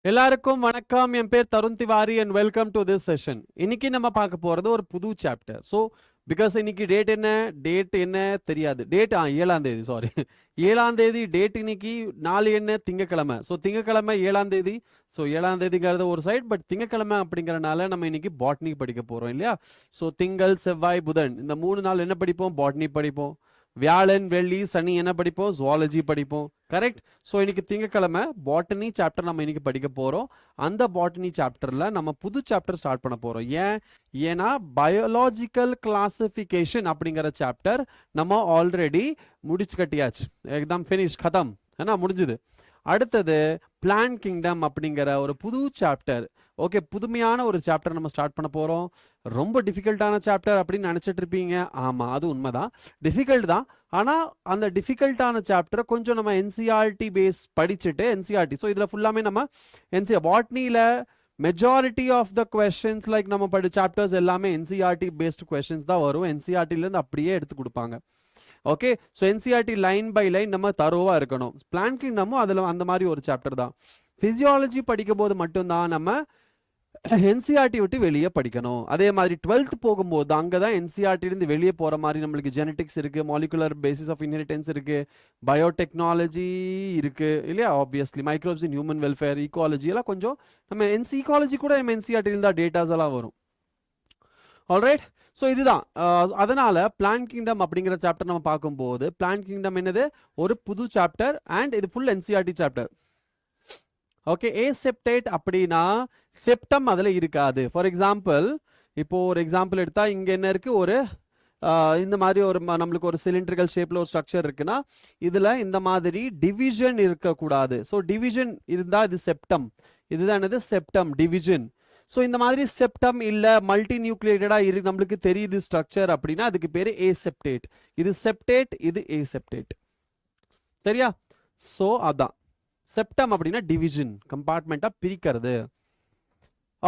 எல்லாருக்கும் வணக்கம். என் பேர் Tarun Tiwari and welcome to this session. இன்னைக்கு நம்ம பார்க்க போறது ஒரு புது சாப்டர். ஸோ பிகாஸ் இன்னைக்கு டேட் என்ன தெரியாது. டேட் 7ஆம் தேதி, சாரி 7ஆம் தேதி டேட். இன்னைக்கு நாலு என்ன திங்கக்கிழமை. ஸோ திங்கக்கிழமை 7ஆம் தேதி. ஸோ 7ஆம் தேதிங்கிறது ஒரு சைட், பட் திங்கக்கிழமை அப்படிங்கிறனால நம்ம இன்னைக்கு பாட்னி படிக்க போறோம் இல்லையா. ஸோ திங்கள், செவ்வாய், புதன் இந்த 3 நாள் என்ன படிப்போம்? பாட்னி படிப்போம். வியாழன், வெள்ளி, சனி என்ன படிப்போம்? ஜுவாலஜி படிப்போம். கரெக்ட். ஸோ இன்னைக்கு திங்கக்கிழமை பாட்டனி சாப்டர் நம்ம இன்னைக்கு படிக்க போறோம். அந்த பாட்டனி சாப்டர்ல நம்ம புது சாப்டர் ஸ்டார்ட் பண்ண போறோம். ஏன்னா பயாலஜிக்கல் கிளாசிஃபிகேஷன் அப்படிங்கிற சாப்டர் நம்ம ஆல்ரெடி முடிச்சு கட்டியாச்சு. எக்ஸாம் ஃபினிஷ் கதம் ஏன்னா முடிஞ்சுது. அடுத்தது பிளான் கிங்டம் அப்படிங்கிற ஒரு புது சாப்டர். ஓகே, புதுமையான ஒரு சாப்டர் நம்ம ஸ்டார்ட் பண்ண போறோம். ரொம்ப டிஃபிகல்ட்டான சாப்டர் அப்படின்னு நினைச்சிட்டு இருப்பீங்க. ஆமா, அது உண்மைதான், டிஃபிகல்ட் தான். ஆனா அந்த டிஃபிகல்ட்டான சாப்டரை கொஞ்சம் நம்ம என்சிஆர்டி பேஸ் படிச்சுட்டு என்சிஆர்டி. ஸோ இதுல ஃபுல்லாமே நம்ம பாட்னியில majority of the questions like நம்ம சாப்டர்ஸ் எல்லாமே என்சிஆர்டி பேஸ்ட் கொஸ்டின்ஸ் தான் வரும். என்சிஆர்டிலேருந்து அப்படியே எடுத்து கொடுப்பாங்க. Okay, so NCERT line by line நம்ம தரோவா இருக்கணும். பிளான் கிங்டமும் அதில் அந்த மாதிரி ஒரு சாப்டர் தான். பிசியாலஜி படிக்கும் போது மட்டும்தான் நம்ம என்சிஆர்டி விட்டு வெளியே படிக்கணும். அதே மாதிரி 12th போகும்போது அங்கே தான் என்சிஆர்டிலேருந்து வெளியே போகிற மாதிரி நம்மளுக்கு ஜெனட்டிக்ஸ் இருக்குது, மாலிகுலர் பேசிஸ் ஆஃப் இன்ஹெரிட்டன்ஸ் இருக்குது, பயோடெக்னாலஜி இருக்குது இல்லையா. Obviously microbes in human welfare, ecology எல்லாம் கொஞ்சம் நம்ம ஈகாலஜி கூட நம்ம என்சிஆர்டியில் தான் டேட்டாஸ் எல்லாம் வரும். ஆல்ரைட். ஸோ இதுதான் அதனால பிளான் கிங்டம் அப்படிங்கிற சாப்டர் நம்ம பார்க்கும்போது பிளான் கிங்டம் என்னது ஒரு புது சாப்டர் அண்ட் இது full NCERT chapter. Okay, aseptate அப்படின்னா செப்டம் அதில் இருக்காது. ஃபார் எக்ஸாம்பிள் இப்போ ஒரு எக்ஸாம்பிள் எடுத்தா இங்க என்ன இருக்கு, ஒரு இந்த மாதிரி ஒரு நம்மளுக்கு ஒரு சிலிண்ட்ரிக்கல் ஷேப்ல ஒரு ஸ்ட்ரக்சர் இருக்குன்னா இதுல இந்த மாதிரி டிவிஷன் இருக்கக்கூடாது. ஸோ டிவிஷன் இருந்தா இது செப்டம். இதுதான் என்னது செப்டம், டிவிஷன். ஸோ இந்த மாதிரி செப்டம் இல்லை மல்டி நியூக்ளியேட்டடா இருக்கு நம்மளுக்கு தெரியுது ஸ்ட்ரக்சர் அப்படின்னா அதுக்கு பேரு ஏசெப்டேட். இது செப்டேட், இது ஏசெப்டேட். சரியா? ஸோ அதான் செப்டம் அப்படின்னா டிவிஷன், கம்பார்ட்மெண்டா பிரிக்கிறது.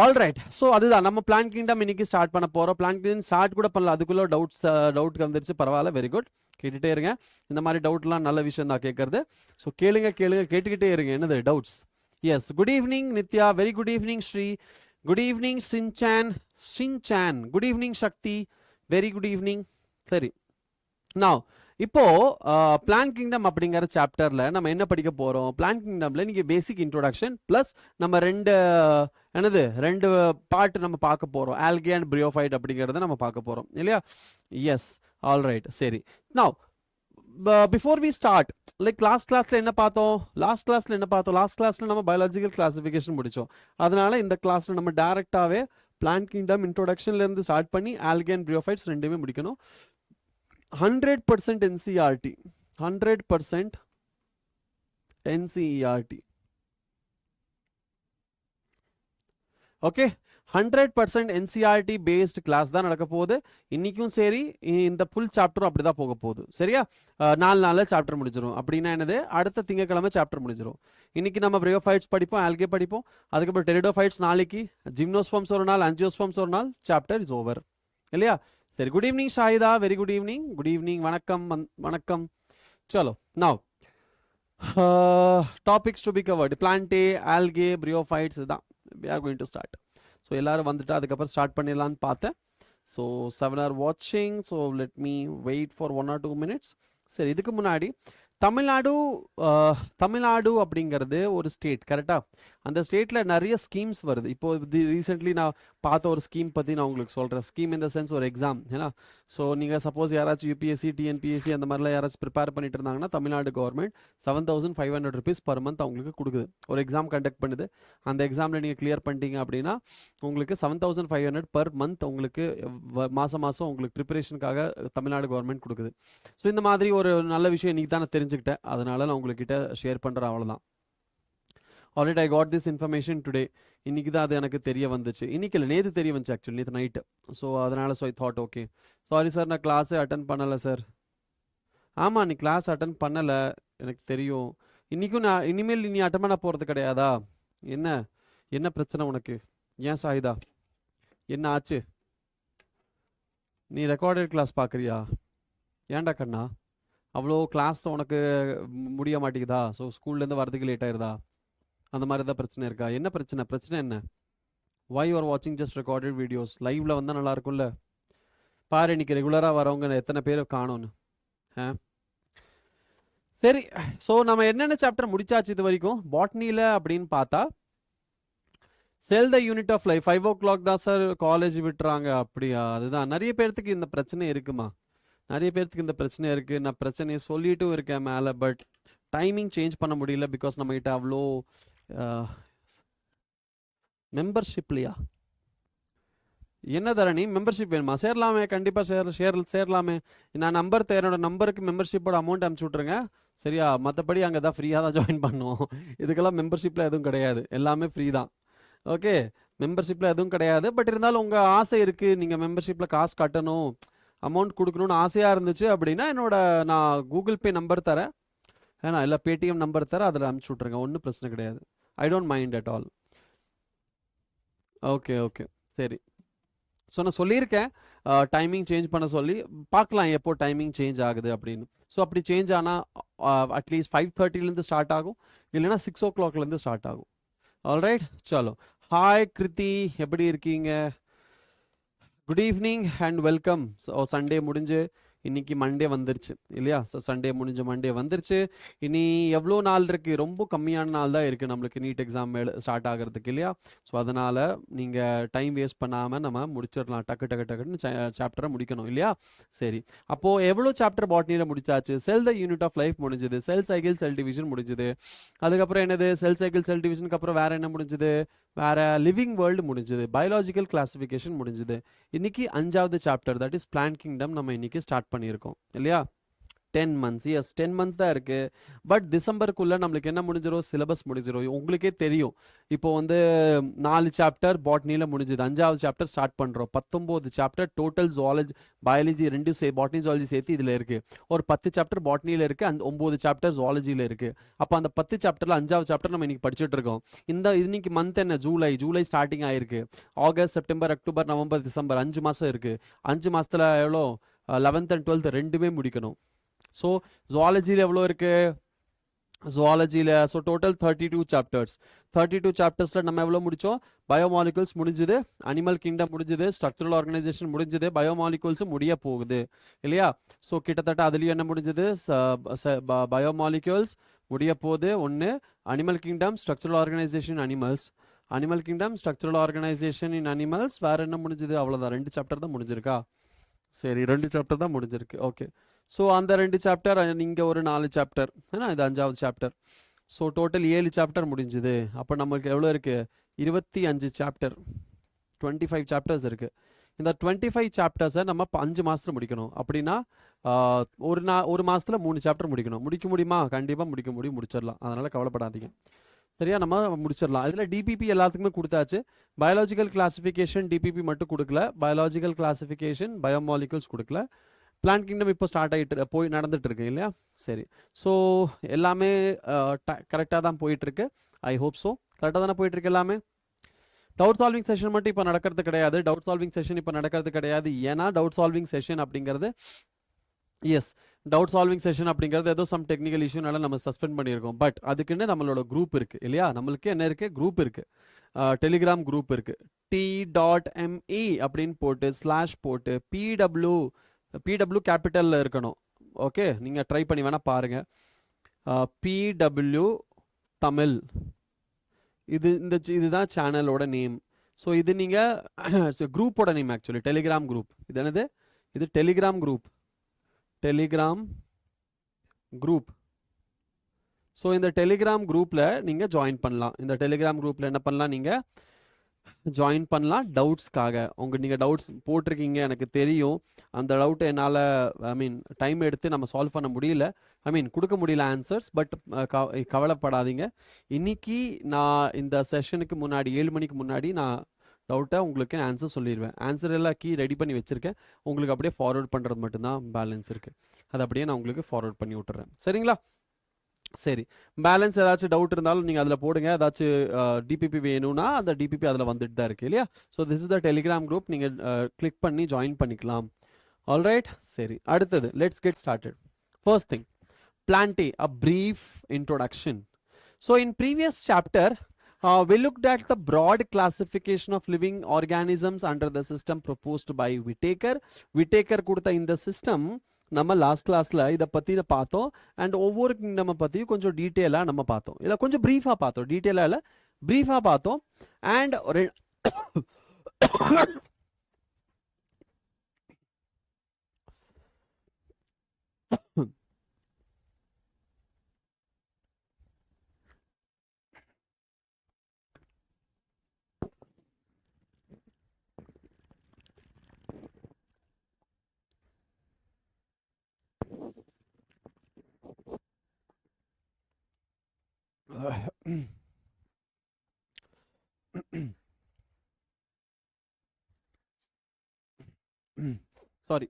ஆல்ரைட். ஸோ அதுதான் நம்ம பிளான் கிங்டம் இன்னைக்கு ஸ்டார்ட் பண்ண போறோம். பிளான் கிங்டம் ஸ்டார்ட் கூட பண்ணல, அதுக்குள்ள டவுட் வந்துருச்சு. பரவாயில்ல, வெரி குட். கேட்டுட்டே இருங்க. இந்த மாதிரி டவுட்லாம் நல்ல விஷயம் தான் கேட்கறது. ஸோ கேளுங்க கேட்டுக்கிட்டே இருங்க. என்னது doubts? Yes, good evening Nithya, very good evening Sri, good evening Shinchan, good evening Shakti, very good evening. சரி, நான் இப்போ பிளான் கிங்டம் அப்படிங்கிற சாப்டர்ல நம்ம என்ன படிக்க போறோம்? பிளான் கிங்டம்ல நீங்க பேசிக் இன்ட்ரோடக்ஷன் பிளஸ் நம்ம ரெண்டு பார்ட் நம்ம பார்க்க போறோம். ஆல்கே அண்ட் பிரியோஃபைட் அப்படிங்கறத நம்ம பார்க்க போறோம் இல்லையா. Yes, alright. சரி, now before we start, like last கிளாஸ்ல என்ன பார்த்தோம்? லாஸ்ட் கிளாஸ்ல நம்ம பயாலஜிக்கல் கிளாசிஃபிகேஷன் முடிச்சோம். அதனால இந்த கிளாஸ்ல நம்ம டைரக்டாவே பிளான் கிங்டம் இன்ட்ரோடக்ஷன்ல இருந்து ஸ்டார்ட் பண்ணி ஆல்கே அண்ட் பிரியோஃபைட்ஸ் ரெண்டுமே முடிக்கணும். 100% NCERT, 100% NCERT. Okay, 100% NCERT based class தான் நடக்க போகுது இன்னைக்கும். சரி, இந்த ஃபுல் சாப்டரும் அப்படிதான் போக போகுது. சரியா? 4 நாள்ல சாப்டர் முடிஞ்சிடும். அப்படின்னா என்னது, அடுத்த திங்கக்கிழமை சாப்டர் முடிஞ்சிடும். இன்னைக்கு நம்ம பிரியோஃபைட்ஸ் படிப்போம், ஆல்கே படிப்போம், அதுக்கப்புறம் டெரிடோஃபைட்ஸ் நாளைக்கு, ஜிம்னோஸ்பம்ஸ் ஒரு நாள், ஆஞ்சியோஸ்பம்ஸ் ஒரு நாள், சாப்டர் இஸ் ஓவர் இல்லையா. சரி, good evening Shahida, very good evening. Good evening, வணக்கம் வணக்கம். சலோ, now topics to be covered. Plantae, algae, bryophytes தான் we are going to start. ஸோ எல்லாரும் வந்துட்டு அதுக்கப்புறம் ஸ்டார்ட் பண்ணிடலான்னு பார்த்தேன். So 7 are watching, so let me wait for 1 or 2 minutes. சரி, இதுக்கு முன்னாடி தமிழ்நாடு அப்படிங்கிறது ஒரு ஸ்டேட் கரெக்டா. அந்த ஸ்டேட்ல நிறைய ஸ்கீம்ஸ் வருது. இப்போ ரீசென்ட்லி நான் பார்த்த ஒரு ஸ்கீம் பத்தி நான் உங்களுக்கு சொல்றேன். ஸ்கீம் இந்த சென்ஸ் ஒரு எக்ஸாம் ஏன்னா. ஸோ நீங்க சப்போஸ் யாராச்சும் யூபிஎஸ்சி, டிஎன்பிஎஸ்சி அந்த மாதிரிலாம் யாராச்சும் ப்ரிப்பேர் பண்ணிட்டு இருந்தாங்கன்னா Tamil Nadu government 7,500 rupees per month அவங்களுக்கு கொடுக்குது. ஒரு எக்ஸாம் கண்டக்ட் பண்ணுது. அந்த எக்ஸாம்ல நீங்க கிளியர் பண்ணிட்டீங்க அப்படின்னா உங்களுக்கு 7,500 per month உங்களுக்கு மாசம் உங்களுக்கு ப்ரிப்பரேஷனுக்காக தமிழ்நாடு கவர்மெண்ட் கொடுக்குது. ஸோ இந்த மாதிரி ஒரு நல்ல விஷயம் இன்னைக்கு தான் நான் தெரிஞ்சுக்கிட்டேன். அதனால நான் உங்ககிட்ட ஷேர் பண்றேன், அவ்வளவுதான். Already I got this information today. இன்னைக்கு தான் அது எனக்கு தெரிய வந்துச்சு. இன்னைக்கு இல்லை, நேற்று தெரிய வந்துச்சு ஆக்சுவலி, நேற்று நைட்டு. ஸோ அதனால I thought okay, sorry sir நான் கிளாஸே அட்டன் பண்ணலை சார். ஆமாம், நீ கிளாஸ் அட்டன் பண்ணலை எனக்கு தெரியும். இன்னைக்கும் நான் இனிமேல் நீ அட்டன் பண்ண போகிறது கிடையாதா? என்ன பிரச்சனை உனக்கு? ஏன் சாயிதா, என்ன ஆச்சு? நீ ரெக்கார்டட் கிளாஸ் பார்க்குறியா? ஏன்டா கண்ணா, அவ்வளோ கிளாஸ் உனக்கு முடிய மாட்டேங்குதா? ஸோ ஸ்கூல்லேருந்து வரதுக்கு லேட் ஆயிருதா? அந்த மாதிரி தான் பிரச்சனை இருக்கா? என்ன பிரச்சனை என்ன? why you are watching just recorded videos? லைவ்ல வந்தால் நல்லா இருக்கும்ல. பாரு இன்னைக்கு ரெகுலராக வரவங்க எத்தனை பேர் காணோன்னு. சரி, ஸோ நம்ம என்னென்ன சாப்டர் முடிச்சாச்சு இது வரைக்கும் பாட்னியில் அப்படின்னு பார்த்தா, cell the unit of life 5 o'clock தான் சார் காலேஜ் விட்டுறாங்க. அப்படியா? அதுதான் நிறைய பேர்த்துக்கு இந்த பிரச்சனை இருக்குமா, நிறைய பேர்த்துக்கு இந்த பிரச்சனை இருக்குது. நான் பிரச்சனையை சொல்லிட்டும் இருக்கேன் மேலே, பட் டைமிங் சேஞ்ச் பண்ண முடியல பிகாஸ் நம்மகிட்ட அவ்வளோ மெம்பர்ஷிப்லையா என்ன தரணி மெம்பர்ஷிப் வேணுமா? சேரலாமே, கண்டிப்பாக சேரலாமே. நான் என்னோட நம்பருக்கு மெம்பர்ஷிப்போட அமௌண்ட் அனுப்பிச்சி விட்ருங்க சரியா? மற்றபடி அங்கே தான் ஃப்ரீயாக தான் ஜாயின் பண்ணுவோம். இதுக்கெல்லாம் மெம்பர்ஷிப்பில் எதுவும் கிடையாது, எல்லாமே ஃப்ரீ தான். ஓகே, மெம்பர்ஷிப்பில் எதுவும் கிடையாது. பட் இருந்தாலும் உங்கள் ஆசை இருக்குது, நீங்கள் மெம்பர்ஷிப்பில் காசு கட்டணும், அமௌண்ட் கொடுக்கணும்னு ஆசையாக இருந்துச்சு அப்படின்னா நான் கூகுள் பே நம்பர் தரேன், ஏன்னா இல்லை பேடிஎம் நம்பர் தரேன், அதில் அனுப்பிச்சி விட்ருங்க, ஒன்றும் பிரச்சனை கிடையாது. I don't mind at all. Okay சரி. ஸோ நான் சொல்லியிருக்கேன் டைமிங் சேஞ்ச் பண்ண சொல்லி, பார்க்கலாம் எப்போ டைமிங் சேஞ்ச் ஆகுது அப்படின்னு. ஸோ அப்படி சேஞ்ச் ஆனால் அட்லீஸ்ட் 5:30 ஸ்டார்ட் ஆகும், இல்லைனா 6 o'clock ஸ்டார்ட் ஆகும். ஆல்ரைட், சலோ. ஹாய் கிருத்தி, எப்படி இருக்கீங்க? Good evening and welcome. So Sunday முடிஞ்சு இன்னைக்கு மண்டே வந்துருச்சு இல்லையா? ஸோ சண்டே முடிஞ்ச மண்டே வந்துருச்சு. இனி எவ்வளோ நாள் இருக்குது? ரொம்ப கம்மியான நாள் தான் இருக்குது நம்மளுக்கு நீட் எக்ஸாம் ஸ்டார்ட் ஆகிறதுக்கு இல்லையா? ஸோ அதனால் நீங்கள் டைம் வேஸ்ட் பண்ணாமல் நம்ம முடிச்சிடலாம், டக்குன்னு சாப்டரை முடிக்கணும் இல்லையா? சரி, அப்போது எவ்வளோ சாப்டர் பாட்னியில் முடிச்சாச்சு? செல் த யூனிட் ஆஃப் லைஃப் முடிஞ்சுது, செல் சைக்கிள் செல் டிவிஷன் முடிஞ்சுது, அதுக்கப்புறம் என்னது செல் சைக்கிள் செல் டிவிஷனுக்கு அப்புறம் வேறு என்ன முடிஞ்சுது? வேறு லிவிங் வேர்ல்டு முடிஞ்சுது, பயாலஜிக்கல் கிளாசிஃபிகேஷன் முடிஞ்சுது. இன்னைக்கு 5வது chapter, that is plant kingdom நம்ம இன்னைக்கு ஸ்டார்ட் பண்ணியிருக்கோம் இல்லையா? 10 months, எஸ் 10 months தான் இருக்குது. பட் டிசம்பருக்குள்ளே நம்மளுக்கு என்ன முடிஞ்சிடும்? சிலபஸ் முடிஞ்சிடும். உங்களுக்கே தெரியும், இப்போ 4 சாப்டர் பாட்னியில் முடிஞ்சுது, 5வது சாப்டர் ஸ்டார்ட் பண்ணுறோம். 19 சாப்டர் டோட்டல் ஜுவாலஜி பயாலஜி ரெண்டும் பாட்னி ஜுவாலஜி சேர்த்து இதில் இருக்குது. ஒரு 10 சாப்டர் பாட்னியில் இருக்குது, அந்த 9 சாப்டர் ஜுவாலஜியில் இருக்குது. அப்போ அந்த 10 சாப்டரில் 5வது சாப்டர் நம்ம இன்னைக்கு படிச்சுட்டு இருக்கோம். இன்னைக்கு மந்த் என்ன? ஜூலை ஸ்டார்டிங் ஆயிருக்கு. August, September, October, November, December 5 மாதம் இருக்குது. 5 மாதத்தில் எவ்வளோ? 11th and 12th ரெண்டுமே முடிக்கணும். ஸோ ஜுவாலஜியில் எவ்வளோ இருக்குது? ஜுவாலஜியில் ஸோ டோட்டல் 32 சாப்டர்ஸ். 32 சாப்டர்ஸில் நம்ம எவ்வளோ முடித்தோம்? பயோமாலிகுல்ஸ் முடிஞ்சுது, அனிமல் கிங்டம் முடிஞ்சுது, ஸ்ட்ரக்சரல் ஆர்கனைசேஷன் முடிஞ்சுது, பயோமாலிகுல்ஸும் முடிய போகுது இல்லையா? ஸோ கிட்டத்தட்ட அதுலேயும் என்ன முடிஞ்சது? பயோமாலிகுல்ஸ் முடிய போகுது ஒன்று, animal kingdom, structural organisation animals, animal kingdom, structural organisation இன் அனிமல்ஸ். வேறு என்ன முடிஞ்சுது? அவ்வளோதான், 2 சாப்டர் தான் முடிஞ்சிருக்கா? சரி, 2 சாப்டர் தான் முடிஞ்சிருக்கு. ஓகே, ஸோ அந்த 2 சாப்டர், இங்கே ஒரு 4 சாப்டர், ஏன்னா இது 5வது சாப்டர். ஸோ டோட்டல் 7 சாப்டர் முடிஞ்சுது. அப்போ நம்மளுக்கு எவ்வளோ இருக்குது? 25 சாப்டர், 25 சாப்டர்ஸ் இருக்குது. இந்த 25 சாப்டர்ஸை நம்ம 5 மாதத்தில் முடிக்கணும். அப்படின்னா ஒரு மாதத்தில் 3 சாப்டர் முடிக்கணும். முடிக்க முடியுமா? கண்டிப்பாக முடிச்சிடலாம், அதனால் கவலைப்படாதீங்க சரியா? நம்ம முடிச்சிடலாம். இதில் டிபிபி எல்லாத்துக்குமே கொடுத்தாச்சு. பயாலஜிக்கல் கிளாசிஃபிகேஷன் டிபிபி மட்டும் கொடுக்கல, பயாலஜிக்கல் கிளாசிஃபிகேஷன் பயோமாலிகுல்ஸ் கொடுக்கல. பிளான்ட் கிங்டம் இப்போ ஸ்டார்ட் ஆகிட்டு நடந்துட்டு இருக்கு இல்லையா? சரி, ஸோ எல்லாமே கரெக்டாக தான் போயிட்டுருக்கு. ஐ ஹோப் ஸோ கரெக்டாக தானே போயிட்டுருக்கு எல்லாமே. டவுட் சால்விங் செஷன் மட்டும் இப்போ நடக்கிறது கிடையாது. ஏன்னா டவுட் சால்விங் செஷன் அப்படிங்கிறது டவுட் சால்விங் செஷன் அப்படிங்கிறது ஏதோ சம் டெக்னிக்கல் இஷ்யூனால நம்ம சஸ்பெண்ட் பண்ணியிருக்கோம். பட் அதுக்குன்னு நம்மளோட குரூப் இருக்குது இல்லையா? நம்மளுக்கு என்ன இருக்குது? குரூப் இருக்குது, டெலிகிராம் குரூப் இருக்குது. t.me அப்படின்னு போட்டு / போட்டு பிடபிள்யூ கேபிட்டலில் இருக்கணும். ஓகே, நீங்கள் ட்ரை பண்ணி வேணால் பாருங்கள். பிடபிள்யூ தமிழ், இதுதான் சேனலோட நேம். ஸோ இது நீங்கள் குரூப்போட நேம், ஆக்சுவலி டெலிகிராம் குரூப். இது என்னது? இது டெலிகிராம் குரூப். ஸோ இந்த டெலிகிராம் குரூப்பில் நீங்கள் ஜாயின் பண்ணலாம். இந்த டெலிகிராம் குரூப்பில் என்ன பண்ணலாம்? நீங்கள் ஜாயின் பண்ணலாம் டவுட்ஸ்க்காக. நீங்கள் டவுட்ஸ் போட்டிருக்கீங்க, எனக்கு தெரியும். அந்த டவுட்டை என்னால் டைம் எடுத்து நம்ம சால்வ் பண்ண முடியல, கொடுக்க முடியல ஆன்சர்ஸ். பட் கவலைப்படாதீங்க. இன்னைக்கு நான் இந்த செஷனுக்கு முன்னாடி 7 மணிக்கு முன்னாடி நான் டவுட்டை உங்களுக்கு ஆன்சர் சொல்லிடுவேன். ஆன்சர் எல்லாம் கீ ரெடி பண்ணி வச்சுருக்கேன். உங்களுக்கு அப்படியே ஃபார்வர்ட் பண்ணுறது மட்டும்தான் பேலன்ஸ் இருக்குது. அது அப்படியே நான் உங்களுக்கு ஃபார்வர்ட் பண்ணி விட்டுறேன். சரிங்களா? சரி, பேலன்ஸ் ஏதாச்சும் டவுட் இருந்தாலும் நீங்கள் அதில் போடுங்க. ஏதாச்சும் டிபிபி வேணும்னா அந்த டிபிபி அதில் வந்துட்டு தான் இருக்குது இல்லையா? So this is the Telegram group. நீங்கள் கிளிக் பண்ணி ஜாயின் பண்ணிக்கலாம். ஆல்ரைட், சரி. அடுத்தது let's get started. First thing, Plantae, a brief introduction. So in previous chapter we looked at the broad classification of living organisms under the system proposed by Whittaker கொடுத்த இந்த system நம்ம last கிளாஸ்ல இதை பத்தி பார்த்தோம் and ஒவ்வொரு kingdom பத்தியும் கொஞ்சம் டீட்டெயிலா நம்ம பார்த்தோம் இல்ல கொஞ்சம் பிரீஃபா பார்த்தோம் டீட்டெயிலா இல்ல பிரீஃபா பார்த்தோம் and sorry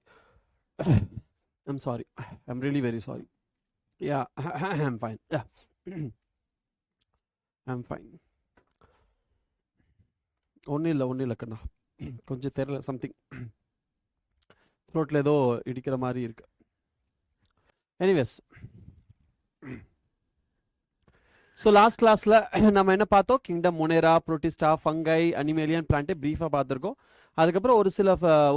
I'm sorry, I'm really very sorry. Yeah, I'm fine. Yeah. I'm fine. ஒன்றும் இல்லை கண்ணா கொஞ்சம் தெரியல சம்திங் த்ரோட்டில் ஏதோ இடிக்கிற மாதிரி இருக்கு. எனிவேஸ் ஸோ லாஸ்ட் கிளாஸில் நம்ம என்ன பார்த்தோம் கிங்டம் மொனேரா புரோட்டிஸ்டா ஃபங்கை அனிமேலியன் பிளான்ட்டை ப்ரீஃபாக பார்த்துருக்கோம். அதுக்கப்புறம்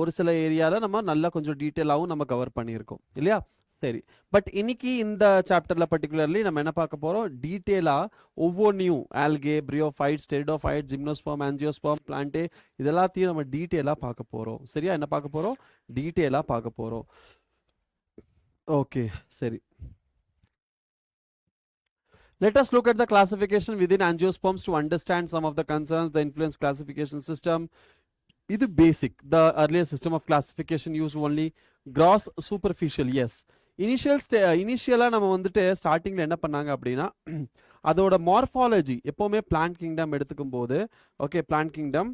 ஒரு சில ஏரியாவில் நம்ம நல்லா கொஞ்சம் டீட்டெயிலாகவும் நம்ம கவர் பண்ணியிருக்கோம் இல்லையா. சரி, பட் இன்னைக்கு இந்த சாப்டரில் பர்டிகுலர்லி நம்ம என்ன பார்க்க போகிறோம் டீட்டெயிலாக ஒவ்வொன்றையும் ஆல்கே பிரியோஃபைட் ஸ்டெரிடோஃபைட் ஜிம்னோஸ்பர்ம் ஆஞ்சியோஸ்பர்ம் பிளான்ட்டே இதெல்லாத்தையும் நம்ம டீட்டெயிலாக பார்க்க போகிறோம். சரியா, என்ன பார்க்க போகிறோம் டீட்டெயிலாக பார்க்க போகிறோம். ஓகே சரி, let us look at the classification within angiosperms to understand some of the concerns the influence classification system. This basic, the earlier system of classification used only gross superficial. Yes, initially நம்ம வந்துட்டு ஸ்டார்டிங்ல என்ன பண்ணாங்க அப்படின்னா அதோட morphology எப்பவுமே plant kingdom எடுத்துக்கும் போது okay plant kingdom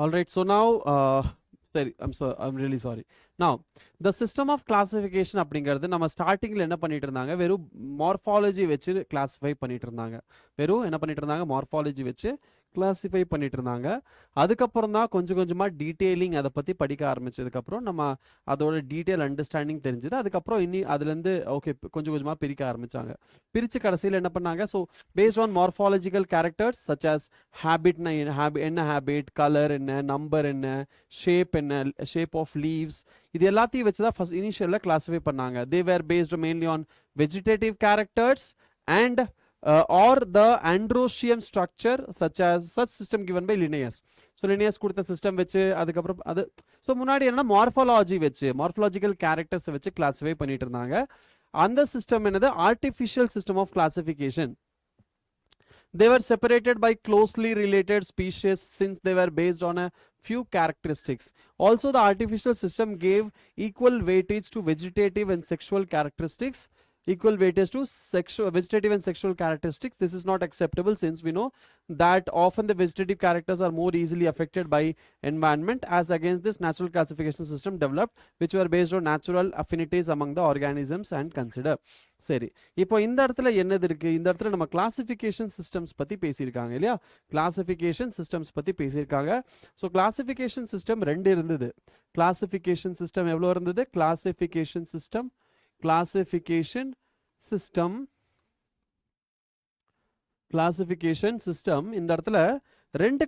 all right. So now sorry, I'm really sorry. Now the system of classification அப்படிங்கிறது நம்ம ஸ்டார்டிங்ல என்ன பண்ணிட்டு இருந்தாங்க வெறும் மார்ஃபாலஜி வச்சு கிளாஸிஃபை பண்ணிட்டு இருந்தாங்க. வெறும் என்ன பண்ணிட்டு இருந்தாங்க மார்ஃபாலஜி வச்சு கிளாஸிஃபை பண்ணிட்டு இருந்தாங்க. அதுக்கப்புறம் தான் கொஞ்சம் கொஞ்சமாக டீட்டெயிலிங் அதை பற்றி படிக்க ஆரம்பிச்சதுக்கப்புறம் நம்ம அதோட டீட்டெயில் அண்டர்ஸ்டாண்டிங் தெரிஞ்சுது. அதுக்கப்புறம் அதுலேருந்து ஓகே கொஞ்சம் கொஞ்சமாக பிரிக்க ஆரம்பித்தாங்க. பிரித்து கடைசியில் என்ன பண்ணாங்க so based on morphological characters such as ஹேபிட்னா என்ன ஹேபிட், கலர் என்ன, நம்பர் என்ன, ஷேப் என்ன, ஷேப் ஆஃப் லீவ்ஸ், இது எல்லாத்தையும் வச்சு தான் ஃபர்ஸ்ட் இனிஷியலில் கிளாஸிஃபை பண்ணாங்க. They were based mainly on vegetative characters and or the androecium structure such system given by Linnaeus. So Linnaeus கொடுத்த சிஸ்டம் வச்சு அதுக்கப்புறம் அது ஸோ முன்னாடி என்ன மார்ஃபாலஜி வச்சு மார்ஃபாலஜிக்கல் கேரக்டர்ஸ் வச்சு கிளாஸிஃபை பண்ணிட்டு இருந்தாங்க. அந்த சிஸ்டம் என்னது artificial system of classification. They were separated by closely related species since they were based on a few characteristics. Also the artificial system gave equal weightage to vegetative and sexual characteristics. Equal weightage to vegetative and sexual characteristics. This is not acceptable since we know that often the vegetative characters are more easily affected by environment as against this natural classification system developed which were based on natural affinities among the organisms and consider. சரி, இப்போ இந்த இடத்துல என்னது இருக்கு, இந்த இடத்துல நம்ம classification systems பத்தி பேசியிருக்காங்க இல்லையா. கிளாசிஃபிகேஷன் சிஸ்டம்ஸ் பத்தி பேசியிருக்காங்க. ஸோ கிளாசிஃபிகேஷன் சிஸ்டம் ரெண்டு இருந்தது. கிளாசிஃபிகேஷன் சிஸ்டம் எவ்வளோ இருந்தது, கிளாசிஃபிகேஷன் சிஸ்டம் இந்த இடத்துல ரெண்டு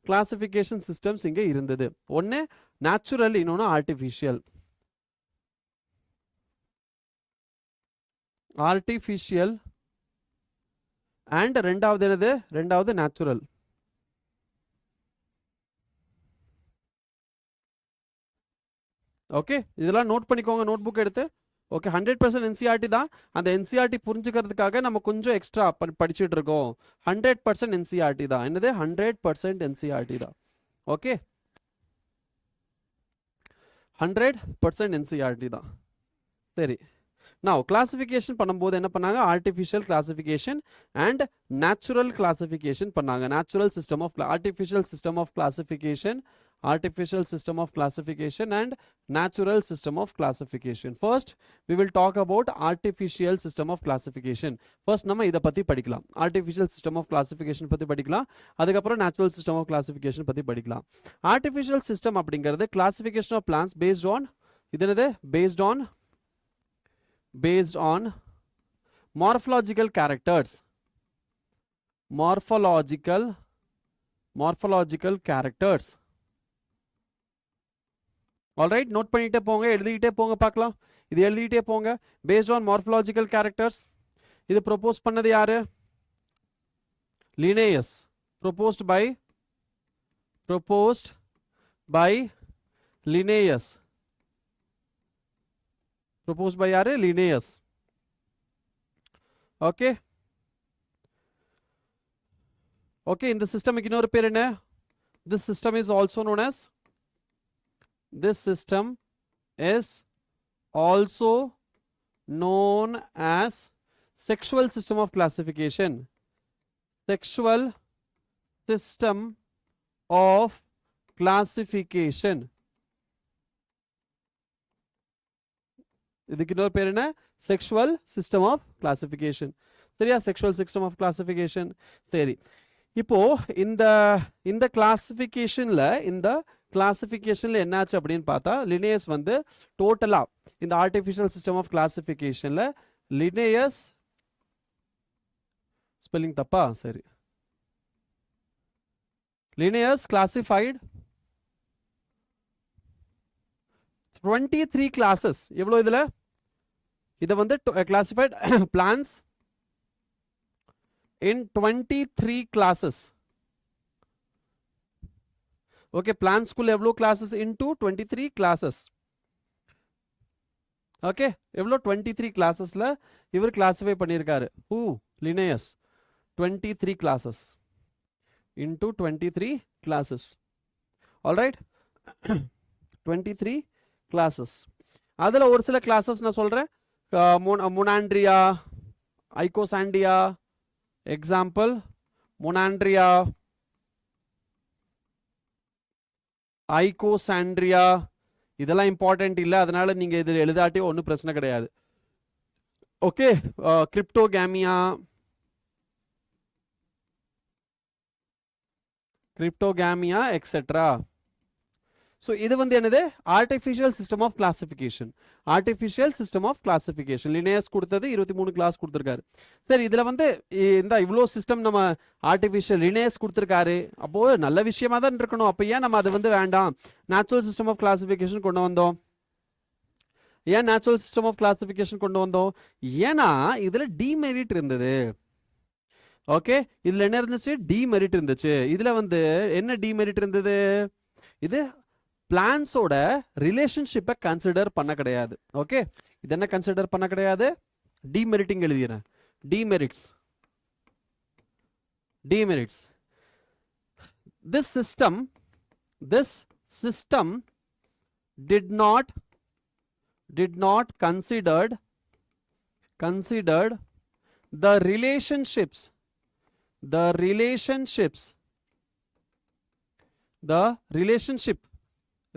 கிளாசிஃபிகேஷன் சிஸ்டம்ஸ் இங்க இருந்தது. ஒன்னு நேச்சுரல், இன்னொன்னு ஆர்டிஃபிஷியல் அண்ட் ரெண்டாவது நேச்சுரல். ஓகே, இதெல்லாம் நோட் பண்ணிக்கோங்க நோட் புக் எடுத்து. ஓகே, 100% NCERT தான். அந்த NCERT புரிஞ்சுக்கிறதுக்காக நம்ம கொஞ்சம் எக்ஸ்ட்ரா படிச்சுட்டு இருக்கோம். 100% NCERT தான். என்னது 100% NCERT தான். ஓகே, 100% NCERT தான். சரி, now classification பண்ணும்போது என்ன பண்ணாங்க, artificial classification and natural classification பண்ணாங்க. natural system of artificial system of classification and natural system of classification. First we will talk about artificial system of classification. First நம்ம இத பத்தி படிக்கலாம். artificial system of classification பத்தி படிக்கலாம். அதுக்கு அப்புறம் natural system of classification பத்தி படிக்கலாம். artificial system அப்படிங்கிறது classification of plants based on இது என்னது, based on morphological characters. morphological characters. Alright, note பண்ணிட்டே போங்க, எழுதிட்டே போங்க பார்க்கலாம். இது எழுதிட்டே போங்க. based on morphological characters. இது ப்ரோபோஸ் பண்ணது யாரு? Linnaeus. proposed by Linnaeus. proposed by யாரு? Linnaeus. ஓகே ஓகே, இந்த சிஸ்டமுக்கு இன்னொரு பேர் என்ன? this system is also known as sexual system of classification. sexual system of classification. இதுக்கு இன்னொரு பேர் என்ன? sexual system of classification. சரியா, sexual system of classification. சரி, இப்போ இந்த கிளாசிஃபிகேஷன்ல என்னாச்சு அப்படின்னு பார்த்தா, லினேயஸ் வந்து டோட்டலா இந்த ஆர்டிஃபிஷியல் சிஸ்டம் ஆஃப் கிளாசிஃபிகேஷன்ல லினேயஸ் ஸ்பெல்லிங் தப்பா? சரி, லினேயஸ் கிளாசிஃபைட் 23 classes. எவ்வளவு இதுல? இத வந்து classified plants in 23 classes. okay, plants குள்ள எவ்வளவு classes? into 23 classes. okay, எவ்வளவு? 23 classesல இவர் classify பண்ணியிருக்காரு. who? Linnaeus. 23 classes into 23 classes. all right, 23 classes. அதுல ஒரு சில classes நான் சொல்றேன். monandria, icosandia. example, monandria, icosandia. இதெல்லாம் இம்பார்ட்டன்ட் இல்ல, அதனால நீங்க இதில் எழுதாட்டி ஒன்றும் பிரச்சனை கிடையாது. Okay, cryptogamae etcetera. ஸோ இது வந்து என்னது? Artificial system of classification. Linnaeus கொடுத்தது 23 கிளாஸ் கொடுத்துருக்காரு. சரி, இதுல வந்து இந்த இவ்வளோ சிஸ்டம் நம்ம ஆர்டிஃபிஷியல் லினேயஸ் கொடுத்துருக்காரு, அப்போ நல்ல விஷயமா தான் இருக்கணும். அப்போ ஏன் நம்ம அது வந்து வேண்டாம், நேச்சுரல் சிஸ்டம் ஆஃப் கிளாசிஃபிகேஷன் கொண்டு வந்தோம்? ஏன்னா இதுல டிமெரிட் இருந்தது. ஓகே, இதுல என்ன இருந்துச்சு? டிமெரிட் இருந்துச்சு. இதுல வந்து என்ன டிமெரிட் இருந்தது? இது பிளான்ஸோட ரிலேஷன்ஷிப்பை கன்சிடர் பண்ண கிடையாது. ஓகே, இது என்ன கன்சிடர் பண்ண கிடையாது? டிமெரிட்டிங் எழுதிறேன். Demerits. this system did not considered the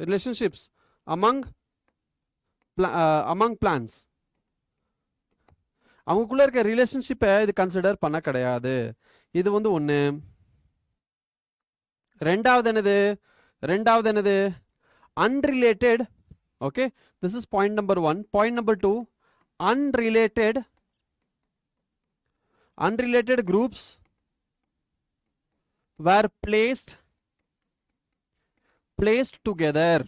relationships among plants. அவங்களுக்குள்ள இருக்க ரிலேஷன்ஷிப்பை இது கன்சிடர் பண்ண கிடையாது. இது வந்து ஒண்ணு. ரெண்டாவது என்னது? unrelated. okay, this is point number 1. point number 2, unrelated groups were placed together.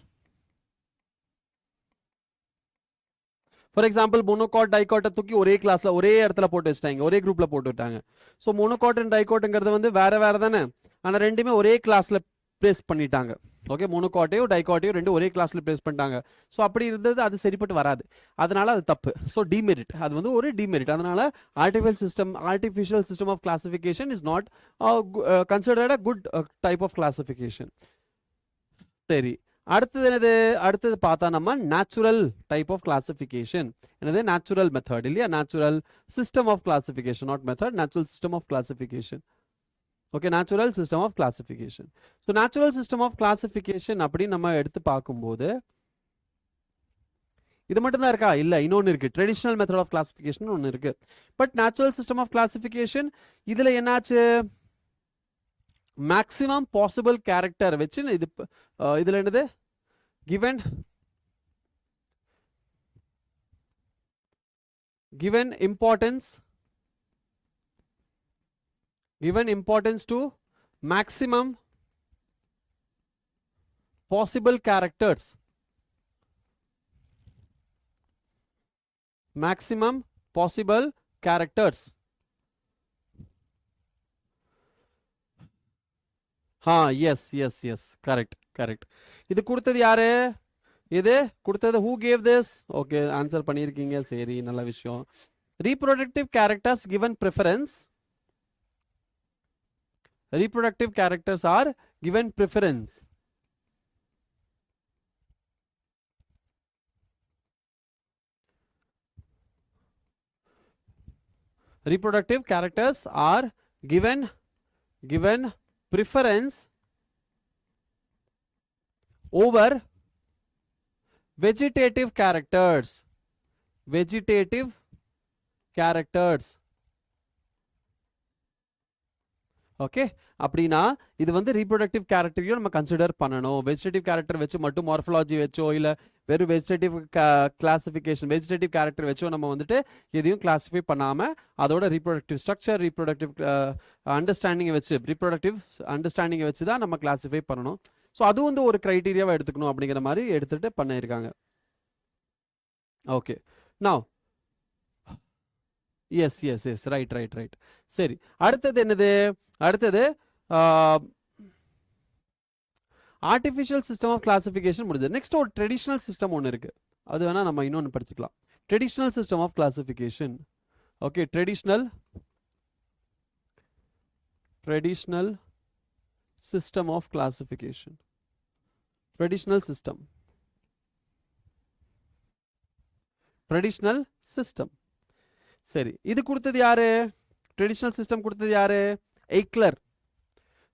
For example, monocot டைகாட்டை தூக்கி ஒரே கிளாஸ்ல ஒரே இடத்துல போட்டு வச்சிட்டாங்க, ஒரே குரூப்ல போட்டு விட்டாங்க. ஸோ மோனோகாட் அண்ட் டைகாட்டுங்கிறது வந்து வேற தானே, ஆனா ரெண்டுமே ஒரே கிளாஸ்ல பிளேஸ் பண்ணிட்டாங்க. ஓகே, மோனோகாட்டையோ டைகாட்டையோ ரெண்டு ஒரே கிளாஸ்ல பிளேஸ் பண்ணிட்டாங்க. ஸோ அப்படி இருந்தது அது சரிப்பட்டு வராது, அதனால அது தப்பு. ஸோ டிமெரிட், அது வந்து ஒரு டிமெரிட். அதனால artificial system of classification is not considered a good type of classification. சரி, அடுத்தது என்னது? அடுத்தது பார்த்தா நம்ம நேச்சுரல் டைப் ஆஃப் கிளாசிஃபிகேஷன். என்னது? நேச்சுரல் மெத்தட் இல்லையா? Natural system of classification, not method, natural system of classification. Okay, natural system of classification. So natural system of classification அப்படின்னு நம்ம எடுத்து பார்க்கும்போது இது மட்டும் தான் இருக்கா? இல்லை, இன்னொன்று இருக்கு, ட்ரெடிஷனல் மெத்தட் ஆஃப் கிளாசிஃபிகேஷன் ஒன்று இருக்கு. But natural system of classification இதில் என்னாச்சு? மேக்ஸிமம் பாசிபிள் கேரக்டர் வச்சு இது இதில் என்னது? given importance to maximum possible characters. Maximum possible characters. Yes, correct. இது கொடுத்தது யாரு? இது கொடுத்தது who gave this? Okay, answer பண்ணியிருக்கீங்க, சரி, நல்ல விஷயம். reproductive characters given preference. Reproductive characters are given preference. Reproductive characters are given preference over vegetative characters. Okay, அப்படின்னா இது வந்து ரீப்ரொடக்டிவ் கேரக்டரையும் நம்ம கன்சிடர் பண்ணணும். வெஜிடேட்டிவ் கேரக்டர் வச்சு மட்டும் மார்ஃபாலஜி வச்சோ இல்லை வெறும் வெஜிடேட்டிவ் கேரக்டர் வச்சோ நம்ம வந்துட்டு எதையும் கிளாஸிஃபை பண்ணாமல் அதோட ரீப்ரொடக்டிவ் ஸ்ட்ரக்சர், ரீப்ரொடக்டிவ் அண்டர்ஸ்டாண்டிங்கை வச்சு தான் நம்ம கிளாஸிஃபை பண்ணணும். ஸோ அது வந்து ஒரு க்ரைட்டீரியாவை எடுத்துக்கணும் அப்படிங்கிற மாதிரி எடுத்துகிட்டு பண்ணியிருக்காங்க. Okay, now yes right. சரி, அடுத்தது என்னது? அடுத்தது ஆர்டிஃபிஷியல் சிஸ்டம் ஆஃப் கிளாசிஃபிகேஷன் முடிஞ்சது. நெக்ஸ்ட் ஒரு ட்ரெடிஷ்னல் சிஸ்டம் ஒன்று இருக்கு, அது வேணா நம்ம இன்னொன்று படிச்சுக்கலாம். Traditional system of classification. Okay, traditional system of classification. Traditional system. சரி, இது கொடுத்தது யாரு? ட்ரெடிஷ்னல் சிஸ்டம் கொடுத்தது யாரு? எய்க்லர்.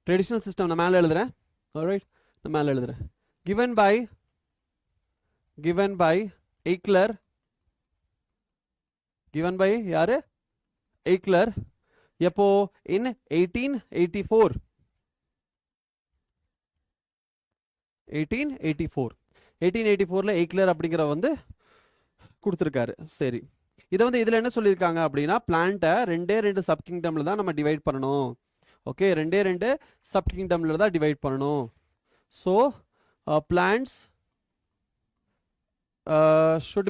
ட்ரெடிஷ்னல் சிஸ்டம் நான் மேலே எழுதுறேன். ஆல்ரைட், நான் மேலே எழுதுறேன். given by எய்க்லர். given by யாரு? எய்க்லர். எப்போ? in 1884. 1884ல எய்க்லர் அப்படிங்கிற வந்து கொடுத்துருக்காரு. சரி, இதை வந்து இதில் என்ன சொல்லியிருக்காங்க அப்படின்னா, பிளான்ட்டை ரெண்டு சப் கிங்டமில் தான் நம்ம டிவைட் பண்ணணும். ஓகே, ரெண்டு சப் கிங்டமில் தான் டிவைட் பண்ணணும். So plants should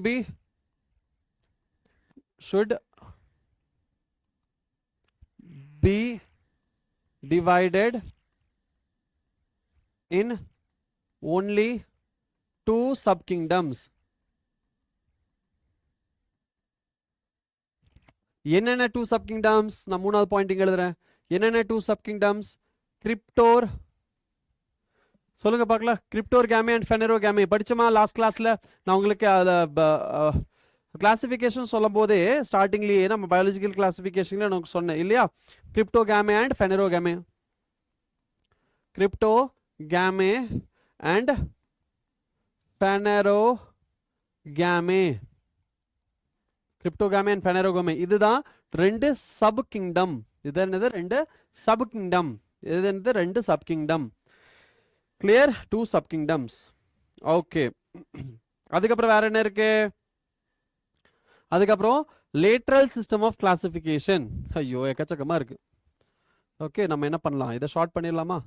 be divided in only 2 subkingdoms. என்னென்ன 2 subkingdoms? நான் மூணாவது பாயிண்டிங் எழுதுறேன். என்னென்ன 2 subkingdoms? கிரிப்டோர், சொல்லுங்க பார்க்கலாம். கிரிப்டோகேமே அண்ட் ஃபெனரோகேமே படிச்சோமா லாஸ்ட் கிளாஸ்ல? நான் உங்களுக்கு கிளாசிஃபிகேஷன் சொல்லும் போதே ஸ்டார்டிங்லேயே நம்ம பயாலஜிக்கல் கிளாசிஃபிகேஷன்ல எனக்கு சொன்னேன் இல்லையா? கிரிப்டோகேமே அண்ட் ஃபெனரோகேமே. கிரிப்டோகேமே அண்ட் ஃபெனரோகேமே. கிரிப்டோகேமே அண்ட் ஃபெனரோகேமே இதுதான் ரெண்டு சப் கிங்டம். இது என்னது? ரெண்டு சப் கிங்டம். இது என்னது? ரெண்டு sub kingdom. Clear? 2 sub kingdoms. Okay, அதுக்கப்புறம் வேற என்ன இருக்கு? அதுக்கப்புறம் லேட்ரல் சிஸ்டம் ஆஃப் கிளாசிஃபிகேஷன். ஐயோ, எக்கச்சக்கமா இருக்கு. ஓகே, நம்ம என்ன பண்ணலாம்? இதை ஷார்ட் பண்ணிடலாமா?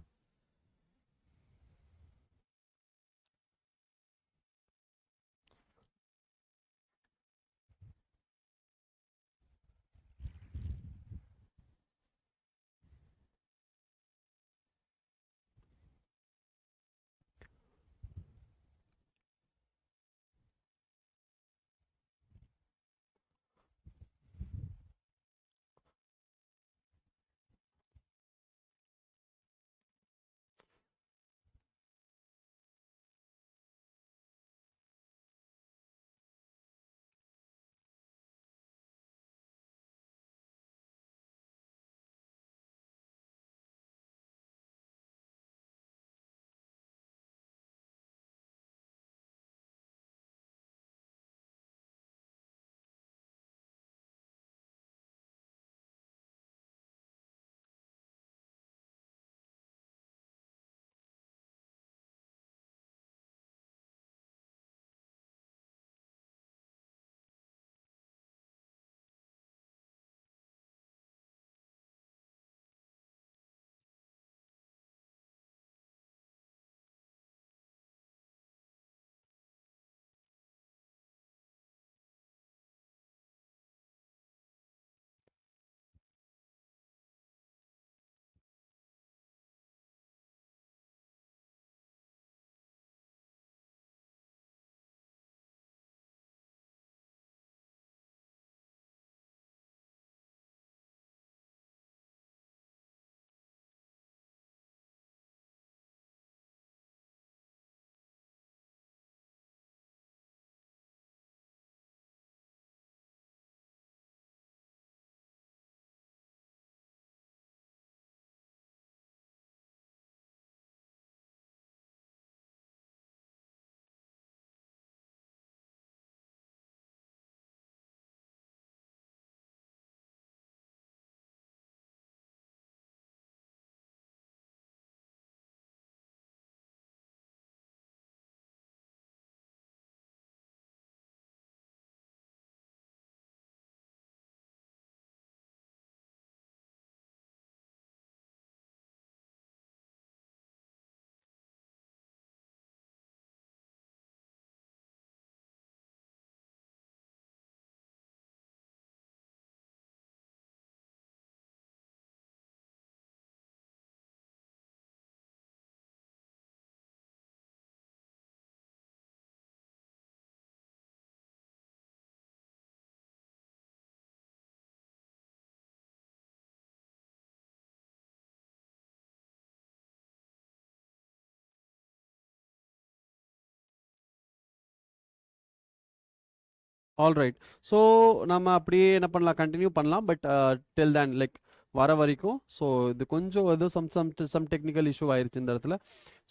ஆல்ரைட். ஸோ நம்ம அப்படியே என்ன பண்ணலாம், கண்டினியூ பண்ணலாம். பட் டில் தேன் லைக் வர வரைக்கும் ஸோ இது கொஞ்சம் ஏதோ சம் டெக்னிக்கல் இஷ்யூ ஆயிருச்சு இந்த இடத்துல.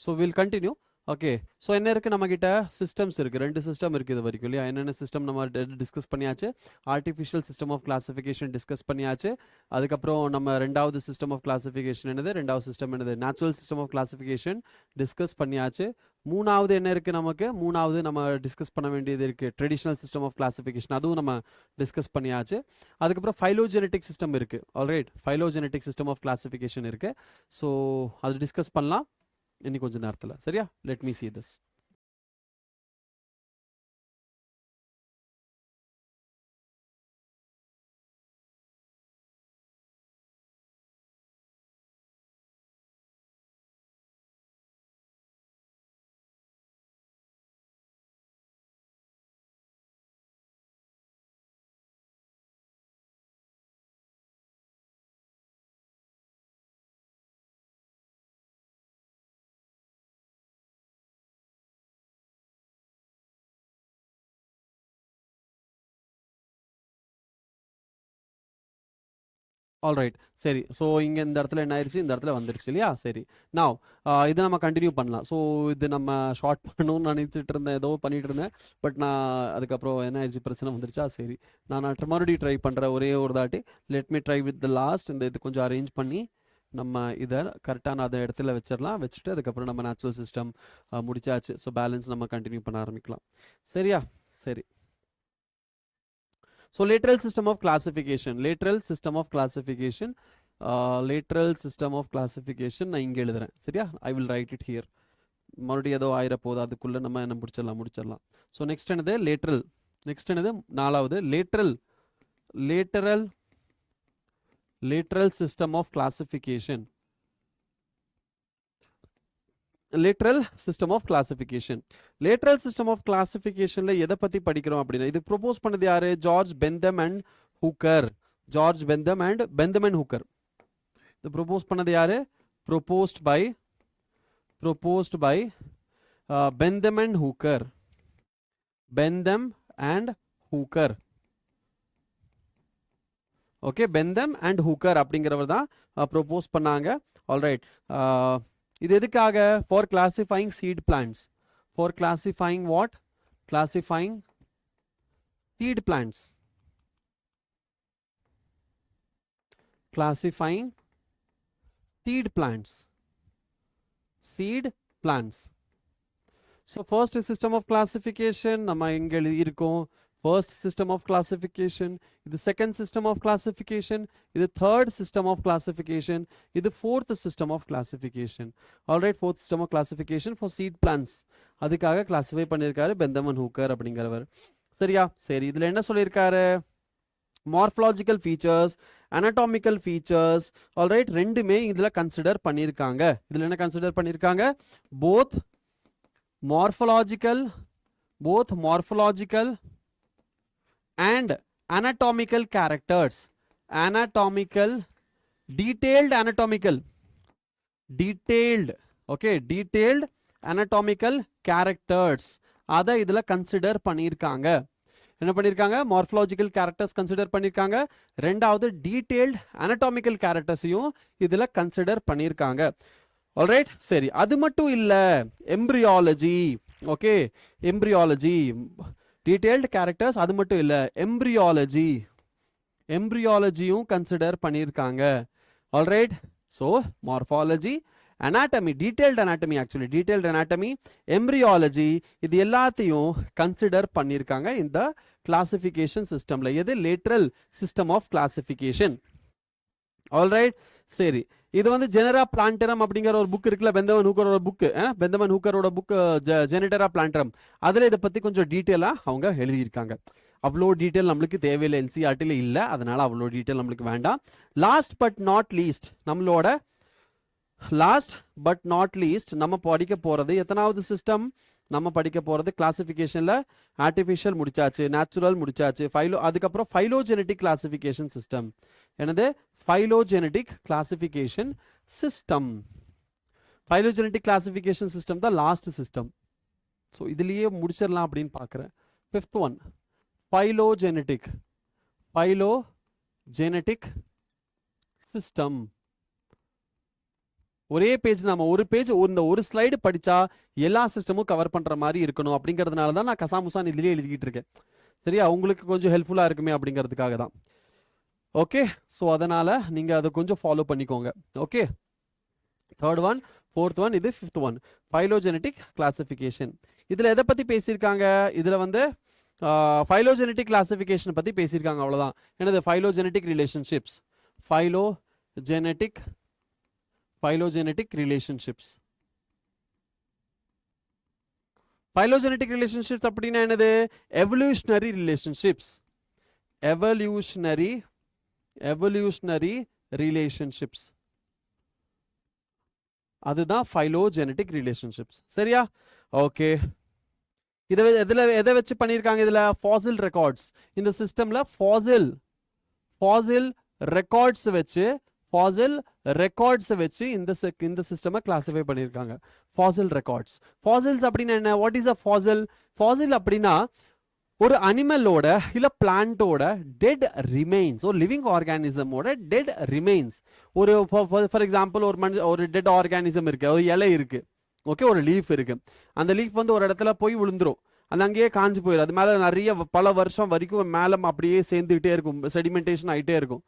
So will continue. Okay. So என்ன இருக்குது, நம்மக்கிட்ட சிஸ்டம்ஸ் இருக்குது, 2 சிஸ்டம் இருக்குது இது வரைக்கும் இல்லையா. என்னென்ன சிஸ்டம் நம்ம டிஸ்கஸ் பண்ணியாச்சு. Artificial system of classification discuss பண்ணியாச்சு. அதுக்கப்புறம் நம்ம 2வது சிஸ்டம் ஆஃப் கிளாசிஃபிகேஷன் என்னது, 2வது சிஸ்டம் என்னது, natural system of classification discuss பண்ணியாச்சு. 3வது என்ன இருக்குது நமக்கு, 3வது நம்ம டிஸ்கஸ் பண்ண வேண்டியது இருக்குது, ட்ரெடிஷ்னல் சிஸ்டம் ஆஃப் கிளாசிஃபிகேஷன், அதுவும் நம்ம டிஸ்கஸ் பண்ணியாச்சு. அதுக்கப்புறம் ஃபைலோஜெனட்டிக் சிஸ்டம் இருக்குது. Alright, phylogenetic system of classification இருக்குது. ஸோ அது டிஸ்கஸ் பண்ணலாம் இன்னும் கொஞ்ச நேரத்தில். சரியா, let me see this. Alright, சரி. ஸோ இங்கே இந்த இடத்துல என்ன ஆயிடுச்சு, இந்த இடத்துல வந்துருச்சு இல்லையா. சரி, நான் இதை நம்ம கண்டினியூ பண்ணலாம். ஸோ இது நம்ம ஷார்ட் பண்ணணும்னு நினச்சிட்டு இருந்தேன், ஏதோ பண்ணிட்டு இருந்தேன். பட் நான் அதுக்கப்புறம் என்ன ஆயிடுச்சு, பிரச்சனை வந்துருச்சா. சரி, நான் மறுபடியும் ட்ரை பண்ணுறேன் ஒரே ஒரு தாட்டி. Let me try with the last. இந்த இது கொஞ்சம் அரேஞ்ச் பண்ணி நம்ம இதை கரெக்டான அதை இடத்துல வச்சிடலாம். வச்சுட்டு அதுக்கப்புறம் நம்ம நேச்சுரல் சிஸ்டம் முடிச்சாச்சு. ஸோ பேலன்ஸ் நம்ம கண்டினியூ பண்ண ஆரம்பிக்கலாம். சரியா, சரி. So lateral system of classification, lateral system of classification, lateral system of classification நான் இங்கே எழுதுறேன். சரியா, I will write it here. மறுபடியும் ஏதோ ஆயிர போது, அதுக்குள்ள நம்ம என்ன முடிச்சிடலாம். ஸோ நெக்ஸ்ட் என்னது, லேட்ரல். நெக்ஸ்ட் என்னது, 4வது lateral. Lateral system of classification. Lateral system of classification. Lateral system of கிளாசிஃபிகேஷன்ல எதை பத்தி படிக்கிறோம் அப்படின்னா, இது ப்ரொபோஸ் பண்ணது யாரு, George Bentham and Hooker. George Bentham and Hooker. இது ப்ரொபோஸ் பண்ணது யாரு, proposed by Bentham and Hooker. Bentham and Hooker. Okay, Bentham and Hooker அப்படிங்கிறவர் தான் ப்ரொபோஸ் பண்ணாங்க. ஆல்ரைட், இது எதுக்காக, for classifying seed plants. For classifying what, classifying seed plants. Classifying seed plants. Seed plants. So first system of classification நம்ம இங்கே எழுதியிருக்கோம். First system of classification, இது second system of classification, இது third system of classification, இது fourth system of classification. Alright, fourth system of classification for seed plants. அதுக்காக classify பண்ணியிருக்காரு Bentham and Hooker அப்படிங்கிறவர். சரியா, சரி. இதில் என்ன சொல்லியிருக்காரு, morphological features, anatomical features. Alright, ரெண்டுமே இதில் கன்சிடர் பண்ணியிருக்காங்க. இதில் என்ன கன்சிடர் பண்ணியிருக்காங்க, both morphological and anatomical characters. Detailed anatomical characters அதை இதில் கன்சிடர் பண்ணியிருக்காங்க. என்ன பண்ணியிருக்காங்க, மார்ஃபலாஜிக்கல் கேரக்டர்ஸ் கன்சிடர் பண்ணியிருக்காங்க. ரெண்டாவது டீட்டெயில்டு anatomical கேரக்டர்ஸையும் இதில் கன்சிடர் பண்ணியிருக்காங்க. ஆல்ரைட், சரி. அது மட்டும் இல்லை, embryology. Okay, embryology, detailed characters, அது மட்டும் இல்லை, எம்பிரியாலஜியும் கன்சிடர் பண்ணியிருக்காங்க. Alright, so morphology, anatomy, detailed anatomy, actually detailed anatomy, embryology, இது எல்லாத்தையும் கன்சிடர் பண்ணியிருக்காங்க இந்த கிளாசிஃபிகேஷன் சிஸ்டம்ல. எது, lateral system of classification. Alright, சரி. இது வந்து ஜெனரா பிளான்டரம் அப்படிங்கிற ஒரு புக் இருக்குல்ல, பெந்தமன் ஹூக்கரோட புக்கு. பெந்தமன் ஹூக்கரோட புக் ஜெனரா பிளான்டரம். அதில் இதை பற்றி கொஞ்சம் டீட்டெயிலாக அவங்க எழுதியிருக்காங்க. அவ்வளோ டீட்டெயில் நம்மளுக்கு தேவையில்லை, என்சிஆர்டியில் இல்லை, அதனால அவ்வளோ டீட்டெயில் நம்மளுக்கு வேண்டாம். லாஸ்ட் பட் நாட் லீஸ்ட் நம்ம படிக்க போகிறது எத்தனாவது சிஸ்டம், நம்ம படிக்க போகிறது கிளாசிஃபிகேஷனில் ஆர்டிஃபிஷியல் முடிச்சாச்சு, நேச்சுரல் முடிச்சாச்சு, அதுக்கப்புறம் ஃபைலோஜெனட்டிக் கிளாசிஃபிகேஷன் சிஸ்டம். என்னது, phylogenetic classification system. Phylogenetic classification system தான் லாஸ்ட் சிஸ்டம். ஸோ இதுலேயே முடிச்சிடலாம் அப்படின்னு பார்க்குறேன். Fifth one, phylogenetic system. ஒரே பேஜ் நாம ஒரு பேஜ் இந்த ஒரு ஸ்லைடு படிச்சா எல்லா சிஸ்டமும் கவர் பண்ற மாதிரி இருக்கணும் அப்படிங்கிறதுனால தான் நான் கசாமுசான் இதுலயே எழுதிக்கிட்டு இருக்கேன். சரியா, உங்களுக்கு கொஞ்சம் ஹெல்ப்ஃபுல்லா இருக்குமே அப்படிங்கிறதுக்காக தான். ஓகே, ஸோ அதனால நீங்க அதை கொஞ்சம் ஃபாலோ பண்ணிக்கோங்க. Okay, third one, fourth one, இது ஃபிஃப்த் ஒன், பைலோஜெனட்டிக் கிளாசிஃபிகேஷன். இதுல எதை பத்தி பேசியிருக்காங்க? இதுல வந்து பைலோஜெனட்டிக் கிளாசிஃபிகேஷன் பத்தி பேசியிருக்காங்க, அவ்வளவுதான். என்னது? பைலோஜெனட்டிக் relationships, phylogenetic relationships. Phylogenetic relationships அப்படினா என்னது? evolutionary relationships. evolutionary relationships. அதுதான் phylogenetic relationships. சரியா? ஓகே, எதை வச்சு பண்ணியிருக்காங்க? இதுல fossil records. இந்த சிஸ்டம்ல fossil records வச்சு இந்த சிஸ்டமை கிளாசிஃபை பண்ணியிருக்காங்க. ஃபாசில் ரெக்கார்ட்ஸ். ஃபாசில்ஸ் அப்படின்னா என்ன? What is a fossil? Fossil அப்படின்னா ஒரு அனிமலோட இல்ல பிளான்ட்டோட டெட் ரிமைன்ஸ், ஒரு லிவிங் ஆர்கானிசமோட டெட் ரிமைன்ஸ். ஒரு ஃபார் எக்ஸாம்பிள் ஒரு டெட் ஆர்கானிசம் இருக்கு, ஒரு இலை இருக்கு, ஓகே, ஒரு லீஃப் இருக்கு. அந்த லீஃப் வந்து ஒரு இடத்துல போய் விழுந்துரும், அந்த அங்கேயே காஞ்சு போயிடும். அது மேல நிறைய பல வருஷம் வரைக்கும் மேல அப்படியே சேர்ந்துகிட்டே இருக்கும், செடிமெண்டேஷன் ஆகிட்டே இருக்கும்.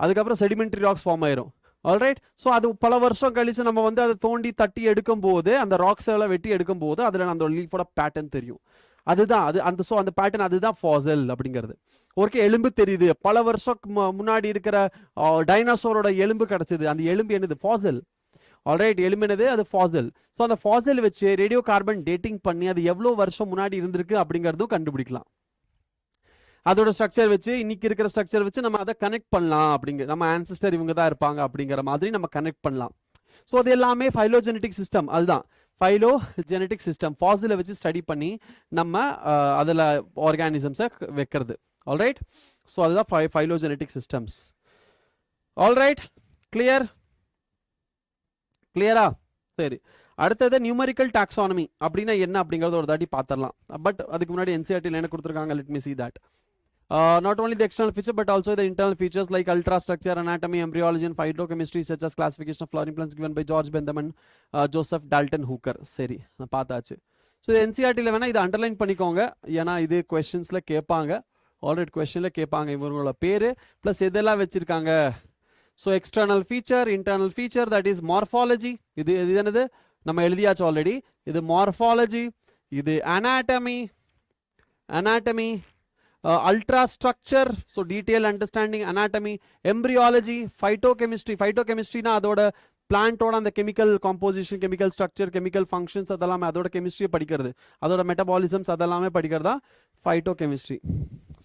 அதுக்கப்புறம் செடிமெண்டரி ராக்ஸ் ஃபார்ம் ஆயிரும். ஆல்ரைட், ஸோ அது பல வருஷம் கழிச்சு நம்ம வந்து அதை தோண்டி தட்டி எடுக்கும் போது, அந்த ராக்ஸ் எல்லாம் வெட்டி எடுக்கும் போது அதில் அந்த லீஃபோட பேட்டர்ன் தெரியும். அதுதான் அந்த பேட்டர்ன், அதுதான் ஃபாசில் அப்படிங்கிறது. ஓகே, எலும்பு தெரியுது, பல வருஷம் முன்னாடி இருக்கிற டைனோசரோட எலும்பு கிடைச்சது, அந்த எலும்பு என்னது? ஃபாசில். ஆல்ரைட், எலும்பு என்னது? அது ஃபாசில். ஸோ அந்த ஃபாசில் வச்சு ரேடியோ கார்பன் டேட்டிங் பண்ணி அது எவ்வளோ வருஷம் முன்னாடி இருந்திருக்கு அப்படிங்கிறதும் கண்டுபிடிக்கலாம். அதோட ஸ்ட்ரக்சர் வச்சு, இன்னைக்கு இருக்கிற ஸ்ட்ரக்சர் வச்சு நம்ம அதை கனெக்ட் பண்ணலாம். அப்படிங்கிற நம்ம ஆன்சிஸ்டர் இவங்க தான் இருப்பாங்க அப்படிங்கிற மாதிரி நம்ம கனெக்ட் பண்ணலாம். ஸோ அது எல்லாமே பைலோஜெனட்டிக் சிஸ்டம். அதுதான் பைலோஜெனட்டிக் சிஸ்டம். ஃபாசிலை வச்சு ஸ்டடி பண்ணி நம்ம அதில் ஆர்கானிசம்ஸை வைக்கிறது. ஆல்ரைட், ஸோ அதுதான் பைலோஜெனட்டிக் சிஸ்டம்ஸ். ஆல்ரைட், கிளியரா? சரி, அடுத்தது நியூமரிக்கல் டாக்ஸானமி அப்படின்னா என்ன அப்படிங்கறத ஒரு தாட்டி பார்த்துடலாம். பட் அதுக்கு முன்னாடி NCERT என்ன கொடுத்துருக்காங்க? Let me see that. Not only the external feature but also the internal features like ultrastructure, anatomy, embryology and phytochemistry such as classification of flowering plants given by George Bentham and Joseph Dalton Hooker. சரி, நான் பார்த்தாச்சு. So NCERT வேணா இதை underline பண்ணிக்கோங்க, ஏன்னா இது கொஸ்டின்ஸ்ல கேட்பாங்க. Already கொஸ்டின்ல கேட்பாங்க இவங்களோட பேரு பிளஸ் எதெல்லாம் வச்சிருக்காங்க. So external feature, internal feature, that is morphology. இது என்னது? நம்ம எழுதியாச்சு ஆல்ரெடி. இது மார்ஃபாலஜி, இது anatomy, ultrastructure, so detailed understanding anatomy, embryology, phytochemistry na adoda plant oda and the chemical composition, chemical structure, chemical functions adellame adoda chemistry படிக்கிறது, adoda metabolisms adellame படிக்கிறதா phytochemistry.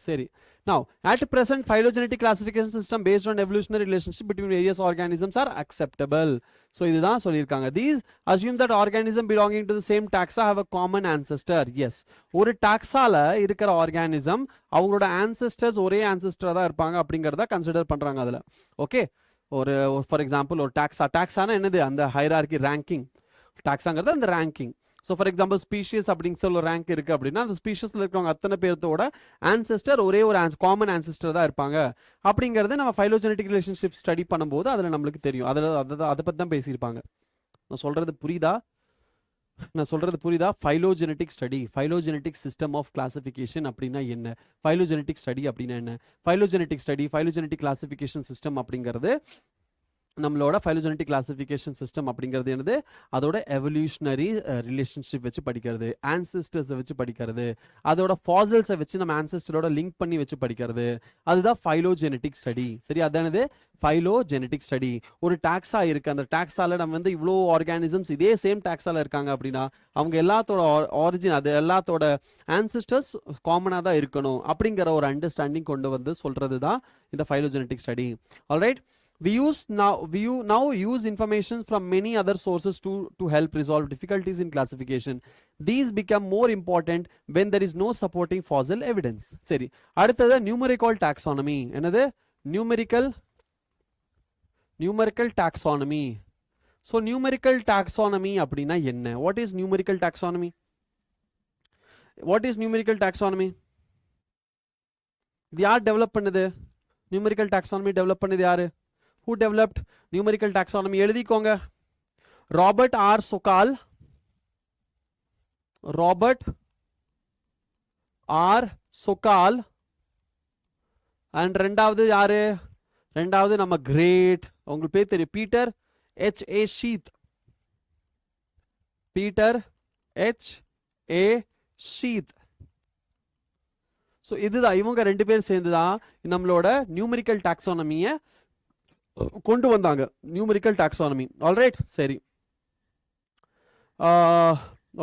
சரி, now at present phylogenetic classification system based on evolutionary relationship between various organisms are acceptable. so இதுதான் சொல்லியிருக்காங்க. These assume that organism belonging to the same taxa have a common ancestor. yes, ஒரு டாக்ஸால இருக்கிற organism அவங்களோட ancestors ஒரே ancestor தான் இருப்பாங்க அப்படிங்கறத consider பண்றாங்க அதுல. ஓகே, ஒரு ஃபார் எக்ஸாம்பிள் ஒரு டாக்ஸானா என்னது? அந்த ஹைரார்கி ரேங்கிங். டாக்ஸாங்கிறது அந்த ranking. So for example species அப்படின்னு சொல்லி ஒரு ரேங்க் இருக்கு அப்படின்னா அந்த ஸ்பீஷியஸ்ல இருக்கிறவங்க அத்தனை பேர்த்தோட ஆன்செஸ்டர் ஒரே ஒரு காமன் ஆன்செஸ்டர் தான் இருப்பாங்க அப்படிங்கிறது நம்ம பைலோஜெனட்டிக் ரிலேஷன்ஷிப் ஸ்டடி பண்ணும்போது அதில் நம்மளுக்கு தெரியும். அதை பற்றி தான் பேசியிருப்பாங்க. நான் சொல்றது புரியுதா? பைலோஜெனட்டிக் ஸ்டடி, பைலோஜெனட்டிக் சிஸ்டம் ஆஃப் கிளாசிஃபிகேஷன் அப்படின்னா என்ன? பைலோஜெனட்டிக் ஸ்டடி அப்படின்னா என்ன? பைலோஜெனட்டிக் ஸ்டடி, பைலோஜெனட்டிக் கிளாசிஃபிகேஷன் சிஸ்டம் அப்படிங்கிறது நம்மளோட பைலோஜெனட்டிக் கிளாசிஃபிகேஷன் சிஸ்டம் அப்படிங்கிறது என்னது? அதோட எவல்யூஷனரி ரிலேஷன்ஷிப் வச்சு படிக்கிறது, ஆன்செஸ்டர்ஸை வச்சு படிக்கிறது, அதோட ஃபாசில்ஸை வச்சு நம்ம ஆன்செஸ்டரோட லிங்க் பண்ணி வச்சு படிக்கிறது, அதுதான் பைலோஜெனட்டிக் ஸ்டடி. சரி, அதானது பைலோஜெனட்டிக் ஸ்டடி. ஒரு டாக்ஸா இருக்கு, அந்த டாக்ஸால நம்ம வந்து இவ்வளோ ஆர்கானிசம்ஸ் இதே சேம் டாக்ஸால இருக்காங்க அப்படின்னா அவங்க எல்லாத்தோட ஆரிஜின், அது எல்லாத்தோட ஆன்செஸ்டர்ஸ் காமனாக தான் இருக்கணும் அப்படிங்கிற ஒரு அண்டர்ஸ்டாண்டிங் கொண்டு வந்து சொல்றது தான் இந்த phylogenetic study. Alright, we now use information from many other sources to help resolve difficulties in classification. These become more important when there is no supporting fossil evidence. சரி, அடுத்தது numerical taxonomy. என்னது? numerical taxonomy. so numerical taxonomy அப்படின்னா என்ன? what is numerical taxonomy? இது யார் develop பண்ணுது? Numerical taxonomy develop பண்ணது யாரு? Who developed numerical taxonomy? எழுதிக்கோங்க. Robert R Sokal, Robert R Sokal. And ரெண்டாவது யாரு? ரெண்டாவது நம்ம கிரேட், உங்களுக்கு பேர் தெரியும், Peter H A Sneath. Peter H A Sneath. So இதுதான், இவங்க ரெண்டு பேரும் சேர்ந்து தான் நம்மளோட நியூமெரிக்கல் டாக்ஸானமியை கொண்டு வந்தாங்க. Numerical taxonomy. ஆல்ரைட், சரி,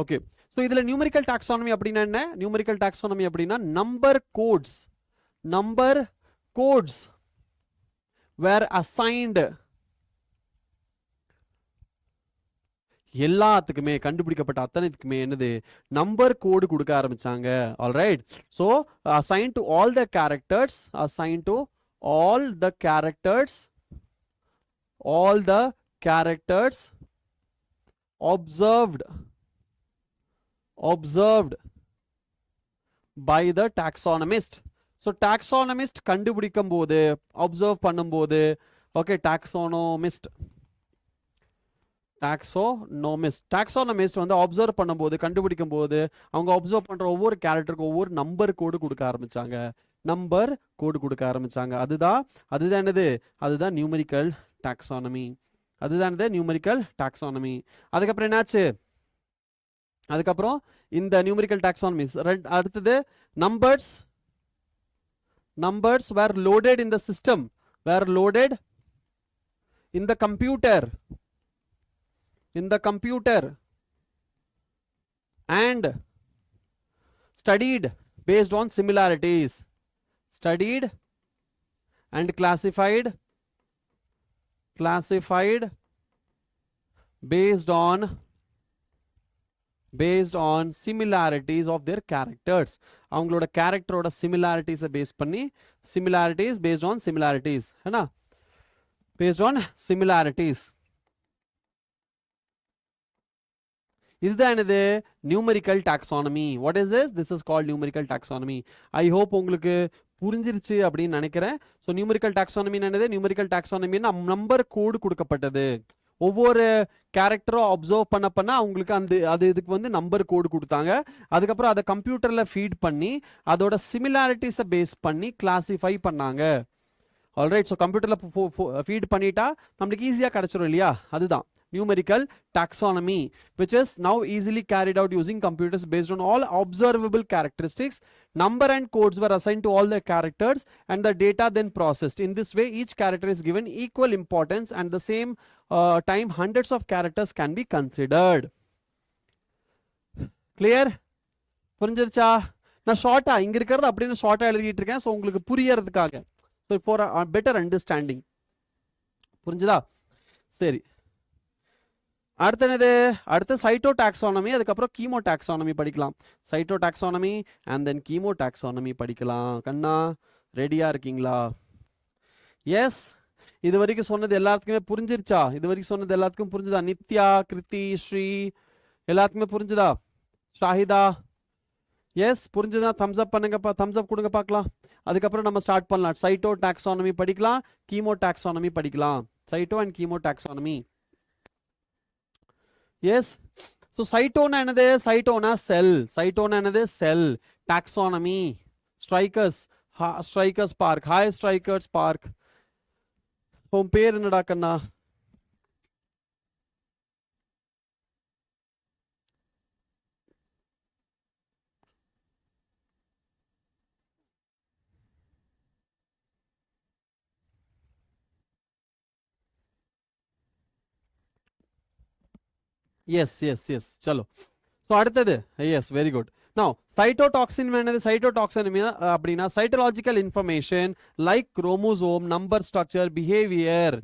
ஓகே. ஸோ இதில் நியூமெரிக்கல் டாக்ஸானமி அப்படின்னா என்ன? நியூமெரிக்கல் டாக்ஸானமி அப்படின்னா நம்பர் கோட்ஸ், நம்பர் கோட்ஸ் வேர் அசைன்டு. எல்லாத்துக்குமே கண்டுபிடிக்கப்பட்ட அத்தனைக்குமே என்னது? நம்பர் கோடு கொடுக்க ஆரம்பிச்சாங்க. Alright, so assign to all the characters, assign to all the characters, all the characters observed by the taxonomist. So taxonomist கண்டுபிடிக்கும் போது, observe பண்ணும்போது, okay, taxonomist வந்து அப்சர்வ் பண்ணும்போது, கண்டுபிடிக்கும் போது அவங்க அப்சர்வ் பண்ற ஒவ்வொரு கேரக்டருக்கு ஒவ்வொரு நம்பர் கோடு கொடுக்க ஆரம்பிச்சாங்க. நம்பர் கோடு கொடுக்க ஆரம்பிச்சாங்க. அதுதான் என்னது? அதுதான் நியூமெரிக்கல் டாக்ஸானமி. அதுதான் நியூமெரிக்கல் டாக்ஸானமி. அதுக்கப்புறம் என்னாச்சு? அதுக்கப்புறம் இந்த நியூமெரிக்கல் டாக்ஸானமி அடுத்தது numbers were loaded in the system, were loaded in the computer, and studied based on similarities, studied and classified based on similarities of their characters. அவங்களோட கேரக்டரோட சிமிலாரிட்டிஸை base பண்ணி, similarities based on similarities, है ना, based on similarities. இதுதான் என்னது? Numerical taxonomy. What is this? This is called numerical taxonomy. I hope உங்களுக்கு புரிஞ்சிருச்சு அப்படின்னு நினைக்கிறேன். ஸோ நியூமெரிக்கல் டாக்ஸானமி என்னது? நியூமெரிக்கல் டாக்ஸானமி நம்பர் கோடு கொடுக்கப்பட்டது. ஒவ்வொரு கேரக்டரும் அப்சர்வ் பண்ண அவங்களுக்கு அது இதுக்கு வந்து நம்பர் கோடு கொடுத்தாங்க. அதுக்கப்புறம் அதை கம்ப்யூட்டரில் ஃபீட் பண்ணி அதோட சிமிலாரிட்டிஸை பேஸ் பண்ணி கிளாசிஃபை பண்ணாங்க. ஆல்ரைட், ஸோ கம்ப்யூட்டரில் ஃபீட் பண்ணிட்டா நம்மளுக்கு ஈஸியாக கிடச்சிரும் இல்லையா? அதுதான் numerical taxonomy, which is now easily carried out using computers based on all observable characteristics. Number and codes were assigned to all the characters and the data then processed. In this way, each character is given equal importance and the same time hundreds of characters can be considered. Clear? புரிஞ்சிருச்சா? நான் ஷார்ட்டா இங்க இருக்கிறது அப்படின்னு ஷார்ட்டா எழுதிட்டு இருக்கேன். So உங்களுக்கு புரியறதுக்காக, ஸோ ஃபார் பெட்டர் அண்டர்ஸ்டாண்டிங். புரிஞ்சுதா? சரி, அடுத்து என்னது? அடுத்து சைட்டோ டாக்ஸானமி, அதுக்கப்புறம் கீமோ டாக்ஸானமி படிக்கலாம். Cytotaxonomy and then chemotaxonomy படிக்கலாம். கண்ணா ரெடியா இருக்கீங்களா? எஸ், இது வரைக்கும் சொன்னது எல்லாத்துக்குமே புரிஞ்சிருச்சா? இது வரைக்கும் சொன்னது எல்லாத்துக்கும் புரிஞ்சுதா? நித்யா, கிருத்தி, ஸ்ரீ எல்லாத்துக்குமே புரிஞ்சுதா? ஷாஹிதா, எஸ் புரிஞ்சுதா? தம்ஸ் அப் பண்ணுங்கப்பா, தம்ஸ் அப் கொடுங்க பார்க்கலாம். அதுக்கப்புறம் நம்ம ஸ்டார்ட் பண்ணலாம். சைட்டோ டாக்ஸானமி படிக்கலாம், கீமோ டாக்ஸானமி படிக்கலாம். Cyto and chemo taxonomy. Yes, so சைட்டோனா என்னது? சைட்டோனா செல். சைட்டோனா என்னது? Cell. Taxonomy strikers park, hi strikers park. உன் பேர் என்னடா கண்ணா? எஸ் எஸ் எஸ், சலோ. ஸோ அடுத்தது, yes, very good. Now cytotoxin என்னது? சைட்டோடாக்சின் அப்படின்னா cytological information like chromosome, number structure, behaviour.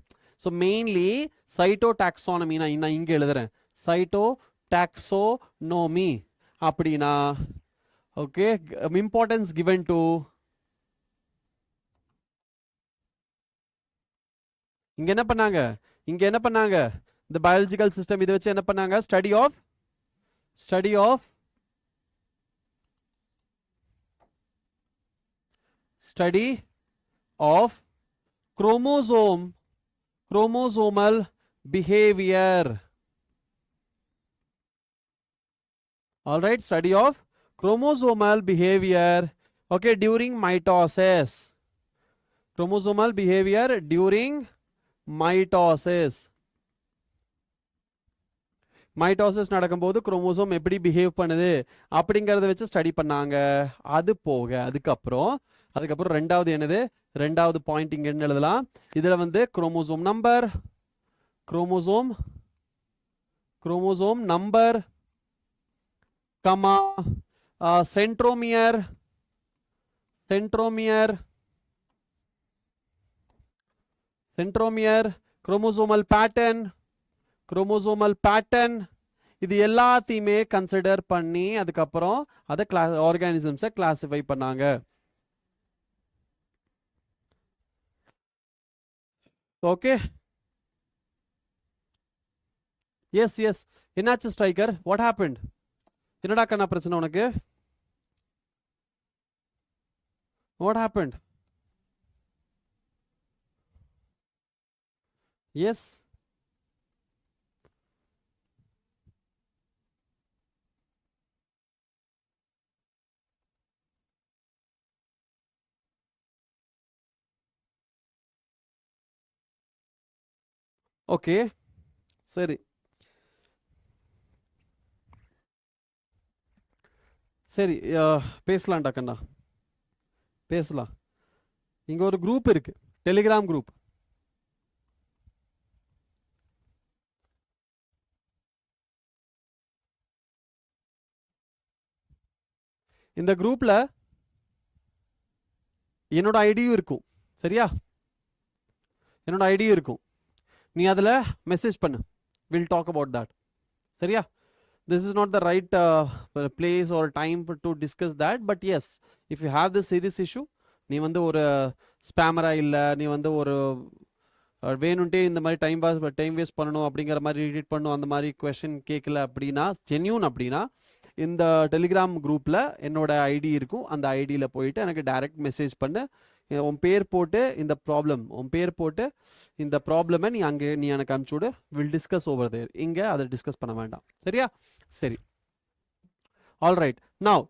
So mainly சைட்டோடாக்சானமி நான் இங்கே எழுதுறேன். சைட்டோடாக்சோனோமி அப்படின்னா ஓகே, இம்பார்ட்டன்ஸ் கிவன் டு, இங்க என்ன பண்ணாங்க? இந்த பயாலஜிக்கல் சிஸ்டம் இதை வச்சு என்ன பண்ணாங்க? Study of study of chromosomal behavior. All right, study of chromosomal behavior, okay, during mitosis. Chromosomal behavior during mitosis. Mitosis நடக்கும்போது குரோமோசோம் எப்படி பிஹேவ் பண்ணுது அப்படிங்கறத வச்சு ஸ்டடி பண்ணாங்க. அது போக அதுக்கப்புறம் ரெண்டாவது என்னது, ரெண்டாவது பாயிண்ட் இங்க என்ன எழுதலாம், இதுல வந்து chromosome number comma centromere chromosomal pattern இது எல்லாத்தையுமே கன்சிடர் பண்ணி அதுக்கப்புறம் அதை ஆர்கானிசம்ஸை கிளாசிஃபை பண்ணாங்க. ஓகே, எஸ் என்னாச்சு ஸ்ட்ரைக்கர், வாட் ஹேப்பன்ட், என்னடா கண்ணா பிரச்சனை உனக்கு, வாட் ஹேப்பன்ட்? எஸ் ஓகே சரி பேசலாம்டா கண்ணா, பேசலாம். இங்க ஒரு குரூப் இருக்கு, டெலிகிராம் குரூப். இந்த குரூப்ல என்னோட ஐடியும் இருக்கும், சரியா, என்னோட ஐடியும் இருக்கும். நீ அதில் மெசேஜ் பண்ணு, வில் டாக் அபவுட் தட், சரியா. This is not the right place or time to discuss that, but as if you have this serious issue, நீ வந்து ஒரு ஸ்பேமரா இல்லை, நீ வந்து ஒரு வேணுன்ட்டே இந்த மாதிரி டைம் வேஸ்ட் பண்ணணும் அப்படிங்கிற மாதிரி ரீட் பண்ணணும், அந்த மாதிரி கொஷின் கேட்கல அப்படின்னா, ஜென்யூன் அப்படின்னா, இந்த டெலிகிராம் குரூப்பில் என்னோட ஐடி இருக்கும், அந்த ஐடியில் போயிட்டு எனக்கு டைரக்ட் மெசேஜ் பண்ணு, உன் பேர் போட்டு இந்த ப்ராப்ளமை நீ எனக்கு அனுப்பிச்சு விடு, வில் டிஸ்கஸ் ஓவர் தேர். இங்கே அதை டிஸ்கஸ் பண்ண வேண்டாம், சரியா. சரி, ஆல்ரைட். நவ்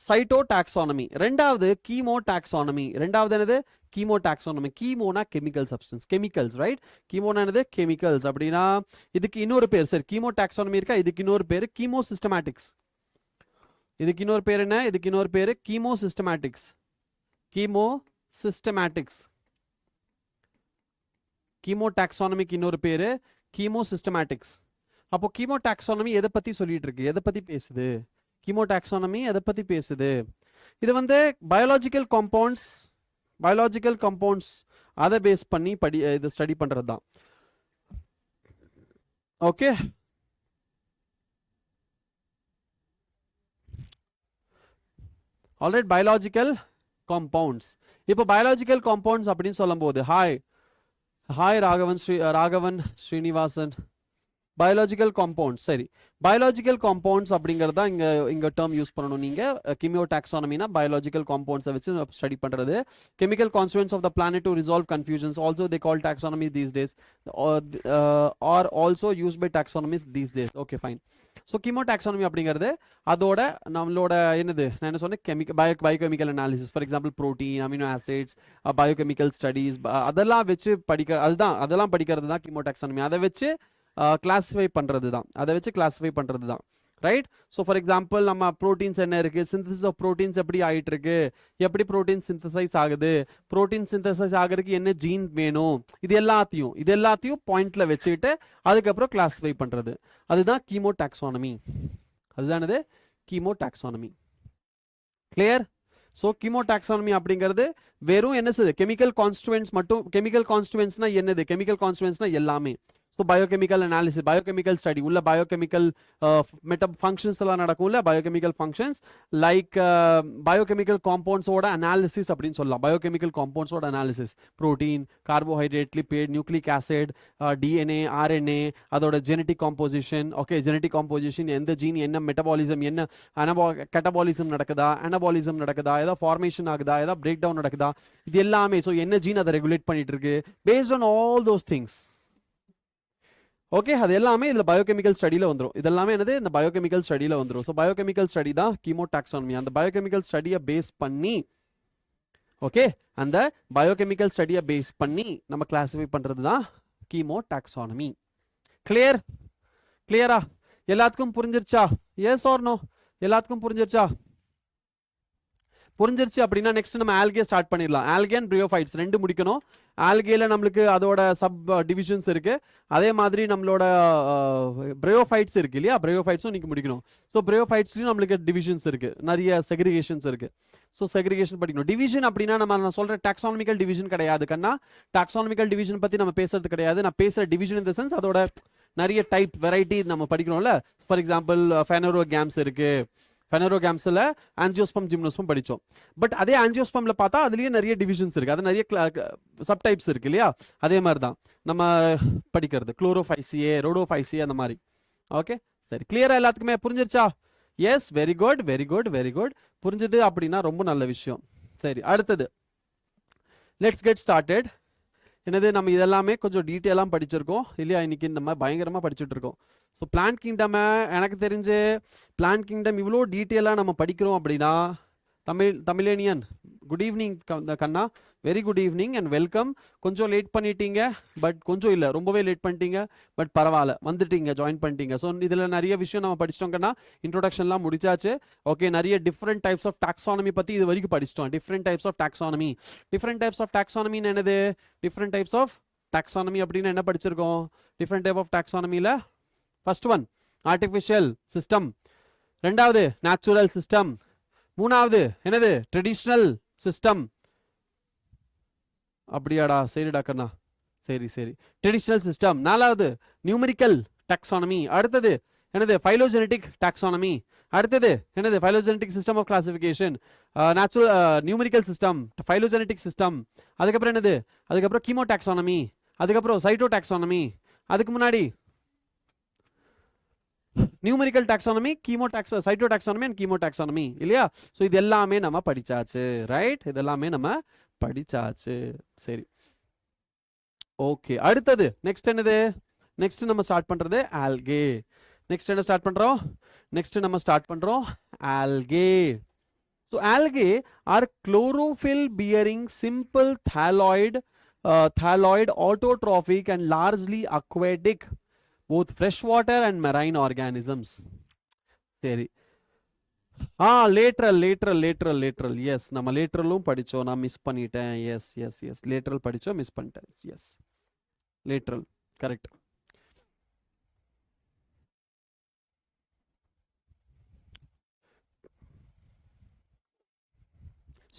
சைட்டோ டாக்ஸானமி, ரெண்டாவது கீமோ டாக்ஸானமி. ரெண்டாவது என்னது, கீமோ டாக்ஸானமி. கீமோனா கெமிக்கல் சப்ஸ்டன்ஸ், கெமிக்கல்ஸ், ரைட். கீமோனா என்னது, கெமிக்கல்ஸ். அப்படின்னா இதுக்கு இன்னொரு பேர், சரி, கீமோ டாக்ஸானமி இருக்கா, இதுக்கு இன்னொரு பேர் கீமோ சிஸ்டமேட்டிக்ஸ். இதுக்கு இன்னொரு பேர் என்ன, இதுக்கு இன்னொரு பேர் கீமோ சிஸ்டமேட்டிக்ஸ். கீமோ டாக்ஸானமிக்கு இன்னொரு பேரு கீமோ சிஸ்டமேட்டிக்ஸ். அப்போ கீமோ டாக்ஸானமி எதை பத்தி சொல்லிட்டு இருக்கு, எதை பத்தி பேசுது, கீமோ டாக்ஸானமி எதை பத்தி பேசுது, இது வந்து பயாலஜிக்கல் காம்பவுண்ட்ஸ் அதை பேஸ் பண்ணி இது ஸ்டடி பண்றது தான். Okay, alright. Biological compounds. இப்போ பயாலஜிக்கல் காம்பவுண்ட்ஸ் அப்படின்னு சொல்லும் போது hi Raghavan Srinivasan, biological compounds. சரி, பயாலஜிக்கல் காம்பவுண்ட்ஸ் அப்படிங்கிறதா இங்க டேர்ம் யூஸ் பண்ணணும் நீங்க. கீமியோ டாக்ஸானமினா பயாலஜிக்கல் காம்பவுண்ட்ஸை வச்சு ஸ்டடி பண்றது. Chemical constituents of the planet to resolve confusions, also they call taxonomy these days, are also use by taxonomies these days. Okay, fine. So chemotaxonomy அப்படிங்கிறது அதோட நம்மளோட என்னது, நான் என்ன சொன்னேன், biochemical analysis. For example protein, amino acids, biochemical studies, அதெல்லாம் வச்சு அதெல்லாம் படிக்கிறது தான் கீமோ டாக்ஸானமி. அதை வச்சு கிளாஸிஃபை பண்றது தான், ரைட். ஸோ ஃபார் எக்ஸாம்பிள் நம்ம ப்ரோட்டீன்ஸ் என்ன இருக்கு, சிந்தசிஸ் ஆஃப் ப்ரோட்டீன்ஸ் எப்படி ஆகிட்டு இருக்கு, எப்படி ப்ரோட்டீன் சிந்தசைஸ் ஆகுது, ப்ரோட்டீன் சிந்தசைஸ் ஆகிறதுக்கு என்ன ஜீன் வேணும், இது எல்லாத்தையும் பாயிண்ட்ல வச்சுக்கிட்டு அதுக்கப்புறம் கிளாஸிஃபை பண்றது, அதுதான் கீமோ டாக்ஸானமி. அதுதானது chemotaxonomy. Clear? So chemotaxonomy அப்படிங்கிறது வெறும் என்ன செய்யுது, கெமிக்கல் கான்ஸ்டிட்யூயன்ட்ஸ் மட்டும். கெமிக்கல் கான்ஸ்டிட்யூயன்ட்ஸ்னா என்னது, கெமிக்கல் கான்ஸ்டிட்யூயன்ட்ஸ்னா எல்லாமே. So biochemical analysis, biochemical study உள்ள பயோகெமிக்கல் ஃபங்க்ஷன்ஸ் எல்லாம் நடக்கும்ல, பயோகெமிக்கல் ஃபங்க்ஷன்ஸ் லைக் பயோகெமிக்கல் காம்பவுண்ட்ஸோட அனாலிசிஸ் அப்படின்னு சொல்லலாம். பயோகெமிக்கல் காம்பவுண்ட்ஸோட analysis, protein, carbohydrate, lipid, nucleic acid, DNA, RNA, அதோட genetic composition. Okay, genetic composition, எந்த ஜீன் என்ன மெட்டபாலிசம், என்ன கெட்டபாலிசம் நடக்குதா, அனபாலிசம் நடக்குதா, ஏதாவது ஃபார்மேஷன் ஆகுதா, ஏதாவது பிரேக் டவுன் நடக்குதா, இது எல்லாமே. ஸோ என்ன ஜீன் அதை ரெகுலேட் பண்ணிட்டு இருக்கு, based on all those things. Okay, அது எல்லாமே இதுல பயோகெமிக்கல் ஸ்டடியில வந்துடும். இதெல்லாமே என்னது, இந்த பயோகெமிக்கல் ஸ்டடியில வந்துடும். ஸோ பயோகெமிக்கல் ஸ்டடி தான் கீமோ டாக்ஸானமி. அந்த பயோகெமிக்கல் ஸ்டடியை பேஸ் பண்ணி, ஓகே, அந்த பயோகெமிக்கல் ஸ்டடியை பேஸ் பண்ணி நம்ம கிளாசிஃபை பண்றது தான் கீமோ டாக்ஸானமி. கிளியர்? கிளியரா? எல்லாத்துக்கும் புரிஞ்சிருச்சா? S R no? எல்லாத்துக்கும் புரிஞ்சிருச்சா? புரிஞ்சிருச்சு அப்படின்னா நெக்ஸ்ட் நம்ம ஆல்கே ஸ்டார்ட் பண்ணிடலாம். ஆல்கே அண்ட் பிரியோஃபைட்ஸ் ரெண்டு முடிக்கணும். ஆல்கேல நம்மளுக்கு அதோட சப் டிவிஷன்ஸ் இருக்கு, அதே மாதிரி நம்மளோட பிரியோஃபைட்ஸ் இருக்கு இல்லையா, பிரியோஃபைட்ஸும் நீங்க முடிக்கணும். ஸோ பிரியோஃபைட்ஸ்லயும் நம்மளுக்கு டிவிஷன்ஸ் இருக்கு, நிறைய செக்ரிகேஷன்ஸ் இருக்கு. ஸோ செக்ரிகேஷன் படிக்கணும். டிவிஷன் அப்படின்னா நான் சொல்ற டாக்ஸானமிக்கல் டிவிஷன் கிடையாது கண்ணா. டாக்ஸானமிக்கல் டிவிஷன் பத்தி நம்ம பேசுறது கிடையாது. நான் பேசுற டிவிஷன் இன் த சென்ஸ் அதோட நிறைய டைப் வெரைட்டி நம்ம படிக்கணும்ல. ஃபார் எக்ஸாம்பிள் ஃபெனரோகேம்ஸ் இருக்கு, ஃபெனரோகேம்ஸில் ஆஞ்சியோஸ்பம், ஜிம்னோஸ்பம் படித்தோம். பட் அதே ஆஞ்சியோஸ்பம்ல பார்த்தா அதுலேயே நிறைய டிவிஷன்ஸ் இருக்குது, அது நிறைய சப்டைப்ஸ் இருக்குது இல்லையா. அதே மாதிரி தான் நம்ம படிக்கிறது குளோரோஃபைசியே, ரோடோஃபைசியே, அந்த மாதிரி. ஓகே, சரி, கிளியரா? எல்லாத்துக்குமே புரிஞ்சிருச்சா? Yes, very good, very good, very good. புரிஞ்சுது அப்படின்னா ரொம்ப நல்ல விஷயம். சரி, அடுத்தது லெட்ஸ் கெட் ஸ்டார்டட். என்னது, நம்ம இதெல்லாமே கொஞ்சம் டீட்டெயிலாக படிச்சிருக்கோம் இல்லையா, இன்னைக்கு நம்ம பயங்கரமாக படிச்சுட்டு இருக்கோம். ஸோ பிளான்ட் கிங்டமை எனக்கு தெரிஞ்சு பிளான்ட் கிங்டம் இவ்வளோ டீட்டெயிலாக நம்ம படிக்கிறோம் அப்படின்னா, தமிழேனியன் குட் ஈவினிங் கண்ணா, very good evening and welcome. கொஞ்சம் லேட் பண்ணிட்டீங்க, பட் கொஞ்சம் இல்லை, ரொம்பவே லேட் பண்ணிட்டீங்க, பட் பரவாயில்ல, வந்துட்டீங்க, ஜாயின் பண்ணிட்டீங்க. ஸோ இதில் நிறைய விஷயம் நம்ம படிச்சிட்டோம் கண்ணா. இன்ட்ரோடக்ஷன்லாம் முடிச்சாச்சு. ஓகே, நிறைய டிஃப்ரெண்ட் டைப்ஸ் ஆஃப் டாக்ஸானமி பற்றி இது வரைக்கும் படிச்சிட்டோம். Different types of taxonomy. Different types of டாக்ஸானமின்னு என்னது, டிஃப்ரெண்ட் டைப்ஸ் ஆஃப் டாக்ஸானமி அப்படின்னு என்ன படிச்சிருக்கோம்? டிஃப்ரெண்ட் டைப் ஆஃப் டாக்ஸானமியில் ஃபர்ஸ்ட் ஒன் ஆர்டிஃபிஷியல் சிஸ்டம், ரெண்டாவது நேச்சுரல் சிஸ்டம், மூணாவது என்னது ட்ரெடிஷ்னல் சிஸ்டம். அப்படியாடா, சரிடா கண்ணா, சரி சரி, ட்ரெடிஷ்னல் சிஸ்டம். நாலாவது நியூமெரிக்கல் டாக்ஸானமி. அடுத்தது என்னது, பைலோஜெனடிக் டாக்ஸானமி. அடுத்தது என்னது, phylogenetic system of classification, natural numerical system, phylogenetic system. அதுக்கப்புறம் என்னது, அதுக்கப்புறம் கீமோ டாக்ஸானமி, அதுக்கப்புறம் சைட்டோ டாக்ஸானமி, அதுக்கு முன்னாடி numerical taxonomy, cytotaxonomy and chemo taxonomy இல்லையா. ஸோ இது எல்லாமே நம்ம படிச்சாச்சு, ரைட்? இதெல்லாமே நம்ம படிச்சாச்சு. சரி, ஓகே. அடுத்தது நெக்ஸ்ட் என்னது, நெக்ஸ்ட் நம்ம ஸ்டார்ட் பண்றது ஆல்கே. நெக்ஸ்ட் என்ன ஸ்டார்ட் பண்றோம், நெக்ஸ்ட் நம்ம ஸ்டார்ட் பண்றோம் algae. So algae are chlorophyll bearing simple thalloid, autotrophic and largely aquatic, both freshwater and marine organisms. சரி, லேட்ரல் எஸ், நம்ம லேட்ரலும் படிச்சோம், நான் மிஸ் பண்ணிட்டேன். எஸ் எஸ் எஸ், லேட்ரல் படிச்சோம், மிஸ் பண்ணிட்டேன். Yes, lateral correct.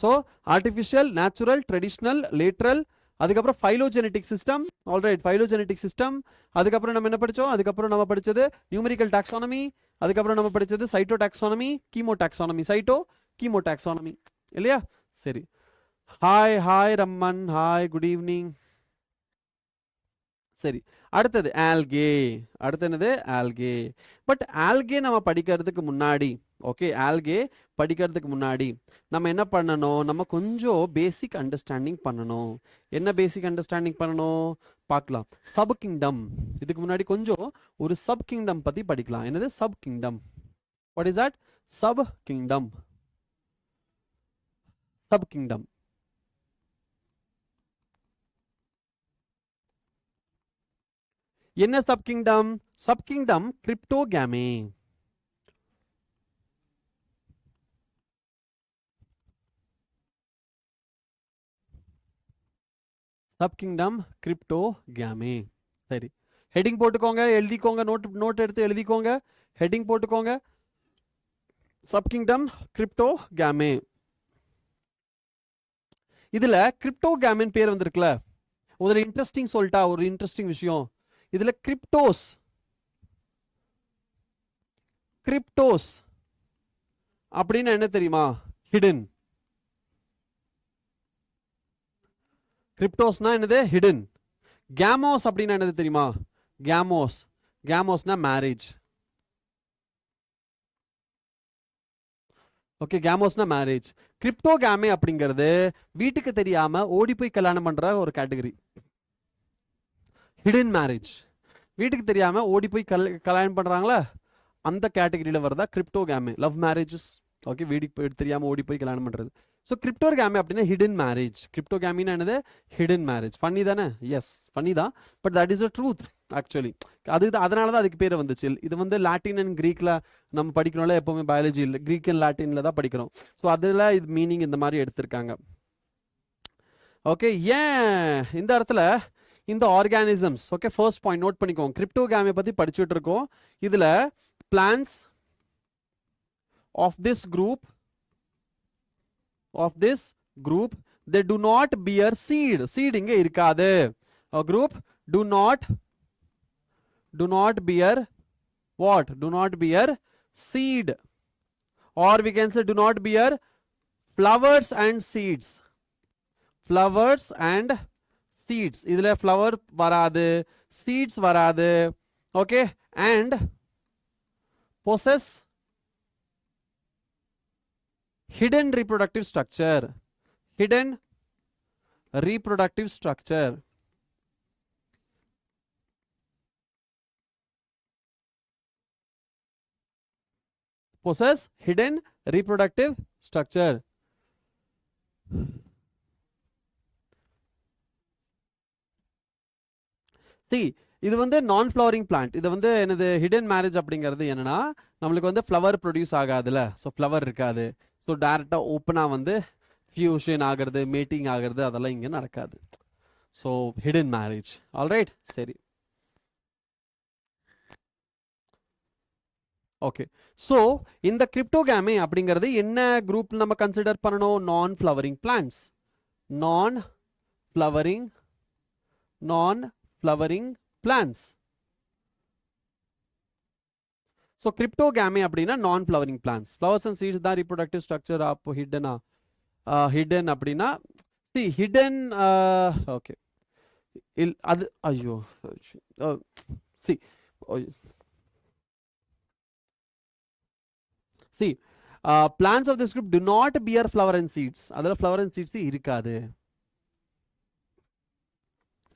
So artificial, natural, traditional, lateral, அதுக்கப்புறம் phylogenetic system. Alright, phylogenetic system. அதுக்கப்புறம் நம்ம என்ன படித்தோம், அதுக்கப்புறம் நம்ம படித்தது நியூமெரிக்கல் டாக்ஸானமி, அதுக்கப்புறம் நம்ம படித்தது cytotaxonomy, chemotaxonomy, cyto chemo taxonomy இல்லையா. சரி, hi hi Ramman, hi, good evening. சரி, அடுத்தது ஆல்கே. அடுத்து என்னது, ஆல்கே. பட் ஆல்கே நம்ம படிக்கிறதுக்கு முன்னாடி, ஓகே, ஆல்கே படிக்கிறதுக்கு முன்னாடி நம்ம என்ன பண்ணணும், நம்ம கொஞ்சம் பேசிக் அண்டர்ஸ்டாண்டிங் பண்ணணும். என்ன பேசிக் அண்டர்ஸ்டாண்டிங் பண்ணணும் பார்க்கலாம். Subkingdom. இதுக்கு முன்னாடி கொஞ்சம் ஒரு சப் கிங்டம் பத்தி படிக்கலாம். என்னது subkingdom? What is that? Subkingdom. Subkingdom என்ன subkingdom? Subkingdom Cryptogamae. Subkingdom Cryptogamae. சரி, ஹெட்டிங் போட்டுக்கோங்க, எழுதிக்கோங்க, நோட் எடுத்து எழுதிக்கோங்க, ஹெட்டிங் போட்டுக்கோங்க. Subkingdom Cryptogamae. இதுல கிரிப்டோகாமின் பேர் வந்திருக்குல்ல, ஒரு இன்ட்ரெஸ்டிங் சொல்லிட்டா, ஒரு இன்ட்ரெஸ்டிங் விஷயம். இதுல கிரிப்டோஸ் அப்படின்னு என்ன தெரியுமா? ஹிடன். கிரிப்டோஸ்னா என்னது? ஹிடன். கேமோஸ் அப்படின்னா என்னது தெரியுமா? கேமோஸ்னா மேரேஜ். ஓகே, கேமோஸ்னா மேரேஜ். கிரிப்டோகாமே அப்படிங்கிறது வீட்டுக்கு தெரியாம ஓடி போய் கல்யாணம் பண்ற ஒரு கேட்டகரி. ஹிடன் மேரேஜ், வீட்டுக்கு தெரியாம ஓடி போய் கல்யாணம் பண்றாங்களா, அந்த கேட்டகரியில வரதா கிரிப்டோகாமே. Love marriages. ஓகே, வீட்டுக்கு தெரியாம ஓடி போய் கல்யாணம் பண்றது. ஸோ கிரிப்டோகாமே அப்படின்னா ஹிடன் மேரேஜ். கிரிப்டோகாமின்னா என்னது? Hidden marriage. ஃபன்னி தானே? எஸ், ஃபன்னி தான். But that is a truth actually. அதனால தான் அதுக்கு பேர் வந்துச்சு. இது வந்து லாட்டின் அண்ட் கிரீக்ல நம்ம படிக்கணும்ல, எப்பவுமே பயாலஜி இல்லை, கிரீக் அண்ட் லாட்டின்ல தான் படிக்கிறோம். ஸோ அதில் இது மீனிங் இந்த மாதிரி எடுத்திருக்காங்க. ஓகே, ஏன் இந்த இடத்துல இந்த organisms? Okay, first point note பண்ணிக்கோங்க. கிரிப்டோகாமே பத்தி படிச்சுட்டு இருக்கோம். இதுல plants of this group they do not bear seed இங்க இருக்காது. a group do not bear what? do not bear seed, or we can say do not bear flowers and seeds. இதுல flower வராது, seeds வராது. okay, and possess hidden reproductive structure. Possess hidden reproductive structure. See, இது வந்து நான் flowering plant. இது வந்து என்னது? Hidden marriage அப்படிங்கிறது என்னன்னா, நம்மளுக்கு வந்து ஃப்ளவர் ப்ரொடியூஸ் ஆகாதுல்ல, ஸோ ஃப்ளவர் இருக்காது. ஸோ டேரெக்டாக ஓப்பனாக வந்து ஃபியூஷன் ஆகிறது, மேட்டிங் ஆகிறது, அதெல்லாம் இங்கே நடக்காது. So hidden marriage. ஆல்ரைட், சரி. ஓகே, ஸோ இந்த கிரிப்டோகாமே அப்படிங்கிறது என்ன குரூப் நம்ம கன்சிடர் பண்ணணும்? Non flowering plants. Non flowering plants. So cryptogamae அப்படின்னா non flowering plants. Flowers and seeds தான் ரீப்ரொடக்டிவ் ஸ்ட்ரக்சர். அப்போ ஹிடன் அப்படின்னா ஹிடன். ஓகே, அது ஐயோ சி plants of this group do not bear flower and seeds. அதில் flower and seeds இருக்காது.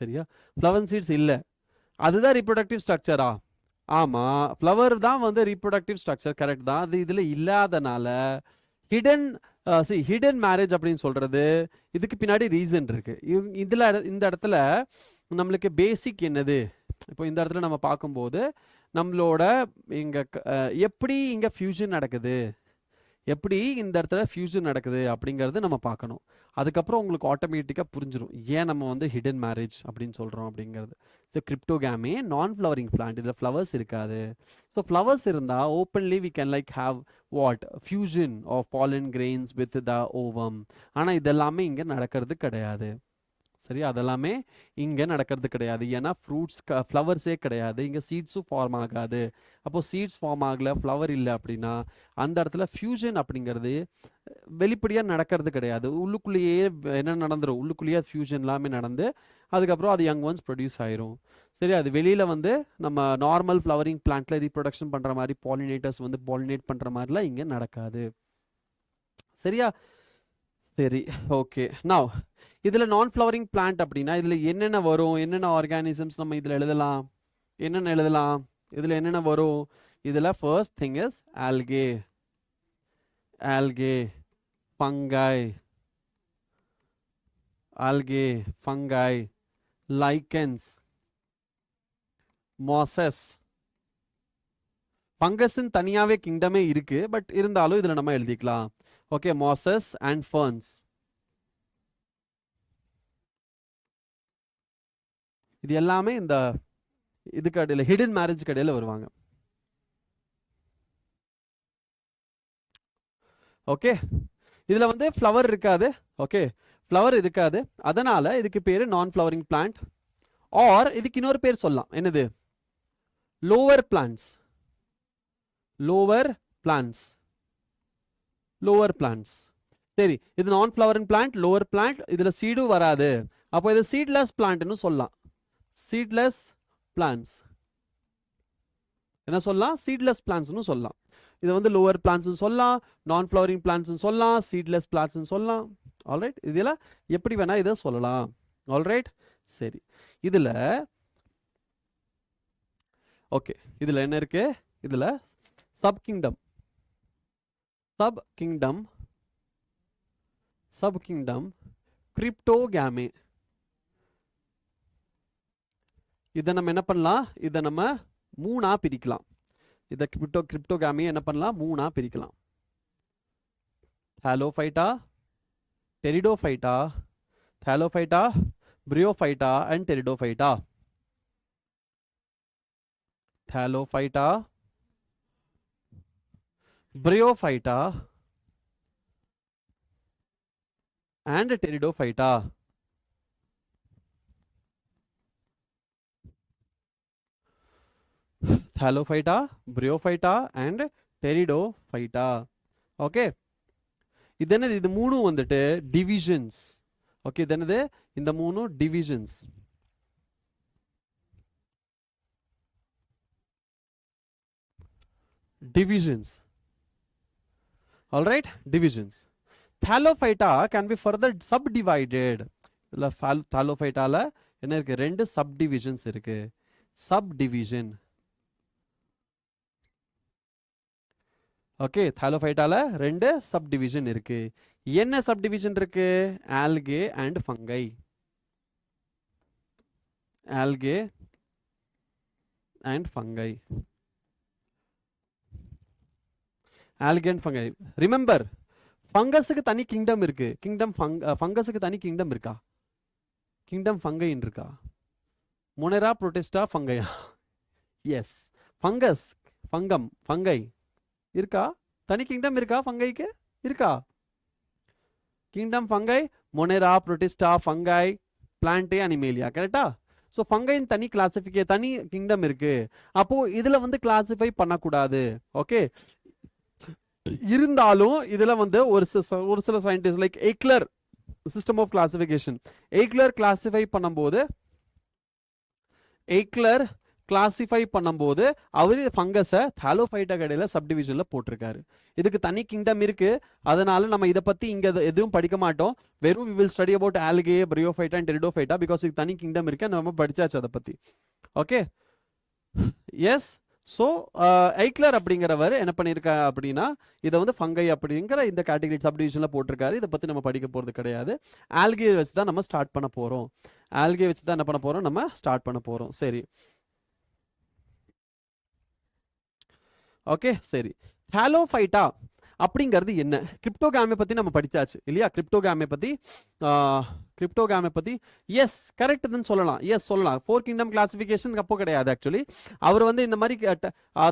சரியா? flower and seeds இல்லை. அதுதான் reproductive structure-ஆ? ஆமா, ஃப்ளவர் தான் வந்து reproductive structure, கரெக்ட் தான். அது இதில் இல்லாதனால ஹிடன் மேரேஜ் அப்படின்னு சொல்றது, இதுக்கு பின்னாடி ரீசன் இருக்கு. இந்த இடத்துல நம்மளுக்கு பேசிக் என்னது? இப்போ இந்த இடத்துல நம்ம பார்க்கும்போது நம்மளோட இங்க எப்படி இங்க ஃபியூஷன் நடக்குது, எப்படி இந்த இடத்துல ஃபியூஷன் நடக்குது அப்படிங்கிறது நம்ம பார்க்கணும். அதுக்கப்புறம் உங்களுக்கு ஆட்டோமேட்டிக்காக புரிஞ்சிடும் ஏன் நம்ம வந்து ஹிடன் மேரேஜ் அப்படின்னு சொல்கிறோம் அப்படிங்கிறது. So cryptogamae non flowering plant, இதில் ஃப்ளவர்ஸ் இருக்காது. ஸோ ஃப்ளவர்ஸ் இருந்தால் openly we can like have what? Fusion of pollen grains with the ovum. ஆனால் இதெல்லாமே இங்கே நடக்கிறது கிடையாது. சரி, அதெல்லாமே இங்கே நடக்கிறது கிடையாது. ஏன்னா ஃப்ளவர்ஸே கிடையாது, இங்கே சீட்ஸும் ஃபார்ம் ஆகாது. அப்போது சீட்ஸ் ஃபார்ம் ஆகலை, ஃப்ளவர் இல்லை அப்படின்னா அந்த இடத்துல ஃபியூஷன் அப்படிங்கிறது வெளிப்படையாக நடக்கிறது கிடையாது. உள்ளுக்குள்ளேயே என்ன நடந்துடும்? உள்ளுக்குள்ளேயே ஃபியூஷன் எல்லாமே நடந்து அதுக்கப்புறம் அது யங் ஒன்ஸ் ப்ரொடியூஸ் ஆயிரும். சரி, அது வெளியில் வந்து நம்ம நார்மல் ஃப்ளவரிங் பிளான்ட்டில் ரீப்ரொடக்ஷன் பண்ணுற மாதிரி பாலினேட்டர்ஸ் வந்து பாலினேட் பண்ணுற மாதிரிலாம் இங்கே நடக்காது. சரியா? சரி, ஓகே. நவ் இதில் நான் ஃப்ளவரிங் பிளான்ட் அப்படின்னா இதில் என்னென்ன வரும்? என்னென்ன ஆர்கானிசம்ஸ் நம்ம இதில் எழுதலாம்? இதில் என்னென்ன வரும்? இதில் first thing is algae, fungi, lichens, mosses. ஃபங்கஸ்ன்னு தனியாகவே கிங்டமே இருக்கு, பட் இருந்தாலும் இதில் நம்ம எழுதிக்கலாம். Okay, mosses and ferns. இது எல்லாமே இந்த இதுக்கு இடையில ஹிடன் மேரேஜ் கடையில் வருவாங்க. ஓகே, இதில் வந்து ஃப்ளவர் இருக்காது. ஓகே, ஃப்ளவர் இருக்காது, அதனால இதுக்கு பேர் நான் ஃப்ளவரிங் பிளான்ட். ஆர் இதுக்கு இன்னொரு பேர் சொல்லலாம், என்னது? Lower plants. Lower plants. Lower plants. சரி, இது நான் ஃப்ளவரிங் பிளான்ட், லோவர் பிளான்ட், இதுல சீடும் வராது, அப்போ இது சீட்லெஸ் பிளான்ட்னு சொல்லலாம். Seedless plants. என்ன சொல்லலாம்? சீட்லெஸ் பிளான்ட்ஸ்னு சொல்லலாம். இது வந்து லோவர் பிளான்ட்ஸ்னு சொல்லலாம், நான் ஃப்ளவரிங் பிளான்ட்ஸ்னு சொல்லலாம், சீட்லெஸ் பிளான்ட்ஸ்னு சொல்லலாம். ஆல்ரைட், இதில் எப்படி வேணா இதை சொல்லலாம். ஆல்ரைட், சரி. இதில் ஓகே, இதில் என்ன இருக்கு? இதில் subkingdom, subkingdom, subkingdom Cryptogamae. இதை நம்ம என்ன பண்ணலாம்? இதை நம்ம மூணா பிரிக்கலாம். இதை கிரிப்டோகாமியை என்ன பண்ணலாம்? மூணா பிரிக்கலாம். Thallophyta, Pteridophyta, Thallophyta, Bryophyta and Pteridophyta. Thallophyta, Bryophyta and Pteridophyta. Thallophyta, Bryophyta and Pteridophyta. Okay. இதென்னது? இது மூணு வந்துட்டு டிவிஷன்ஸ். ஓகே, இதென்னது? இந்த மூணு divisions. Divisions. All right, divisions. Thallophyta can be further subdivided. இல்ல Thallophytaல என்ன இருக்கு? ரெண்டு சப்டிவிஷன்ஸ் இருக்கு. சப்டிவிஷன். ஓகே, Thallophytaல ரெண்டு சப்டிவிஷன் இருக்கு. என்ன சப்டிவிஷன் இருக்கு? algae and fungi. algae and fungi. algae and fungi. Remember, ஃபங்கஸுக்கு தனி கிங்டம் இருக்கு. கிங்டம் ஃபங்கஸுக்கு தனி கிங்டம் இருக்கா? கிங்டம் ஃபங்கை இருக்கா? மொனெரா புரோட்டிஸ்டா ஃபங்கையா? எஸ், ஃபங்கஸ், ஃபங்கம், ஃபங்கை இருக்கா? தனி கிங்டம் இருக்கா? ஃபங்கைக்கு இருக்கா? Kingdom fungi, Monera, Protista, fungi, Plantae, Animalia. கரெக்டா? ஸோ ஃபங்கையின் தனி தனி கிங்டம் இருக்கு. அப்போ இதுல வந்து கிளாசிஃபை பண்ணக்கூடாது. ஓகே, இருந்தாலும் இதுல வந்து ஒரு சில scientist like Eichler system of classification, Eichler classify பண்ணும்போது அவர் ஃபங்கஸை தாலோஃபைட்டா கடையில் சப்டிவிஷனில் போட்டிருக்காரு. இதுக்கு தனி கிங்டம் இருக்கு. அதனால நம்ம இதை பற்றி இங்கே எதுவும் படிக்க மாட்டோம். வெறும் we will study about algae, Bryophyta and Pteridophyta, because இதுக்கு தனி கிங்டம் இருக்கு, நம்ம படிச்சாச்சு அதை பற்றி. Okay, S. ஸோ எய்க்லர் அப்படிங்கிறவர் என்ன பண்ணியிருக்கா அப்படின்னா, இதை வந்து ஃபங்கை அப்படிங்கிற இந்த கேட்டகரி சப்டிவிஷனில் போட்டிருக்காரு. இதை பற்றி நம்ம படிக்க போகிறது கிடையாது. ஆல்கே வச்சு தான் நம்ம ஸ்டார்ட் பண்ண போகிறோம். ஆல்கே வச்சு தான் என்ன பண்ண போகிறோம்? நம்ம ஸ்டார்ட் பண்ண போகிறோம். சரி, ஓகே, சரி. தாலோஃபைட்டா அப்படிங்கிறது என்ன? கிரிப்டோகாமே பற்றி நம்ம படிச்சாச்சு இல்லையா? கிரிப்டோகாமே பற்றி எஸ் கரெக்ட் தான் சொல்லலாம். எஸ் சொல்லலாம். 4 கிங்டம் கிளாசிஃபிகேஷன் அப்போ கிடையாது. ஆக்சுவலி அவர் வந்து இந்த மாதிரி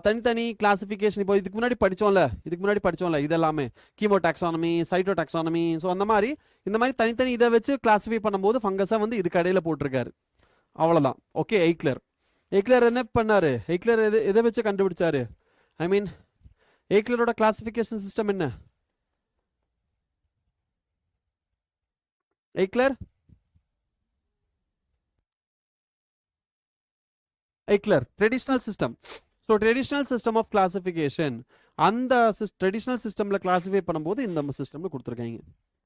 தனித்தனி கிளாசிஃபிகேஷன் இப்போ இதுக்கு முன்னாடி படித்தோம்ல இதெல்லாமே கீமோ டாக்ஸானமி, சைட்டோ டாக்ஸானமி. ஸோ அந்த மாதிரி இந்த மாதிரி தனித்தனி இதை வச்சு கிளாசிஃபை பண்ணும்போது ஃபங்கஸை வந்து இது கடையில் போட்டிருக்காரு. அவ்வளோதான். ஓகே, எய்க்லர் என்ன பண்ணாரு? எய்க்லர் எதை வச்சு கண்டுபிடிச்சாரு? ஐ மீன் எய்க்லரோட கிளாசிஃபிகேஷன் சிஸ்டம் என்ன? Eichler traditional system. So traditional system of classification, அந்த ட்ரெடிஷனல் சிஸ்டம்ல கிளாசிஃபை பண்ணும்போது இந்த சிஸ்டம்ல கொடுத்துருக்காங்க.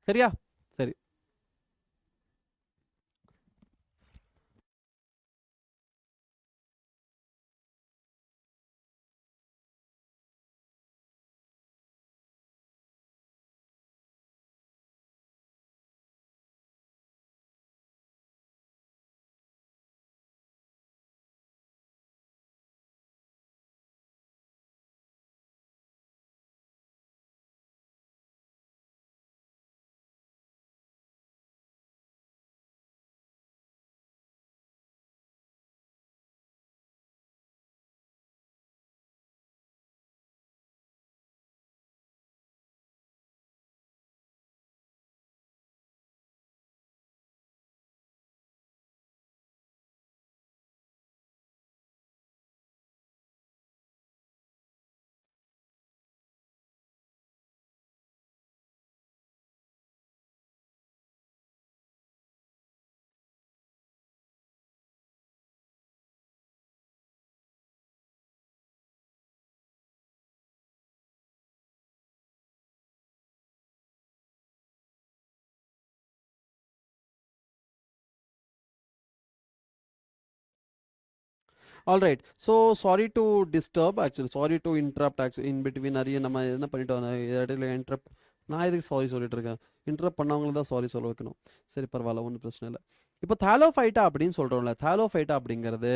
சரியா? சரி. Alright. So sorry to disturb, actually sorry to interrupt, actually in between நிறைய நம்ம என்ன பண்ணிட்டோம் இடையில இன்டரப்ட். நான் எதுக்கு சாரி சொல்லிட்டு இருக்கேன், இன்டரப்ட் பண்ணவங்களுக்கு தான் சாரி சொல்ல வைக்கணும். சரி பரவாயில்ல, ஒன்றும் பிரச்சனை இல்லை. இப்போ தாலோஃபைட்டா அப்படின்னு சொல்கிறோம்ல, தாலோஃபைட்டா அப்படிங்கிறது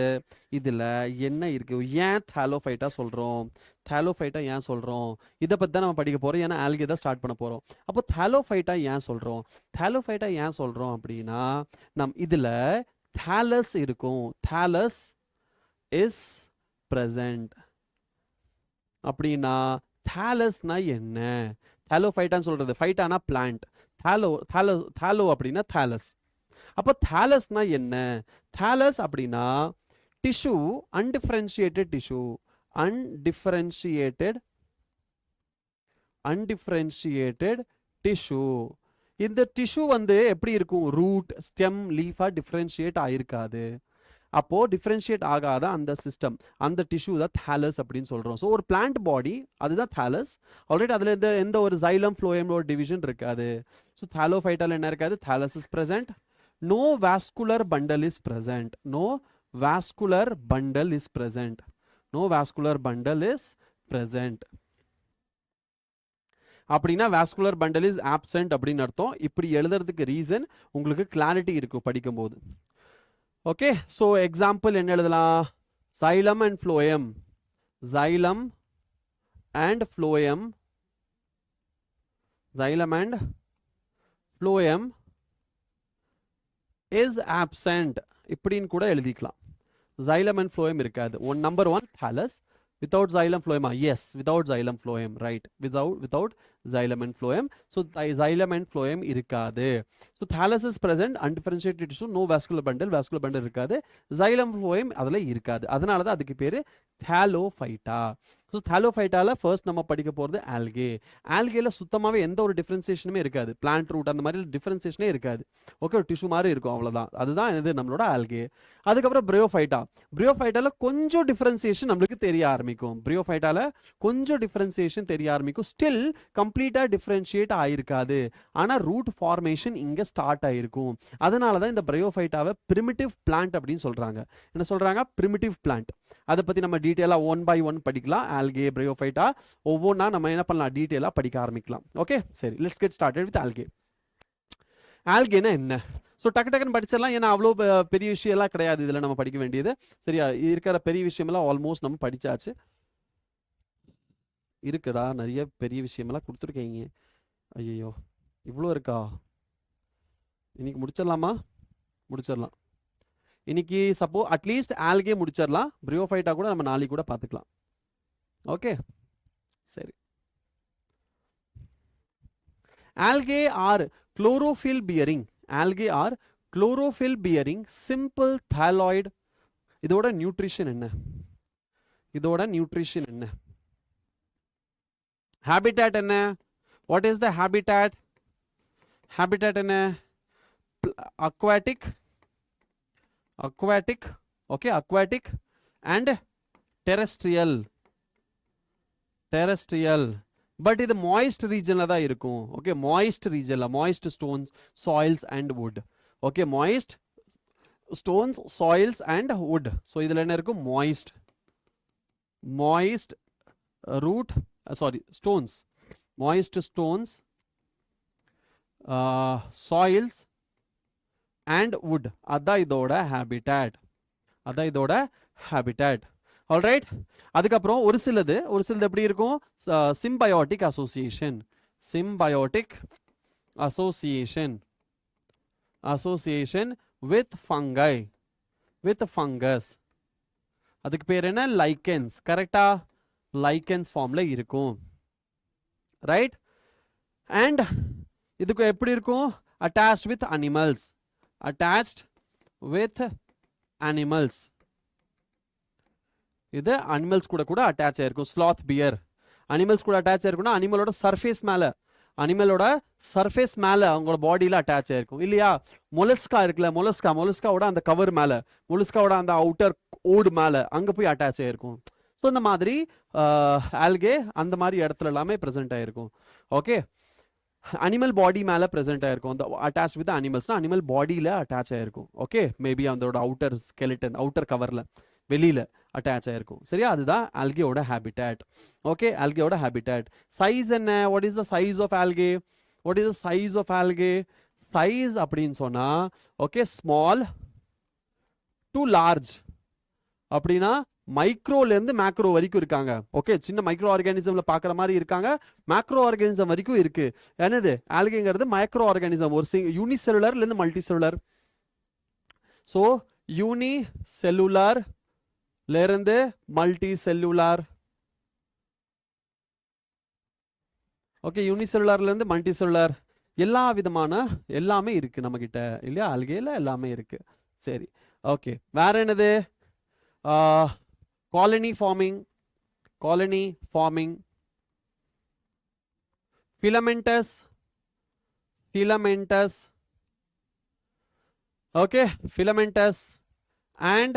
இதில் என்ன இருக்குது, ஏன் தாலோஃபைட்டா சொல்கிறோம், தாலோஃபைட்டா ஏன் சொல்கிறோம், இதை பற்றி தான் நம்ம படிக்க போகிறோம். ஏன்னா ஆல்கே தான் ஸ்டார்ட் பண்ண போகிறோம். அப்போ தாலோஃபைட்டா ஏன் சொல்கிறோம், தாலோஃபைட்டா ஏன் சொல்கிறோம் அப்படின்னா, இதில் தாலஸ் இருக்கும், தாலஸ் இஸ் present. அப்படின்னா தாலஸ்னா என்ன, தாலோஃபைட்டான்னு சொல்றது, ஃபைட்டானா பிளான்ட், தாலோ அப்படின்னா தாலஸ். அப்போ தாலஸ்னா என்ன, தாலஸ் அப்படின்னா tissue, undifferentiated tissue, undifferentiated tissue. இந்த டிஷ்யூ வந்து எப்படி இருக்கும், ரூட், ஸ்டெம், லீஃபா டிஃபரன்ஷியேட் ஆயிருக்காது. அப்போ டிஃபரன்ஷியேட் ஆகாத அந்த சிஸ்டம், அந்த டிஷ்யூ தான் தாலஸ் அப்படின்னு சொல்றோம். ஸோ ஒரு பிளான்ட் பாடி அதுதான் தாலஸ். ஆல்ரெடி அதில் எந்த ஒரு சைலம் ஃப்ளோயம் ஒரு டிவிஷன் இருக்காது. ஸோ தாலோஃபைட்டால என்ன இருக்காது, thallus is present. No vascular bundle is present, no vascular bundle is present, no vascular bundle is present. அப்படின்னா வாஸ்குலர் பண்டல் இஸ் ஆப்சென்ட் அப்படின்னு அர்த்தம். இப்படி எழுதுறதுக்கு ரீசன் உங்களுக்கு கிளாரிட்டி இருக்கும் படிக்கும்போது. ஓகே, ஸோ எக்ஸாம்பிள் என்ன எழுதலாம், xylem and phloem, xylem and phloem, xylem and phloem is absent இப்படின்னு கூட எழுதிக்கலாம். xylem and phloem இருக்காது. Number 1 thallus. Without xylem phloem, yes, without xylem phloem, right, without xylem and phloem. So xylem and phloem irukadu. So thallus is present, undifferentiated tissue, no vascular bundle irukadu. Xylem phloem adala irukadu. Adanala da adukku peru thallophyta. So thallophyta first நம்ம படிக்க போறது algae. algae ல சுத்தமாவே எந்த ஒரு டிஃபரன்சியேஷனுமே இருக்காது, plant root அந்த மாதிரி டிஃபரன்சியேஷனே இருக்காது. ஓகே, டிஷ்யூ மாதிரி இருக்கும், அவ்வளவுதான். அதுதான் இது நம்மளோட algae. அதுக்கப்புறம் பிரியோஃபைட்டா. பிரியோஃபைட்டால கொஞ்சம் டிஃபரன்சியேஷன் நம்மளுக்கு தெரிய ஆரம்பிக்கும். பிரியோஃபைட்டால கொஞ்சம் டிஃபரன்சியேஷன் தெரிய ஆரம்பிக்கும். ஸ்டில் கம்ப்ளீட்டா டிஃபரன்ஷியேட் ஆயிருக்காது. ஆனா ரூட் ஃபார்மேஷன் இங்க ஸ்டார்ட் ஆயிருக்கும். அதனாலதான் இந்த பிரியோஃபைட்டாவை பிரிமிட்டிவ் பிளான்ட் அப்படின்னு சொல்றாங்க. என்ன சொல்றாங்க, பிரிமிட்டிவ் பிளான்ட். அதை பத்தி நம்ம டீட்டெயிலா 1 by 1 படிக்கலாம். algae, bryophyta ஒவ்வொன்றா நம்ம என்ன பண்ணலாம், டீட்டெயிலா படிக்க ஆரம்பிக்கலாம். ஓகே, சரி, let's get started with algae. algae என்ன, ஸோ டக்குன்னு படிச்சிடலாம். ஏன்னா அவ்வளோ பெரிய விஷயம்லாம் கிடையாது இதில் நம்ம படிக்க வேண்டியது. சரியா, இருக்கிற பெரிய விஷயமெல்லாம் ஆல்மோஸ்ட் நம்ம படிச்சாச்சு. இருக்குடா, நிறைய பெரிய விஷயமெல்லாம் கொடுத்துருக்கீங்க. ஐயோ, இவ்வளோ இருக்கா, இன்னைக்கு முடிச்சிடலாமா, முடிச்சிடலாம் இன்னைக்கு. சப்போ அட்லீஸ்ட் algae முடிச்சிடலாம், bryophyta கூட நம்ம நாளைக்கு கூட பார்த்துக்கலாம். ஓகே, சரி. algae are chlorophyll bearing, algae are chlorophyll bearing simple thalloid. இதோட நியூட்ரிஷன் என்ன, இதோட நியூட்ரிஷன் என்ன, habitat என்ன, what is the habitat, habitat என்ன, aquatic, okay, aquatic and terrestrial, but இது மாய்ஸ்ட் ரீஜன்ல தான் இருக்கும். ஓகே, மாய்ஸ்ட் ரீஜன்ல, moist stones, soils and wood. Okay, moist stones, soils and wood. So இதுல என்ன இருக்கும், moist root, sorry stones, moist stones, soils and wood. அதான் இதோட ஹேபிட்டாட், அதான் இதோட ஹேபிட்டாட். ஆல்ரைட், அதுக்கப்புறம் ஒரு சிலது எப்படி இருக்கும், symbiotic association, symbiotic association with fungi, with fungus. அதுக்கு பேர் என்ன, லைக்கன்ஸ். கரெக்டா, லைக்கன்ஸ் ஃபார்ம்ல இருக்கும். ரைட், அண்ட் இதுக்கு எப்படி இருக்கும், attached with animals, attached with animals. இது அனிமல்ஸ் கூட அட்டாச் ஆயிருக்கும். ஸ்லாத் பியர் அனிமல்ஸ் கூட அட்டாச் ஆயிருக்கும்னா அனிமலோட சர்ஃபேஸ் மேல அவங்களோட பாடியில அட்டாச் ஆயிருக்கும் இல்லையா. மொலஸ்கா இருக்குல்ல, மொலஸ்காவோட அந்த கவர் மேல, மொலஸ்காவோட அந்த அவுட்டர் ஓடு மேல அங்க போய் அட்டாச் ஆயிருக்கும். ஸோ இந்த மாதிரி ஆல்கே அந்த மாதிரி இடத்துல எல்லாமே ப்ரெசென்ட் ஆயிருக்கும். ஓகே, அனிமல் பாடி மேல ப்ரெசென்ட் ஆயிருக்கும். அந்த அட்டாச் வித் அனிமல்ஸ்னா அனிமல் பாடியில அட்டாச் ஆயிருக்கும். ஓகே, மேபி அதோட அவுட்டர் ஸ்கெலிட்டன், அவுட்டர் கவர்ல வெளியில அட்டாச் ஆயிருக்கும். சரியா? அதுதான் ஆல்கேயோட ஹேபிட்டாட். ஓகே, ஆல்கேயோட ஹேபிட்டாட். சைஸ் என்ன? What is the size of algae? What is the size of algae? Size அப்படின்னு சொன்னா ஓகே, ஸ்மால் டு லார்ஜ் அப்படின்னா மைக்ரோல இருந்து மேக்ரோ வரைக்கும் இருக்காங்க. ஓகே, சின்ன மைக்ரோ ஆர்கானிசம்ல பாக்குற மாதிரி இருக்காங்க, மேக்ரோ ஆர்கானிசம் வரைக்கும் இருக்கு. என்னது? ஆல்கேங்கிறது மைக்ரோ ஆர்கானிசம், ஒரு யூனிசெல்லுலர்ல இருந்து மல்டி செல்லுலர். ஸோ யூனிசெல்லுலர்ல இருந்து மல்டி செல்லுலார். ஓகே, யூனிசெல்லுலர்ல இருந்து மல்டி செல்லுலார், எல்லா விதமான எல்லாமே இருக்கு நம்ம கிட்ட இல்லையா? ஆல்கேல எல்லாமே இருக்கு. சரி, ஓகே. வேற என்னது? colony forming, filamentous, okay, filamentous, and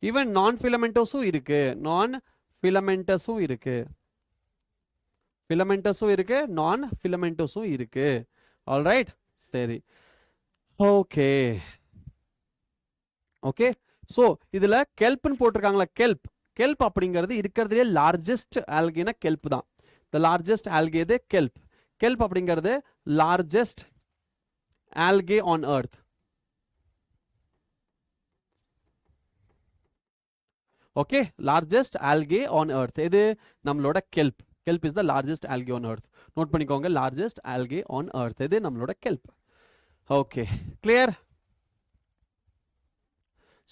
even non-filamentous இருக்கு, non-filamentous இருக்கு, filamentous இருக்கு, non-filamentous இருக்கு. all right, சரி, ஓகே. ஓகே, ஸோ இதுல கெல்ப்னு போட்டிருக்காங்களா? கெல்ப் அப்படிங்கிறது இருக்கிறதுலே லார்ஜஸ்ட் ஆல்கேனா கெல்ப் தான். த லார்ஜஸ்ட் ஆல்கே இது கெல்ப் அப்படிங்கிறது largest algae on earth. Okay, largest algae on earth இது நம்மளோட kelp is the largest algae on earth. Note பண்ணிக்கோங்க, லார்ஜஸ்ட் ஆல்கே ஆன் எர்த் இது நம்மளோட kelp. Okay, clear?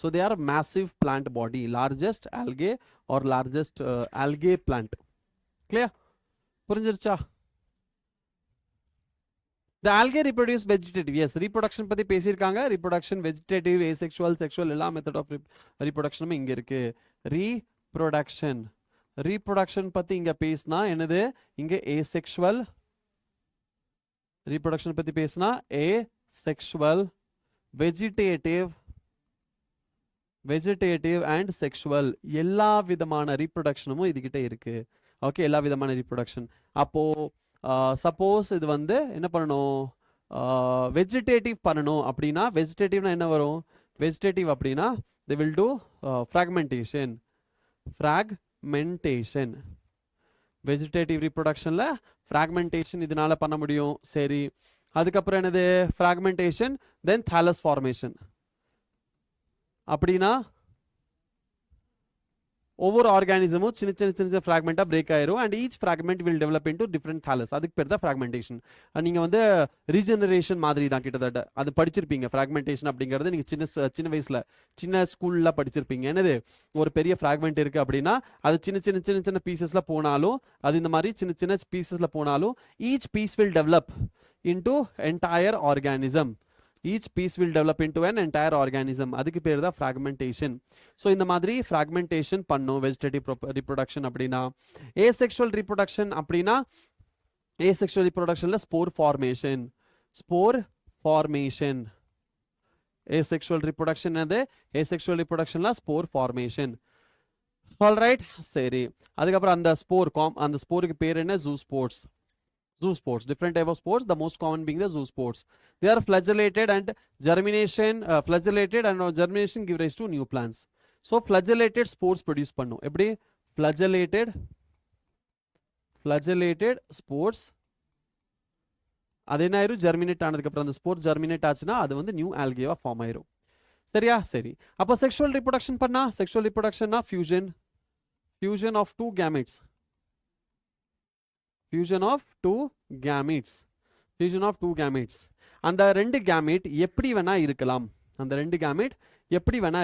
So they are massive plant body, largest algae or largest algae plant. Clear? புரிஞ்சிருச்சா? The algae reproduce vegetative. Yes, reproduction பத்தி பேசியிருக்காங்க. reproduction vegetative, asexual, sexual எல்லா method of reproduction இங்க இருக்கு. reproduction பத்தி இங்க பேசினா என்னது? இங்க asexual. reproduction பத்தி பேசினா asexual, வெஜிடேட்டிவ் அண்ட் செக்ஷுவல் எல்லா விதமான ரீப்ரொடக்ஷனும் இதுகிட்ட இருக்கு. ஓகே, எல்லா விதமான ரீப்ரொடக்ஷன். அப்போ சப்போஸ் இது வந்து என்ன பண்ணணும்? வெஜிடேட்டிவ் பண்ணணும் அப்படின்னா, வெஜிடேட்டிவ்னா என்ன வரும்? வெஜிடேட்டிவ் அப்படின்னா they will do fragmentation. Vegetative ரீப்ரொடக்ஷன்ல ஃப்ராக்மெண்டேஷன் இதனால பண்ண முடியும். சரி, அதுக்கப்புறம் என்னது? Fragmentation, then thallus formation. அப்படின்னா ஒவ்வொரு ஆர்கானிசமும் சின்ன சின்ன ஃப்ராக்மெண்டா பிரேக் ஆயிரும் and each fragment will develop into different thallus. அதுக்கு பேர் தான் ஃப்ராக்மெண்டேஷன். நீங்க வந்து ரீஜெனரேஷன் மாதிரி தான் கிட்டத்தட்ட அது படிச்சிருப்பீங்க. ஃப்ராக்மெண்டேஷன் அப்படிங்கிறது நீங்க சின்ன வயசுல சின்ன ஸ்கூல்ல படிச்சிருப்பீங்க. என்னது? ஒரு பெரிய ஃப்ராக்மெண்ட் இருக்கு அப்படின்னா அது சின்ன பீசஸ்ல போனாலும், அது இந்த மாதிரி சின்ன பீசஸ்ல போனாலும் each piece will develop into entire organism. Each piece will develop into an entire organism. அதுக்கு பேர் தான் fragmentation. ஸோ இந்த மாதிரி fragmentation பண்ணும் வெஜிடேட்டிவ் reproduction அப்படின்னா. asexual reproduction அப்படின்னா asexual reproductionல spore formation. asexual reproduction அது asexual reproductionல spore formation. all right, சரி. அதுக்கப்புறம் அந்த ஸ்போருக்கு பேர் என்ன? zoospores. Different type of spores, the most common being the zoospores. They are flagellated and germination give rise to new plants. So flagellated spores produce பண்ணு. எப்படி? flagellated spores அது என்ன ஆயிரும்? ஜெர்மினேட் ஆனதுக்கு அப்புறம் அந்த ஸ்போர் ஜெர்மினேட் ஆச்சுன்னா அது வந்து நியூ ஆல்கேவா ஃபார்ம் ஆயிரும். சரியா? சரி. அப்போ செக்ஷுவல் ரிப்ரொடக்ஷன் பண்ணா, sexual ரிப்ரொடக்ஷன்னா fusion of two gametes. fusion of two gametes. அந்த ரெண்டு கேமெட் எப்படி வேணா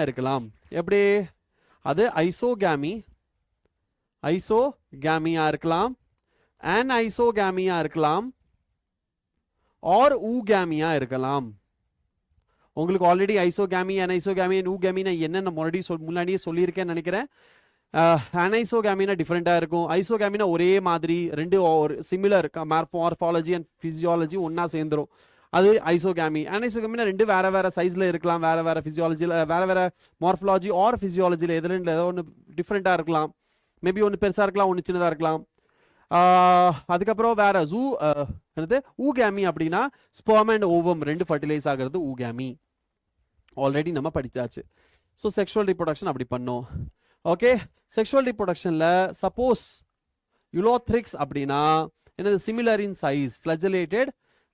இருக்கலாம். எப்படி? அது ஐசோகேமியா இருக்கலாம், அன்ஐசோகேமியா இருக்கலாம், ஆர் ஊகேமியா இருக்கலாம். உங்களுக்கு ஆல்ரெடி ஐசோகேமி, அன்ஐசோகேமி, ஊகேமினா என்னென்ன முன்னாடியே சொல்லியிருக்கேன்னு நினைக்கிறேன். அனைசோகேமினா டிஃப்ரெண்டா இருக்கும். ஐசோகேமினா ஒரே மாதிரி ரெண்டு சிமிலர் மார்ஃபாலஜி அண்ட் பிசியாலஜி ஒன்னா சேர்ந்துரும். அது ஐசோகேமி. அனைசோகேமினா ரெண்டு வேற சைஸ்ல இருக்கலாம், வேற பிசியாலஜில, வேற மார்ஃபாலஜி ஆர் பிசியாலஜில ஏதோ ஒன்று டிஃப்ரெண்டா இருக்கலாம். மேபி ஒன்று பெருசா இருக்கலாம், ஒன்று சின்னதா இருக்கலாம். அதுக்கப்புறம் வேற ஊகேமி அப்படின்னா ஸ்பெர்ம் அண்ட் ஓவம் ரெண்டு ஃபர்டிலைஸ் ஆகிறது ஊகேமி. ஆல்ரெடி நம்ம படிச்சாச்சு. ஸோ செக்ஷுவல் ரிப்ரொடக்ஷன் அப்படி பண்ணும். ஓகே, செக்ஷுவல் ரிப்ரொடக்ஷன்ல சப்போஸ் யூலோத்ரிக்ஸ் அப்படின்னா என்னது, similar in size, flagellated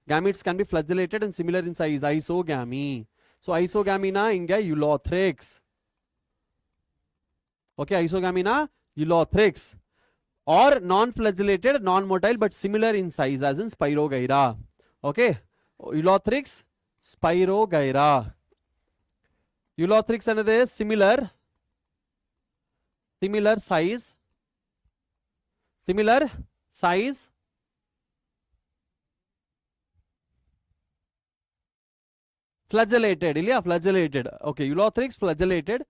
gametes can be flagellated and similar in size, isogamy. So isogamy na inga eulothrix. Okay, isogamy na eulothrix. Or non-flagellated, non-motile but similar in size as in Spirogyra. Okay, eulothrix, Spirogyra. Eulothrix another similar size flagellated இல்லையா, flagellated. Okay, eulothrix flagellated,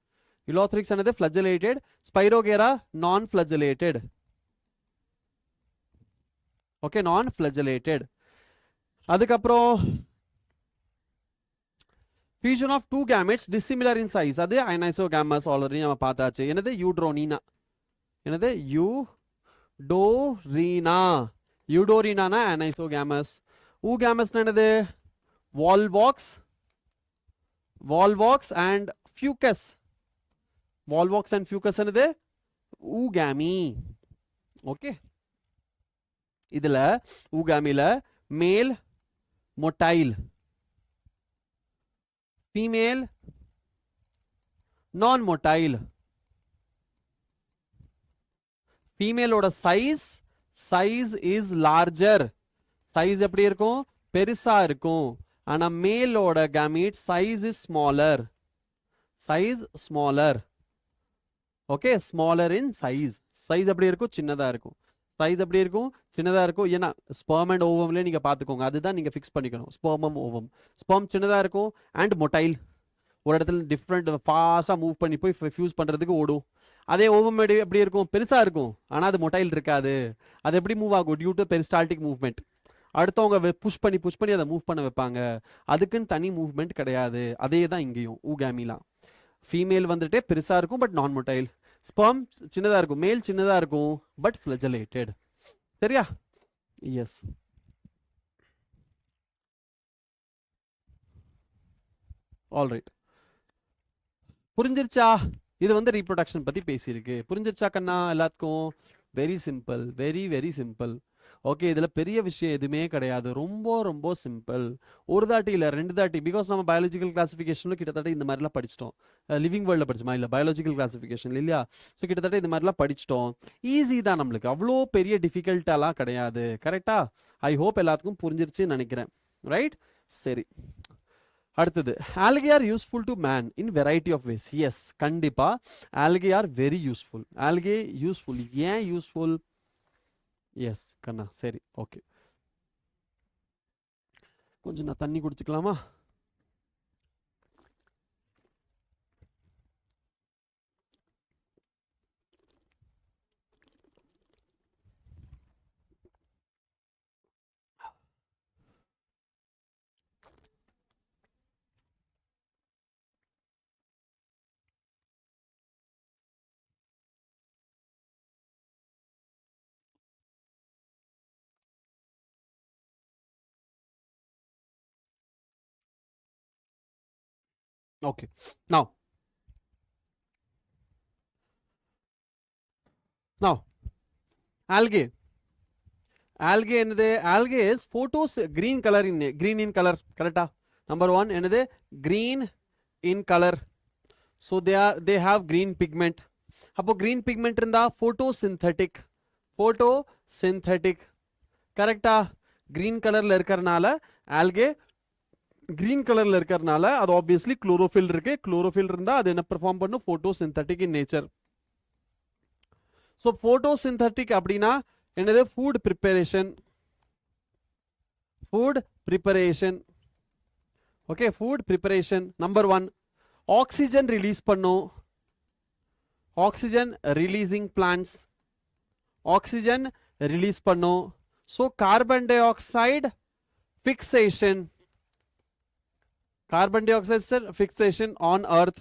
eulothrix another flagellated, Spirogyra non flagellated. Okay, non flagellated. அதுக்கப்புறம் fusion of two gametes dissimilar in size, அது anisogamous already நம்ம பார்த்தாச்சு. என்னது, யூட்ரோனினா. என்னது, யூடோரினா னா anisogamous. oogamous என்னது, volvox and fucus. volvox and fucus என்னது, oogamy. ஓகே, இதுல oogamyல மேல் motile, female non motile. female ஓட size is larger, size எப்படி இருக்கும், பெருசா இருக்கும். ஆனா மேலோட gamete size is smaller, okay, smaller in size எப்படி இருக்கும், சின்னதா இருக்கும். size எப்படி இருக்கும், சின்னதா இருக்கும். ஏன்னா sperm and ovumல நீங்க பாத்துக்கோங்க, அதுதான் நீங்க ஃபிக்ஸ் பண்ணிக்கணும். spermum ovum, sperm சின்னதா இருக்கும் and motile, ஒரு இடத்துல டிஃப்ரெண்ட் ஃபாஸ்டா மூவ் பண்ணி போய் ஃபியூஸ் பண்றதுக்கு ஓடும். அதே ஓவம் எப்படி இருக்கும், பெருசா இருக்கும் ஆனா அது மொட்டைல் இருக்காது. அது எப்படி மூவ் ஆகும், டியூ டு பெரிஸ்டால்டிக் மூவ்மெண்ட். அடுத்தவங்க புஷ் பண்ணி அதை மூவ் பண்ண வைப்பாங்க, அதுக்குன்னு தனி மூவ்மெண்ட் கிடையாது. அதே தான் இங்கேயும் ஊகாமிலாம். ஃபீமேல் வந்துட்டு பெருசா இருக்கும் பட் நான் மொட்டைல், ஸ்பெர்ம் சின்னதா இருக்கும், மேல் சின்னதா இருக்கும் பட் ஃபிளஜலேட்டட். சரியா? எஸ். ஆல்ரைட், புரிஞ்சிருச்சா? இது வந்து ரீப்ரொடக்ஷன் பத்தி பேசியிருக்கு. புரிஞ்சிருச்சா கண்ணா எல்லாத்துக்கும்? Very simple, very very simple. Okay, இதுல பெரிய விஷயம் எதுவுமே கிடையாது, ரொம்ப ரொம்ப சிம்பிள். ஒரு தாட்டி இல்லை 2 தாட்டி, பிகாஸ் நம்ம பயாலஜிக்கல் கிளாசிஃபிகேஷன்ல கிட்டத்தட்ட இந்த மாதிரிலாம் படிச்சிட்டோம். லிவிங் வேர்ல்டில் படிச்சுமா, இல்லை பயாலஜிக்கல் கிளாசிஃபிகேஷன் இல்லையா? ஸோ கிட்டத்தட்ட இந்த மாதிரிலாம் படிச்சிட்டோம். ஈஸி தான், நம்மளுக்கு அவ்வளோ பெரிய டிஃபிகல்ட்டாலாம் கிடையாது. கரெக்டா? ஐ ஹோப் எல்லாத்துக்கும் புரிஞ்சிருச்சுன்னு நினைக்கிறேன். ரைட்? சரி, அடுத்தது, algae are useful to man in variety of ways. yes, கண்டிப்பா algae are very useful. algae useful, ஏன் useful? yes கண்ணா, சரி, ஓகே. கொஞ்சம் நான் தண்ணி குடிச்சுக்கலாமா? Okay, now algae என்னது, algae is photos green in color. கரெக்டா? number 1 என்னது, green in color. so they have green pigment. அப்போ green pigment இருந்தா photosynthetic. கரெக்டா? green கலர்ல இருக்கறனால algae green கலர்ல இருக்கறனால அது obviously chlorophyll இருக்கு. chlorophyll இருந்தா அது என்ன பெர்ஃபார்ம் பண்ணும், photosynthetic in nature. so photosynthetic அப்படினா என்னது, food preparation. okay, food preparation. number 1 oxygen release பண்ணும், oxygen releasing plants, oxygen release பண்ணும். so carbon dioxide fixation on earth.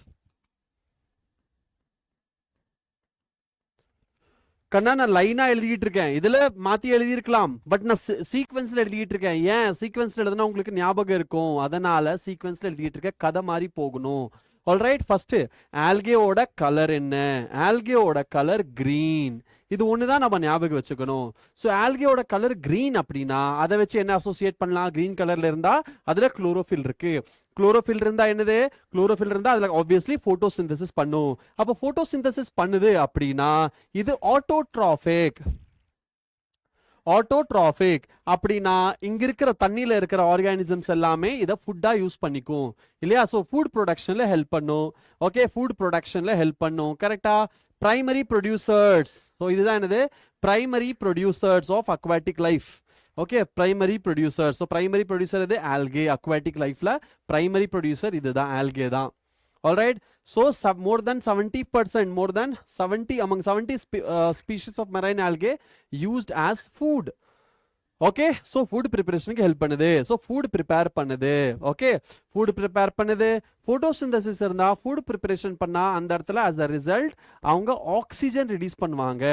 கண்ணா நான் லைனா எழுதிட்டு இருக்கேன், இதுல மாத்தி எழுதி இருக்கலாம் பட் நான் சீக்வென்ஸ்ல எழுதிட்டு இருக்கேன். ஏன் சீக்வென்ஸ்ல எழுதுனா உங்களுக்கு ஞாபகம் இருக்கும், அதனால சீக்வென்ஸ்ல எழுதிட்டு இருக்கேன். கதை மாதிரி போகணும். ஆல்ரைட் ஃபர்ஸ்ட் ஆல்கேயோட கலர் என்ன ஆல்கேயோட கலர் கிரீன் இது ஒன்று தான் நம்ம ஞாபகம் வச்சுக்கணும் ஸோ ஆல்கேயோட கலர் கிரீன் அப்படின்னா அதை வச்சு என்ன அசோசியேட் பண்ணலாம் கிரீன் கலர்ல இருந்தா அதுல குளோரோஃபில் இருக்கு குளோரோஃபில் இருந்தா என்னது குளோரோஃபில் இருந்தா அதுல ஆப்வியஸ்லி போட்டோசிந்தசிஸ் பண்ணும் அப்போ போட்டோசிந்தசிஸ் பண்ணுது அப்படின்னா இது ஆட்டோட்ராபிக் ஆட்டோட்ராபிக் அப்படின்னா இங்க இருக்கிற தண்ணியில இருக்கிற ஆர்கானிசம்ஸ் எல்லாமே இதை ஃபுட்டா யூஸ் பண்ணிக்கும் இல்லையா ஸோ ஃபுட் ப்ரொடக்ஷன்ல ஹெல்ப் பண்ணும் ஓகே ஃபுட் ப்ரொடக்ஷன்ல ஹெல்ப் பண்ணும் கரெக்டா பிரைமரி ப்ரொடியூசர்ஸ் ஸோ இதுதான் என்னது primary producers of aquatic life okay primary producer so primary producer இது ஆல்கே அக்வாட்டிக் லைஃப்ல பிரைமரி ப்ரொடியூசர் இதுதான் ஆல்கே தான் alright so more than 70% more than 70 among 70 species of marine algae used as food okay so food preparation க்கு help பண்ணுது so food prepare பண்ணுது okay food prepare பண்ணுது photosynthesis இருந்தா food preparation பண்ணா அந்த இடத்துல as a result அவங்க oxygen release பண்ணுவாங்க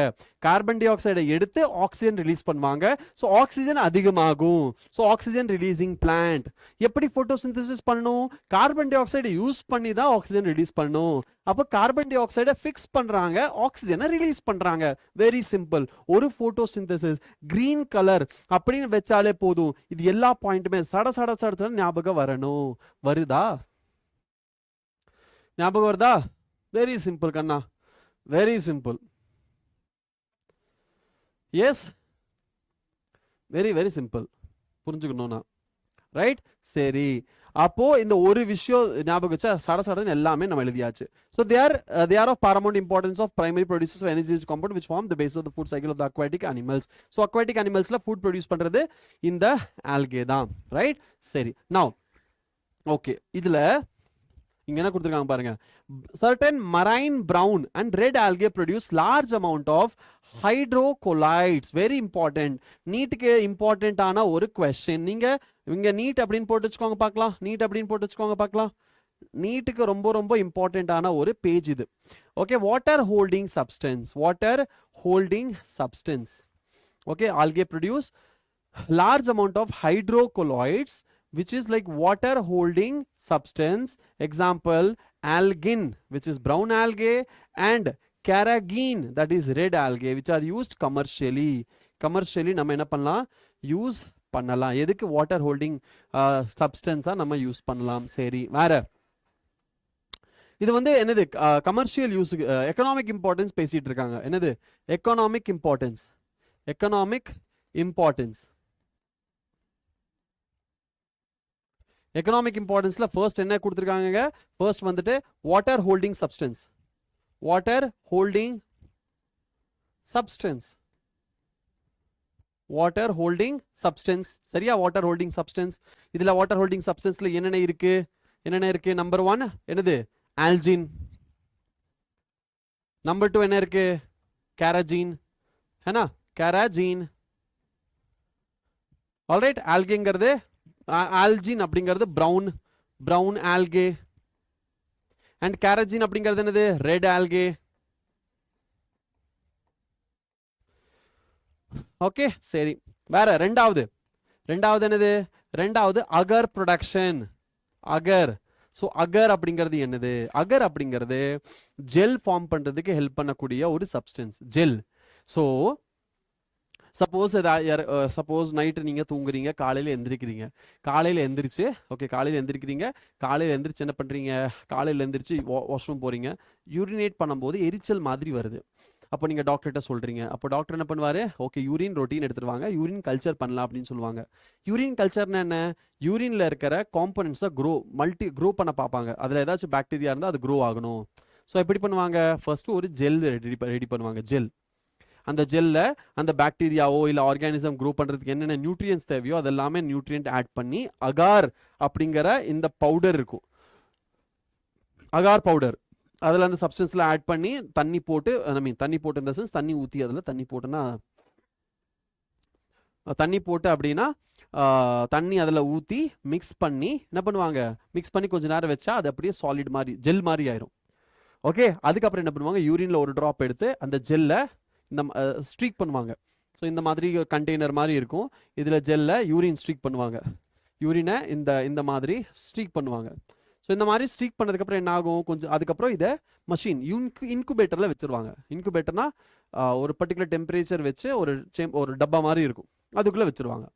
கார்பன் டை ஆக்சைடை எடுத்து ஆக்சிஜன் ரிலீஸ் பண்ணுவாங்க so ஆக்சிஜன் அதிகமாகும் so ஆக்சிஜன் ரிலீசிங் பிளான்ட் எப்படி photosynthesis பண்ணணும் கார்பன் டை ஆக்சைடை யூஸ் பண்ணி தான் ஆக்சிஜன் ரிலீஸ் பண்ணணும் அப்ப கார்பன் டை ஆக்சைடை ஃபிக்ஸ் பண்றாங்க ஆக்சிஜனை ரிலீஸ் பண்றாங்க வெரி சிம்பிள் ஒரு photosynthesis கிரீன் கலர் அப்படின்னு வச்சாலே போதும் இது எல்லா பாயிண்ட்டுமே சட சட சட ஞாபகம் வரணும் வருதா ஞாபகம் வருதா வெரி சிம்பிள் கண்ணா very simple yes very very simple புரிஞ்சுக்கணும்னா ரைட் சரி அப்போ இந்த ஒரு விஷயம் ஞாபகம் வச்சா சட சடன்னு எல்லாமே நம்ம எழுதியாச்சு so they are of paramount importance of primary producers of energy compound which form the basis of the food cycle of the aquatic animals so aquatic animalsல food produce பண்றது இந்த algae தான் ரைட் சரி now okay இதுல இங்க என்ன கொடுத்திருக்காங்க பாருங்க certain marine brown and red algae produce large amount of hydrocolloids very important நீட்க்கு இம்பார்ட்டன்ட் ஆன ஒரு question நீங்க இங்க நீட் அப்படின்னு போட்டு வச்சுக்கோங்க பார்க்கலாம் நீட் அப்படின்னு போட்டு வச்சுக்கோங்க பார்க்கலாம் நீட்டுக்கு ரொம்ப ரொம்ப இம்பார்ட்டன்ட் ஆன ஒரு பேஜ் இது okay water holding substance okay algae produce large amount of hydrocolloids which is like water holding substance example algin which is brown algae and carrageen that is red algae which are used commercially நம்ம என்ன பண்ணலாம் use பண்ணலாம் எதுக்கு water holding சப்ஸ்டன்ஸா நம்ம use பண்ணலாம் சரி வேற இது வந்து என்னது கமர்ஷியல் யூஸுக்கு எக்கனாமிக் இம்பார்ட்டன்ஸ் பேசிட்டு இருக்காங்க என்னது எக்கனாமிக் இம்பார்ட்டன்ஸ்ல ஃபர்ஸ்ட் என்ன கொடுத்துருக்காங்க ஃபர்ஸ்ட் வந்துட்டு வாட்டர் ஹோல்டிங் சப்ஸ்டன்ஸ் சரியா வாட்டர் ஹோல்டிங் சப்ஸ்டன்ஸ் இதுல வாட்டர் ஹோல்டிங் சப்ஸ்டன்ஸ்ல என்னென்ன இருக்கு நம்பர் 1 என்னது ஆல்ஜின் நம்பர் 2 என்ன இருக்கு கேரஜீன் ஹேனா கேரஜீன் ஆல்ரைட் ஆல்கேங்கிறது ஆல்ஜின் அப்படிங்கிறது பிரவுன் ஆல்கே அண்ட் கேரஜீன் அப்படிங்கிறது என்னது ரெட் ஆல்கே ஓகே சரி வேற ரெண்டாவது என்னது அகர் ப்ரொடக்ஷன் ஸோ அகர் அப்படிங்கிறது என்னது அகர் அப்படிங்கிறது ஜெல் ஃபார்ம் பண்றதுக்கு ஹெல்ப் பண்ணக்கூடிய ஒரு substance gel so suppose night நீங்க தூங்குறீங்க காலையில எந்திரிச்சு என்ன பண்றீங்க காலையில எந்திரிச்சு வாஷ்ரூம் போறீங்க யூரினேட் பண்ணும்போது எரிச்சல் மாதிரி வருது அப்போ நீங்க டாக்டர்கிட்ட சொல்றீங்க அப்போ டாக்டர் என்ன பண்ணுவாரு ஓகே யூரின் ரொட்டீன் எடுத்துருவாங்க யூரின் கல்ச்சர் பண்ணலாம் அப்படின்னு சொல்லுவாங்க யூரின் கல்ச்சர்னா என்ன யூரின்ல இருக்கிற காம்பனன்ட்ஸை க்ரோ பண்ண பார்ப்பாங்க அதுல ஏதாச்சும் பாக்டீரியா இருந்தால் அது க்ரோ ஆகணும் ஸோ எப்படி பண்ணுவாங்க ஃபர்ஸ்ட் ஒரு ஜெல் ரெடி பண்ணுவாங்க ஜெல் அந்த ஜெல்ல அந்த பாக்டீரியாவோ இல்ல ஆர்கானிசம் க்ரோ பண்றதுக்கு என்னென்ன நியூட்ரியன்ஸ் தேவையோ அதெல்லாமே நியூட்ரியன்ட் ஆட் பண்ணி அகார் அப்படிங்கிற இந்த பவுடர் இருக்கும் அகார் பவுடர் அதில் அந்த சப்ஸ்டன்ஸ்ல ஆட் பண்ணி தண்ணி போட்டு இந்த சென்ஸ் தண்ணி ஊற்றி அதில் தண்ணி போட்டு அப்படின்னா தண்ணி அதில் ஊற்றி மிக்ஸ் பண்ணி என்ன பண்ணுவாங்க மிக்ஸ் பண்ணி கொஞ்ச நேரம் வச்சா அது அப்படியே சாலிட் மாதிரி ஜெல் மாதிரி ஆயிரும் ஓகே அதுக்கப்புறம் என்ன பண்ணுவாங்க யூரின்ல ஒரு ட்ராப் எடுத்து அந்த ஜெல்லை இந்த ஸ்ட்ரீக் பண்ணுவாங்க ஸோ இந்த மாதிரி கண்டெய்னர் மாதிரி இருக்கும் இதில் ஜெல்ல யூரின் ஸ்ட்ரீக் பண்ணுவாங்க யூரினை இந்த மாதிரி ஸ்ட்ரீக் பண்ணுவாங்க ஸோ இந்த மாதிரி ஸ்ட்ரீக் பண்ணதுக்கப்புறம் என்ன ஆகும், கொஞ்சம் அதுக்கப்புறம் இதை மஷின் இன்குபேட்டரில் வச்சுருவாங்க. இன்குபேட்டர்னா ஒரு பர்டிகுலர் டெம்பரேச்சர் வச்சு ஒரு டப்பா மாதிரி இருக்கும், அதுக்குள்ளே வச்சுருவாங்க.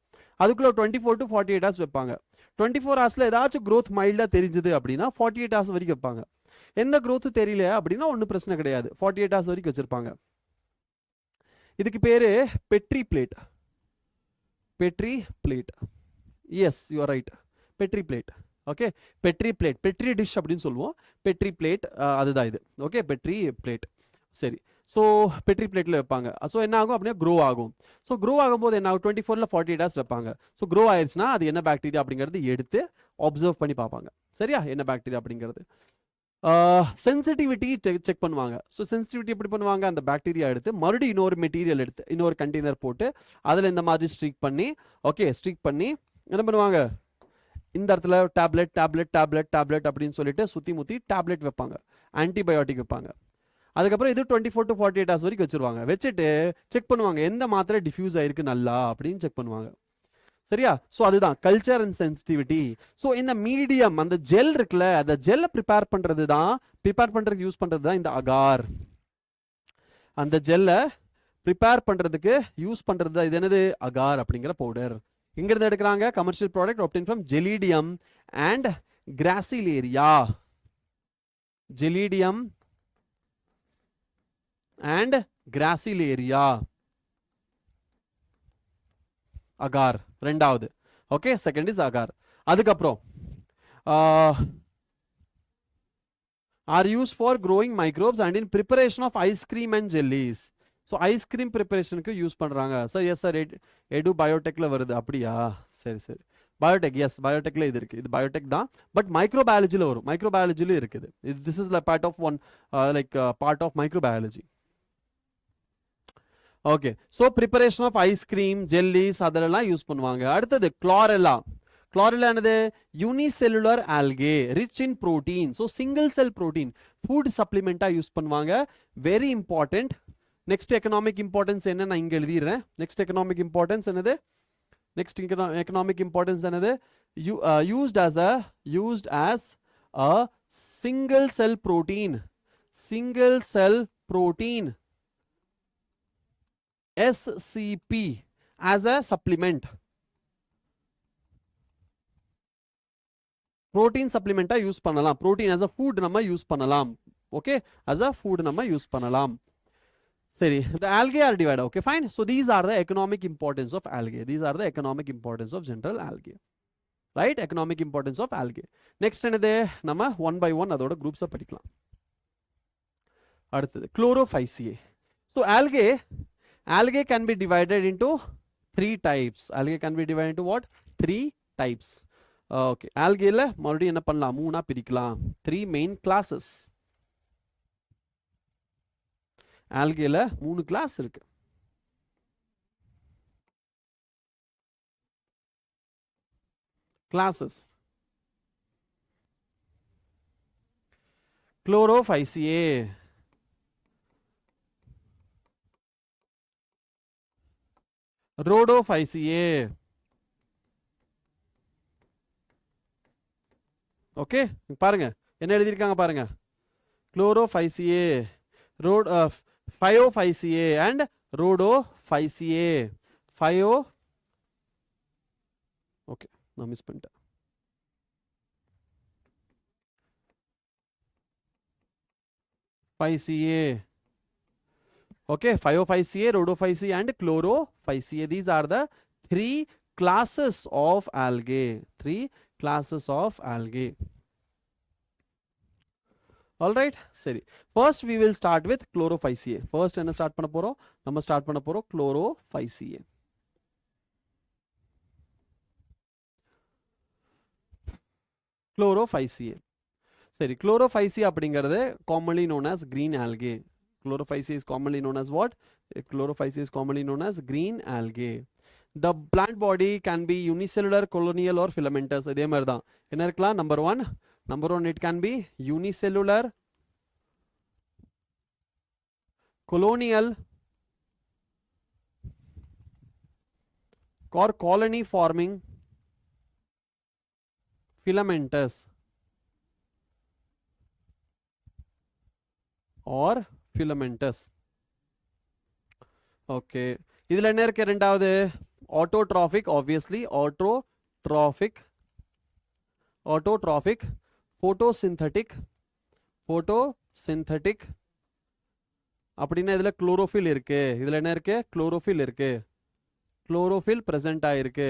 அதுக்குள்ளே 24 to 48 hours வைப்பாங்க. 24 hours ஏதாச்சும் க்ரோத் மைல்டாக தெரிஞ்சுது அப்படின்னா 48 hours வரைக்கும் வைப்பாங்க. எந்த க்ரோத்து தெரியல அப்படின்னா ஒன்றும் பிரச்சனை கிடையாது, 48 hours வரைக்கும் வச்சுருப்பாங்க. இதுக்கு பேர் petri plate. Petri plate, yes you are right, petri plate. Okay, petri plate, petri dish அப்படின்னு சொல்லுவோம், பெட்ரி பிளேட் அதுதான் இது. Okay, petri plate. சரி, ஸோ பெட்ரி பிளேட்டில் வைப்பாங்க. ஸோ என்ன ஆகும் அப்படின்னா க்ரோ ஆகும். ஸோ க்ரோ ஆகும்போது என்ன ஆகும், 24 to 48 hours வைப்பாங்க. ஸோ க்ரோ ஆயிடுச்சுன்னா அது என்ன பாக்டீரியா அப்படிங்கிறது எடுத்து அப்சர்வ் பண்ணி பார்ப்பாங்க. சரியா, என்ன பாக்டீரியா அப்படிங்கிறது. சென்சிட்டிவிட்டி செக் பண்ணுவாங்க. ஸோ சென்சிட்டிவிட்டி எப்படி பண்ணுவாங்க, அந்த பாக்டீரியா எடுத்து மறுபடியும் இன்னொரு மெட்டீரியல் எடுத்து இன்னொரு கண்டெய்னர் போட்டு அதில் இந்த மாதிரி ஸ்ட்ரீக் பண்ணி, ஓகே ஸ்ட்ரீக் பண்ணி என்ன பண்ணுவாங்க, இந்த இடத்துல டேப்லெட் டேப்லெட் டேப்லெட் டேப்லெட் அப்படின்னு சொல்லிட்டு சுற்றி முற்றி டேப்லெட் வைப்பாங்க, ஆன்டிபயோட்டிக் வைப்பாங்க. அதுக்கப்புறம் இது 24 to 48 hours வரைக்கும் வச்சிருவாங்க. வச்சுட்டு செக் பண்ணுவாங்க எந்த மாத்திரை டிஃப்யூஸ் ஆயிருக்கு நல்லா அப்படின்னு செக் பண்ணுவாங்க. சரியா, ஸோ அதுதான் கல்ச்சர் அண்ட் சென்சிட்டிவிட்டி. ஸோ இந்த மீடியம், அந்த ஜெல் இருக்குல்ல, அந்த ஜெல்லை ப்ரிப்பேர் பண்ணுறதுக்கு யூஸ் பண்ணுறது தான் இந்த அகார். அந்த ஜெல்லை ப்ரிப்பேர் பண்ணுறதுக்கு யூஸ் பண்ணுறது தான் இது என்னது, அகார் அப்படிங்கிற பவுடர். இங்கிருந்து எடுக்கிறாங்க, commercial product obtained from Gelidium and Gracilaria. Gelidium and Gracilaria, agar ரெண்டாவது. Okay, second is agar. அதுக்கப்புறம் are use for growing microbes and in preparation of ice cream and jellies. So ice cream ப்ரிப்பரேஷனுக்கு use பண்ணுறாங்க. Sir yes sir, எடு பயோடெக்கில் வருது அப்படியா, சரி சரி, பயோடெக், எஸ் பயோடெக்கில் இது இருக்குது, இது பயோடெக் தான், பட் மைக்ரோபயாலஜியில் வரும், மைக்ரோபயாலஜிலும் இருக்குது. This is part of one part of microbiology. Okay, so preparation of ice cream jellies அதெல்லாம் யூஸ் பண்ணுவாங்க. அடுத்தது குளோரெல்லா. குளோரெல்லா என்னது, unicellular algae rich in protein. So single cell protein food சப்ளிமெண்ட்டாக யூஸ் பண்ணுவாங்க, very important. Next economic importance என்ன, நான் இங்கே எழுதிடுறேன். நெக்ஸ்ட் எக்கனாமிக் இம்பார்ட்டன்ஸ் என்னது, நெக்ஸ்ட் எக்கனாமிக் இம்பார்ட்டன்ஸ் என்னது, used as a single cell protein SCP as a supplement. protein supplement use பண்ணலாம், protein as a food நம்ம யூஸ் பண்ணலாம். ஓகே, as a food நம்ம யூஸ் பண்ணலாம். சரி, the algae are divided. Okay, fine. So these are the economic importance of algae. These are the economic importance of general algae. Right, economic importance of algae. Next என்னது, நம்ம one by one அதோட groups படிக்கலாம். அடுத்தது chlorophyceae. So algae can be divided into 3 types. Algae can be divided into what, 3 types. Okay, algae ல மறுபடியும் என்ன பண்ணலாம், 3 பிரிக்கலாம். 3 main classes. ஆல்கேல 3 கிளாஸ் இருக்கு. கிளாஸஸ் குளோரோஃபைசியே, ரோடோஃபைசியே. ஓகே, பாருங்க என்ன எழுதியிருக்காங்க பாருங்க, குளோரோஃபைசியே, Phaeophyceae and Rhodophyceae. Okay, நான் மிஸ் பண்ணிட்டேன். Phyceae. Okay, Phaeophyceae, Rhodophyceae and Chlorophyceae. These are the 3 classes of algae. 3 classes of algae. Alright, சரி. First we will start with Chlorophyceae. First என்ன start பண்ண போறோம், நம்ம ஸ்டார்ட் பண்ண போறோம் Chlorophyceae. Chlorophyceae. சரி, Chlorophyceae அப்படிங்கிறது commonly known as green algae. Chlorophyceae is commonly known as what? Chlorophyceae is commonly known as green algae. The plant body can be unicellular, colonial or filamentous. இதே மாதிரி தான் என்ன இருக்கலாம், number 1, it can be unicellular, colonial or colony forming, filamentous. or filamentous. Okay, இதில் என்ன இருக்கு ரெண்டாவது autotrophic, obviously autotrophic, photosynthetic அப்படின்னா இதுல குளோரோஃபில் இருக்கு. இதுல என்ன இருக்கு? குளோரோஃபில் இருக்கு. குளோரோஃபில் பிரசன்ட் ஆயிருக்கு.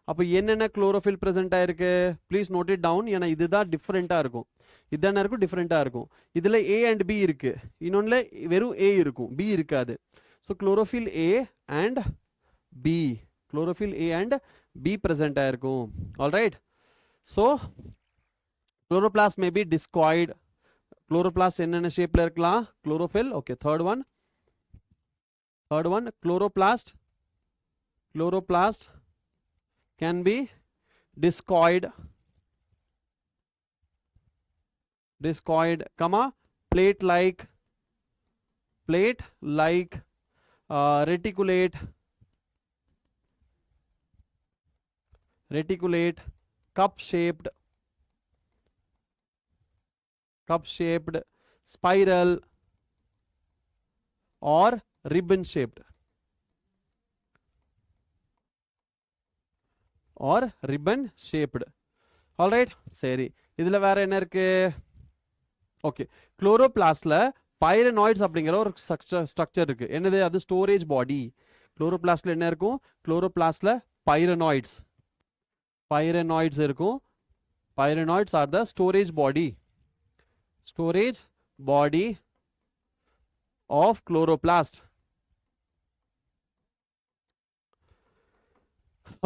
அப்போ என்னென்ன குளோரோஃபில் பிரசன்ட் ஆயிருக்கு? Please note it down. ஏன்னா இதுதான் டிஃப்ரெண்டா இருக்கும். இதுதானே இருக்கும், டிஃப்ரெண்டா இருக்கும். இதுல A and B இருக்கு. இன்னொன்னுல வெறும் A இருக்கும், B இருக்காது. So chlorophyll A and B, chlorophyll A and B present ஆயிருக்கும். Alright. So chloroplast may be discoid. Chloroplast என்னென்ன ஷேப்ல இருக்கலாம்? Chlorophyll. Okay, third one chloroplast can be discoid, comma plate like, reticulate, cup shaped, spiral or ribbon shaped, all right. சரி, இதுல வேற என்ன இருக்கு? Okay, குளோரோபிளாஸ்ட்ல பைரனாய்ட்ஸ் அப்படிங்கிற ஒரு ஸ்ட்ரக்சர் இருக்கு. என்னது அது? ஸ்டோரேஜ் பாடி. குளோரோபிளாஸ்ட்ல என்ன இருக்கும்? குளோரோபிளாஸ்ட்ல பைரனாய்ட்ஸ் இருக்கும். Pyrenoids are the storage body of chloroplast.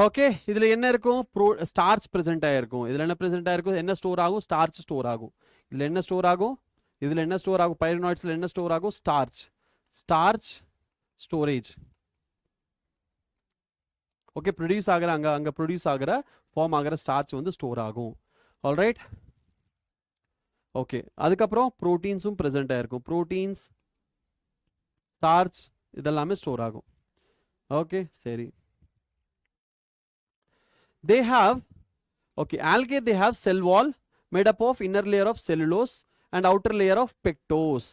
Okay, இதுல என்ன இருக்கும்? ஸ்டார்ச் பிரசன்ட் ஆயிருக்கும். இதுல என்ன பிரசன்ட் ஆயிருக்கும்? என்ன ஸ்டோர் ஆகும்? ஸ்டார்ச் ஸ்டோர் ஆகும். இதுல என்ன ஸ்டோர் ஆகும்? பைரனாய்ட்ஸ்ல என்ன ஸ்டோர் ஆகும்? Starch storage. ஓகே, ப்ரொடியூஸ் ஆகிற அங்க ப்ரொடியூஸ் ஆகிற ஃபார்ம் ஆகிற ஸ்டார்ச் வந்து ஸ்டோர் ஆகும். ஆல்ரைட். ஓகே, அதுக்கப்புறம் ப்ரோட்டீன்ஸும் பிரசன்ட் ஆயிருக்கும். ப்ரோட்டீன்ஸ், ஸ்டார்ச் இதெல்லாமே ஸ்டோர் ஆகும். ஓகே, சரி. They have, okay, algae, they have cell wall made up of inner layer of cellulose and outer layer of pectose.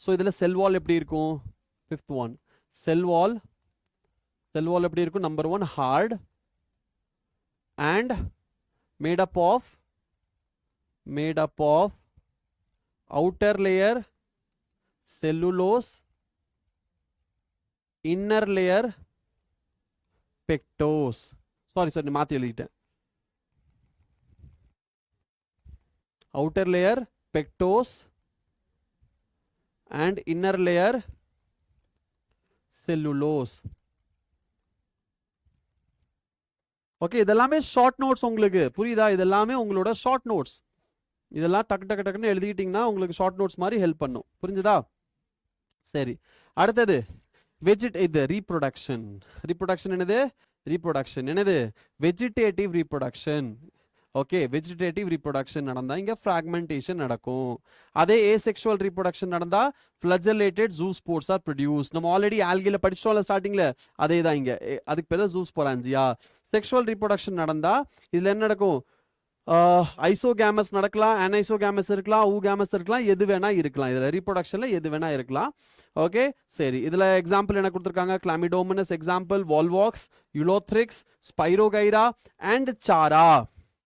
So idhula cell wall eppadi irukum? Fifth one, cell wall eppadi irukum? Number one, hard and made up of outer layer cellulose, inner layer pectose. Sorry மாத்தி எழுதிட்டேன். Outer layer pectose and inner layer cellulose. Okay, இதெல்லாமே short notes. உங்களுக்கு புரியுதா? இதெல்லாமே உங்களோட short notes. இதெல்லாம் டக்குன்னு எழுதிக்கிட்டீங்கன்னா உங்களுக்கு ஷார்ட் நோட்ஸ் மாதிரி ஹெல்ப் பண்ணும். புரிஞ்சுதா? சரி, அடுத்தது இது ரீப்ரொடக்ஷன். என்னது? Vegetative reproduction. Okay, vegetative reproduction நடந்தா இங்க ஃப்ராக்மெண்டேஷன் நடக்கும். அதே ஏசெக்சுவல் ரீப்ரொடக்ஷன் நடந்தா ஃபிளஜெலேட்டட் ஜூஸ்போர்ஸ் ஆர் ப்ரொடியூஸ். நம்ம ஆல்ரெடி ஆல்கில படிச்சோம்ல ஸ்டார்டிங்ல, அதே தான் இங்க. அதுக்கு பேர் ஜூஸ்போரான்ஜியா. செக்ஷுவல் ரீப்ரொடக்ஷன் நடந்தா இதுல என்ன நடக்கும்? ஐசோகேமஸ் நடக்கலாம், அனைசோகேமஸ் இருக்கலாம், ஊகேமஸ் இருக்கலாம், எது வேணா இருக்கலாம். இதுல ரீப்ரொடக்ஷன்ல எது வேணா இருக்கலாம். ஓகே, சரி. இதுல எக்ஸாம்பிள் என்ன கொடுத்திருக்காங்க? Chlamydomonas example, Volvox, Ulothrix, Spirogyra and Chara.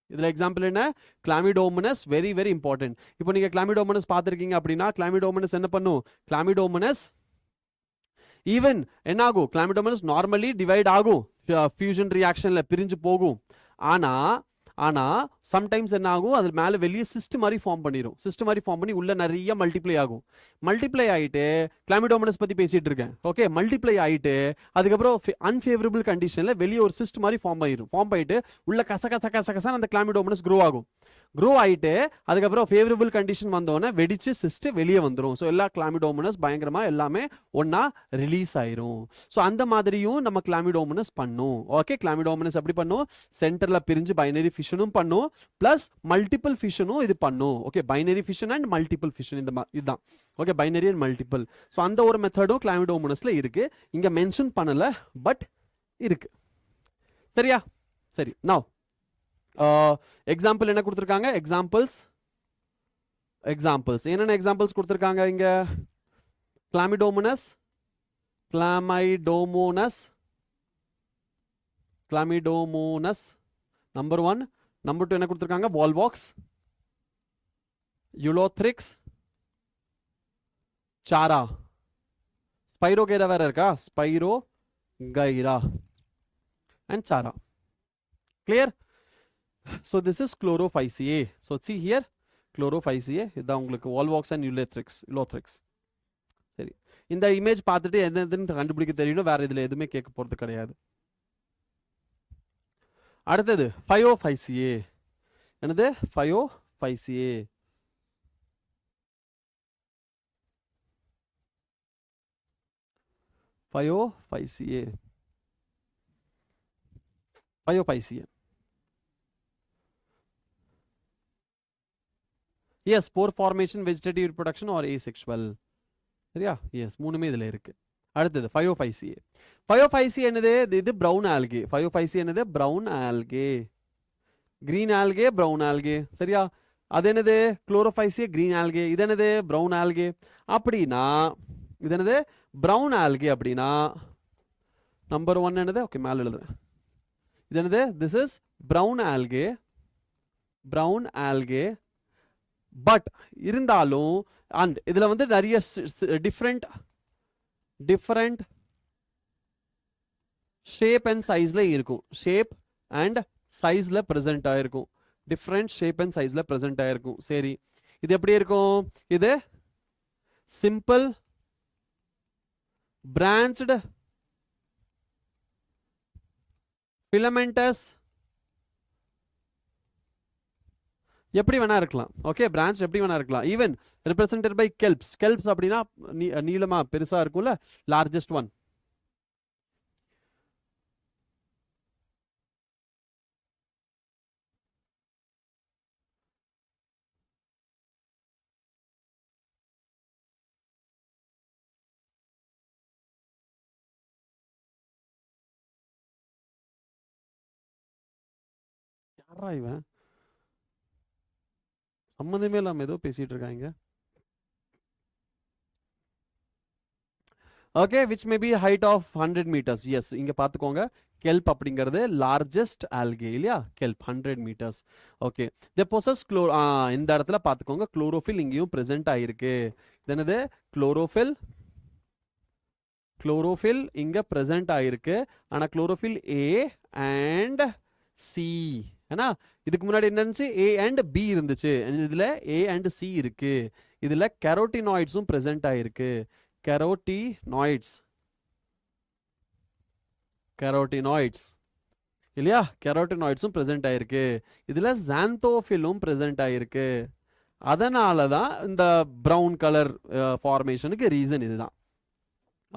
இதுல எக்ஸாம்பிள் என்ன? கிளாமிடோமோனஸ். Very very important. இப்போ நீங்க கிளாமிடோமோனஸ் பார்த்திருக்கீங்க அப்படின்னா கிளாமிடோமோனஸ் என்ன பண்ணும்? கிளாமிடோமோனஸ் ஈவன் என்ன ஆகும்? கிளாமிடோமோனஸ் நார்மலி டிவைட் ஆகும், ஃபியூஷன் ரியாக்ஷன்ல பிரிஞ்சு போகும். ஆனா சம்டைம்ஸ் என்ன ஆகும்? அது மேல வெளியே சிஸ்ட் மாதிரி ஃபார்ம் பண்ணி உள்ள நிறைய மல்டிப்ளை ஆகும். மல்டிப்ளை ஆயிட்டு கிளாமிடோமோனஸ் பத்தி பேசிட்டு இருக்கேன். ஓகே, மல்டிப்ளை ஆயிட்டு அதுக்கப்புறம் அன்ஃபேவரபிள் கண்டிஷன்ல வெளியே ஒரு சிஸ்ட் மாதிரி ஃபார்ம் ஆயிட்டு உள்ள கச அந்த கிளாமிடோமோனஸ் க்ரோ ஆயிட்டு அதுக்கப்புறம் ஃபேவரபிள் கண்டிஷன் வந்தோடனே வெடிச்சு சிஸ்ட் வெளியே வந்துடும். ஸோ எல்லா கிளாமிடோமோனஸ் பயங்கரமா எல்லாமே ஒன்னா ரிலீஸ் ஆயிரும். ஸோ அந்த மாதிரியும் நம்ம கிளாமிடோமோனஸ் பண்ணும். ஓகே, கிளாமிடோமோனஸ் எப்படி பண்ணும்? சென்டர்ல பிரிஞ்சு பைனரி ஃபிஷனும் பண்ணும், பிளஸ் மல்டிபிள் ஃபிஷனும் இது பண்ணும். Okay, binary fission and multiple fission இதுதான். Okay, binary and multiple. So அந்த ஒரு மெத்தடும் கிளாமிடோமோனஸ்ல இருக்கு. இங்க மென்ஷன் பண்ணல, பட் இருக்கு. சரியா? சரி. நவ் எக்ஸாம்பிள் என்ன கொடுத்திருக்காங்க? எக்ஸாம்பிள்ஸ் என்னென்ன எக்ஸாம்பிள்ஸ் கொடுத்திருக்காங்க இங்க? Chlamydomonas, Chlamydomonas, Chlamydomonas, number 1. Number 2 என்ன கொடுத்திருக்காங்க? Volvox, Ulothrix, Chara, Spirogyra வேற இருக்கா? Spirogyra and Chara. Clear? So this is Chlorophyceae. So see here, Chlorophyceae, இதான் உங்களுக்கு Volvox and Ulothrix. சரி, இந்த இமேஜ் பார்த்துட்டு என்னதுன்னு கண்டுபிடிக்க தெரியணும், வேற இதுல எதுவுமே கேட்க போறது கிடையாது. அடுத்தது Phaeophyceae. என்னது? Phaeophyceae. Phaeophyceae. Phaeophyceae. Yes, spore formation, vegetative reproduction or asexual. சரியா? Yes, மூணுமே இதுல இருக்கு. அடுத்தது Phaeophyceae. Phaeophyceae என்னது? இது brown algae. Phaeophyceae என்னது? brown algae. green algae, brown algae. சரியா? அது என்னது? Chlorophyceae, green algae. இது என்னது? brown algae. அப்படினா இது என்னது? brown algae அப்படினா நம்பர் 1 என்னது? ஓகே, மேல எழுதுறேன். இது என்னது? this is brown algae. brown algae. But இருந்தாலும் அண்ட் இதுல வந்து நிறைய டிஃப்ரெண்ட் ஷேப் அண்ட் சைஸ்ல இருக்கும். ஷேப் அண்ட் சைஸ்ல பிரசன்ட் ஆயிருக்கும். டிஃப்ரெண்ட் ஷேப் அண்ட் சைஸ்ல பிரசன்ட் ஆயிருக்கும். சரி, இது எப்படி இருக்கும்? இது சிம்பிள் பிரான்ச்டு filamentous எப்படி வேணா இருக்கலாம். ஓகே, பிரான்ச் எப்படி வேணா இருக்கலாம். ஈவன் ரெப்ரசன்டட் பை கெல்ப்ஸ் அப்படின்னா நீளமா பெருசா இருக்கும்ல, லார்ஜஸ்ட் ஒன். யாரா இவன்? சம்மந்தமே இல்லாம ஏதோ பேசிட்டு இருக்காங்க. Okay, which may be height of 100 meters. Yes, இங்க பாத்துக்கோங்க, கெல்ப் அப்படிங்கிறது லார்ஜஸ்ட் ஆல்கே இல்லையா? Kelp 100 meters. Okay, the possess இந்த இடத்துல பாத்துக்கோங்க, குளோரோஃபில் இங்கேயும் பிரசன்ட் ஆயிருக்கு. இது என்னது? குளோரோஃபில் இங்க பிரசன்ட் ஆயிருக்கு. ஆனா குளோரோஃபில் ஏ அண்ட் சி. ஏன்னா இதுக்கு முன்னாடி என்ன இருந்துச்சு? ஏ அண்ட் பி இருந்துச்சு. இதுல ஏ அண்ட் சி இருக்கு. இதுல கெரோட்டினாய்ட்ஸும் பிரசன்ட் ஆயிருக்கு. கெரோட்டினாய்ட்ஸ் இல்லையா? கெரோட்டினாய்ட்ஸும் பிரசன்ட் ஆயிருக்கு. இதுல ஜாந்தோஃபிலும் பிரசன்ட் ஆயிருக்கு. அதனால தான் இந்த ப்ரௌன் கலர் ஃபார்மேஷனுக்கு ரீசன் இதுதான்.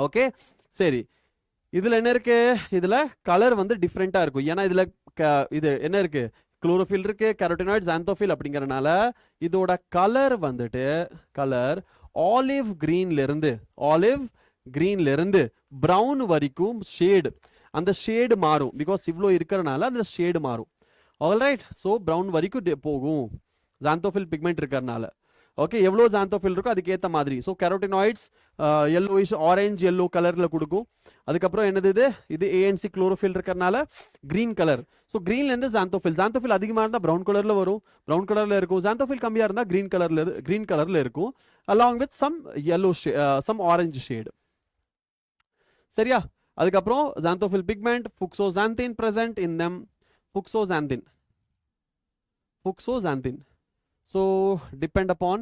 ஓகே, சரி, இதுல என்ன இருக்கு? இதுல கலர் வந்து டிஃப்ரெண்டா இருக்கும். ஏன்னா இதுல இது என்ன இருக்கு? குளோரோஃபில் இருக்கு, கெரோட்டினாய்ட், ஜாந்தோஃபில் அப்படிங்கறனால இதோட கலர் வந்துட்டு ஆலிவ் கிரீன்ல இருந்து பிரவுன் வரைக்கும் ஷேடு, அந்த ஷேடு மாறும். பிகாஸ் இவ்வளோ இருக்கிறனால அந்த ஷேடு மாறும். ஆல்ரைட், ஸோ பிரவுன் வரைக்கும் போகும் ஜாந்தோஃபில் பிக்மெண்ட் இருக்கிறனால. ஓகே, எவ்வளோ ஜாந்தோஃபில் இருக்கோ அதுக்கேற்ற மாதிரி. So carotenoids yellowish orange yellow கலரில் கொடுக்கும். அதுக்கப்புறம் என்னது? இது ஏஎன்சி குளோரோஃபில் இருக்கிறனால கிரீன் கலர். ஸோ கிரீன்லேருந்து ஜாந்தோஃபில் அதிகமாக இருந்தால் ப்ரௌன் கலரில் வரும், ப்ரௌன் கலரில் இருக்கும். ஜாந்தோஃபில் கம்மியாக இருந்தால் கிரீன் கலரில் இருக்கும், along with some yellow some orange shade. சரியா? அதுக்கப்புறம் xanthophyll pigment, fuxoxanthin present in them. fuxoxanthin. So depend upon